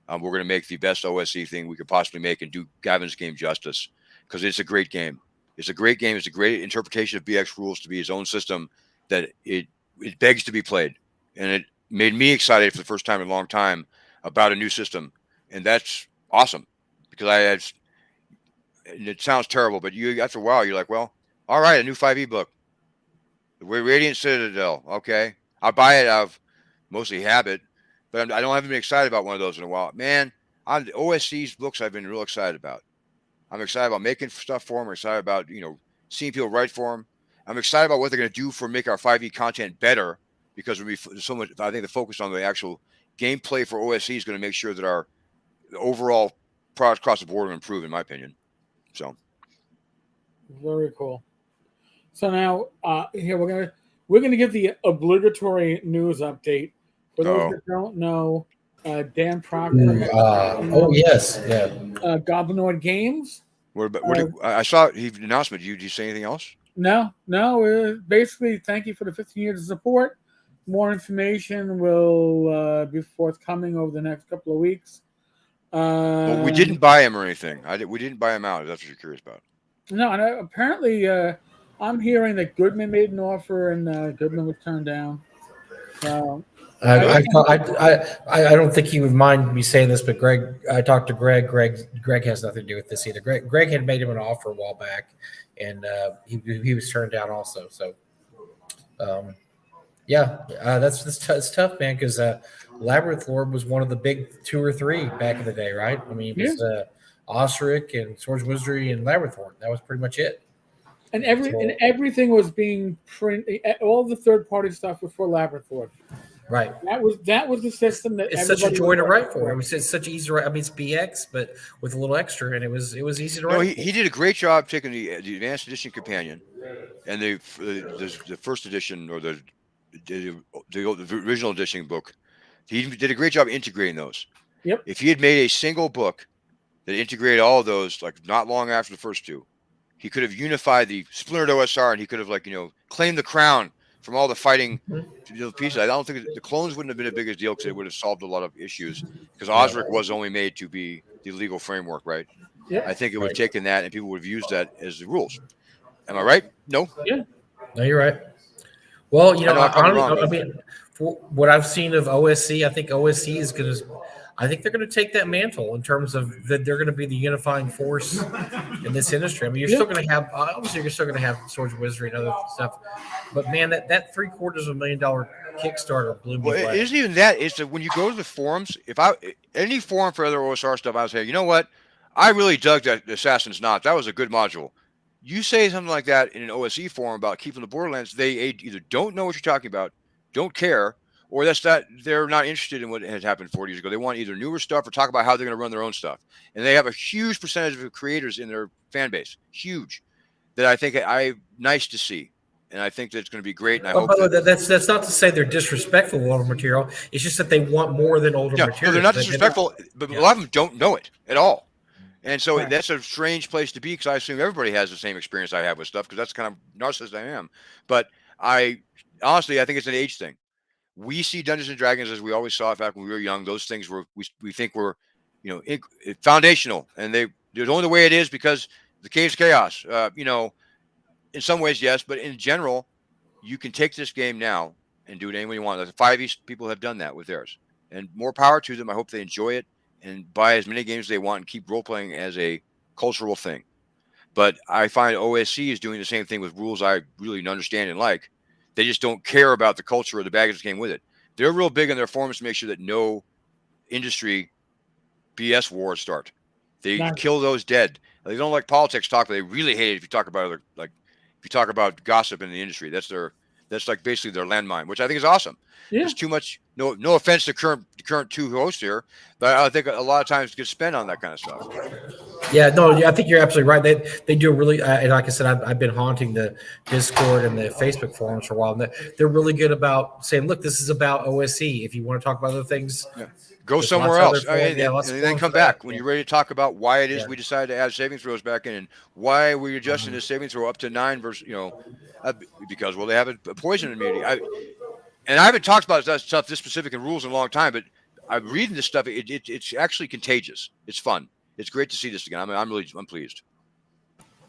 we're going to make the best OSC thing we could possibly make and do Gavin's game justice, because it's a great game. It's a great game. It's a great interpretation of BX rules to be his own system that it begs to be played. And it made me excited for the first time in a long time about a new system. And that's awesome, because it sounds terrible, but after a while, you're like, well, all right, a new 5e book. The Radiant Citadel. Okay. I'll buy it out of mostly habit, but I haven't been excited about one of those in a while. Man, on the OSC's books, I've been real excited about. I'm excited about making stuff for them. I'm excited about, seeing people write for them. I'm excited about what they're going to do for make our 5e content better, because there's so much. I think the focus on the actual gameplay for OSC is going to make sure that our overall product across the board will improve, in my opinion. So very cool. So now here we're gonna give the obligatory news update. For those that don't know, Dan Proctor. Oh yes, yeah. Goblinoid Games. I saw the announcement. Did you say anything else? No. Basically, thank you for the 15 years of support. More information will be forthcoming over the next couple of weeks. But we didn't buy him or anything. We didn't buy him out. If that's what you're curious about. No, and apparently, I'm hearing that Goodman made an offer and Goodman was turned down. I don't think he would mind me saying this, but I talked to Greg. Greg has nothing to do with this either. Greg had made him an offer a while back, and he was turned down also. So, that's tough, man. Because Labyrinth Lord was one of the big 2 or 3 back in the day, right? I mean, it was Osric and Swords and Wizardry and Labyrinth Lord. That was pretty much it. And everything was being printed. All the third-party stuff was for Labyrinth Lord. Right. That was the system that it's such a joy to write for. It's such easy to write. I mean, it's BX, but with a little extra, and it was easy to write. No, he did a great job taking the Advanced Edition Companion and the first edition or the original edition book. He did a great job integrating those. Yep. If he had made a single book that integrated all of those, like not long after the first 2, he could have unified the splintered OSR, and he could have claimed the crown from all the fighting pieces. I don't think the clones wouldn't have been a big deal because it would have solved a lot of issues, because Osric was only made to be the legal framework, right? Yeah. I think it would have taken that and people would have used that as the rules. Am I right? No? Yeah. No, you're right. Well, I mean, for what I've seen of OSC, I think OSC is going to – I think they're going to take that mantle in terms of that they're going to be the unifying force in this industry. I mean, you're still going to have – obviously, you're still going to have Swords and Wizardry and other stuff. But, man, that $750,000 Kickstarter blew me away. Well, it isn't even that. It's that when you go to the forums, any forum for other OSR stuff, I would say, you know what? I really dug that Assassin's Knot. That was a good module. You say something like that in an OSE forum about keeping the Borderlands, they either don't know what you're talking about, don't care, or they're not interested in what has happened 40 years ago. They want either newer stuff or talk about how they're going to run their own stuff. And they have a huge percentage of creators in their fan base, huge, that I think nice to see. And I think that's going to be great. And I hope that's not to say they're disrespectful of older material. It's just that they want more than older material. No, they're not disrespectful, but a lot of them don't know it at all. And so that's a strange place to be, because I assume everybody has the same experience I have with stuff, because that's the kind of narcissist I am. But honestly, I think it's an age thing. We see Dungeons and Dragons as we always saw it back when we were young. Those things we think were, foundational, and they're only the way it is because the Cave's Chaos. In some ways, yes, but in general, you can take this game now and do it any way you want. The 5e people have done that with theirs, and more power to them. I hope they enjoy it and buy as many games as they want and keep role-playing as a cultural thing. But I find OSC is doing the same thing with rules I really understand and like. They just don't care about the culture or the baggage that came with it. They're real big on their forums to make sure that no industry BS wars start. They kill those dead. They don't like politics talk, but they really hate it if you talk about if you talk about gossip in the industry. That's like basically their landmine, which I think is awesome. Yeah. There's too much. No offense to current 2 hosts here, but I think a lot of times it gets spent on that kind of stuff. Yeah, no, I think you're absolutely right. They do really, and like I said, I've been haunting the Discord and the Facebook forums for a while, and they're really good about saying, look, this is about OSC. If you want to talk about other things, go somewhere else. And then come back when you're ready to talk about why it is we decided to add saving throws back in, and why we're adjusting the saving throw up to 9 versus, because they have a poison immunity. And I haven't talked about that stuff this specific in rules in a long time, but I'm reading this stuff. It's actually contagious. It's fun. It's great to see this again. I'm pleased.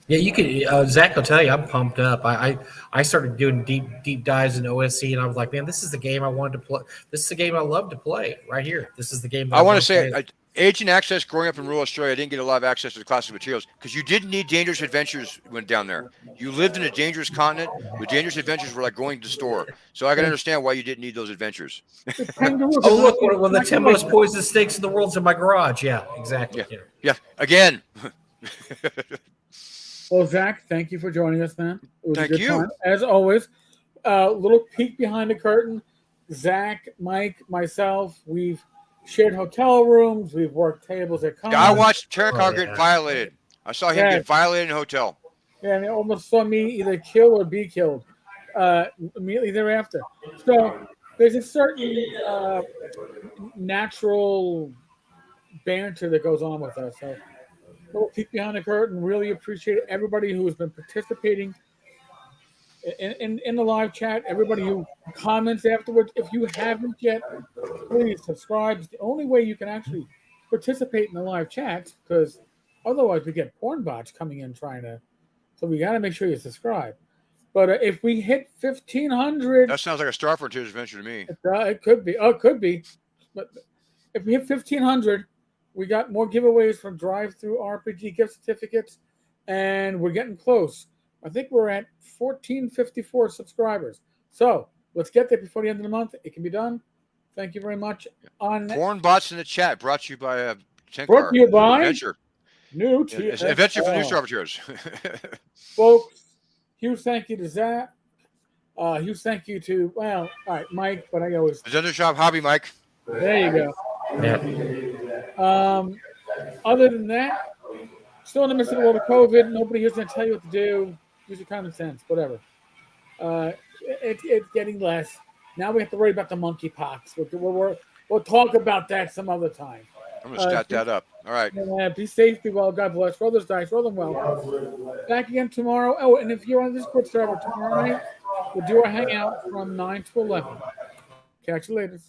Yeah, you can. Zach will tell you, I'm pumped up. I started doing deep dives in OSC, and I was like, man, this is the game I wanted to play. This is the game I love to play right here. This is the game. I want to say, agent access. Growing up in rural Australia, I didn't get a lot of access to the classic materials because you didn't need Dangerous Adventures when down there. You lived in a dangerous continent. The Dangerous Adventures were like going to the store. So I can understand why you didn't need those adventures. Look, one of the 10 most poisonous snakes in the world's in my garage. Yeah, exactly. Yeah. Again. Well, Zach, thank you for joining us, man. It was Thank a good you. time, as always. Little peek behind the curtain. Zach, Mike, myself, we've shared hotel rooms. We've worked tables at cons. I watched Tenkar Oh, get yeah. violated. I saw him Yeah. get violated in a hotel. Yeah, and they almost saw me either kill or be killed immediately thereafter. So there's a certain natural banter that goes on with us. So little peek behind the curtain. Really appreciate everybody who has been participating in the live chat. Everybody who comments afterwards. If you haven't yet, please subscribe. It's the only way you can actually participate in the live chat, because otherwise we get porn bots coming in trying to. So we got to make sure you subscribe. But if we hit 1,500, That sounds like a Star Frontiers adventure to me. it could be. Oh, it could be. But if we hit 1,500, we got more giveaways from Drive-Through RPG gift certificates, and we're getting close. I think we're at 1,454 subscribers. So let's get there before the end of the month. It can be done. Thank you very much. Porn bots in the chat brought to you by Tenkar. Brought to you by Adventure. It's an adventure for the new Star Frontiers. Folks, huge thank you to Zach. Huge thank you to, well, all right, Mike, but I always. Agenda Shop Hobby, Mike. There you go. Yeah. Other than that, still in the midst of the world of COVID. Nobody here's going to tell you what to do. Use your common sense, whatever. It's getting less. Now we have to worry about the monkeypox. We'll talk about that some other time. I'm going to stat that up. All right. Be safe, be well. God bless. Roll those dice. Roll them well. Back again tomorrow. Oh, and if you're on the Discord server tomorrow night, we'll do our hangout from 9 to 11. Catch you later.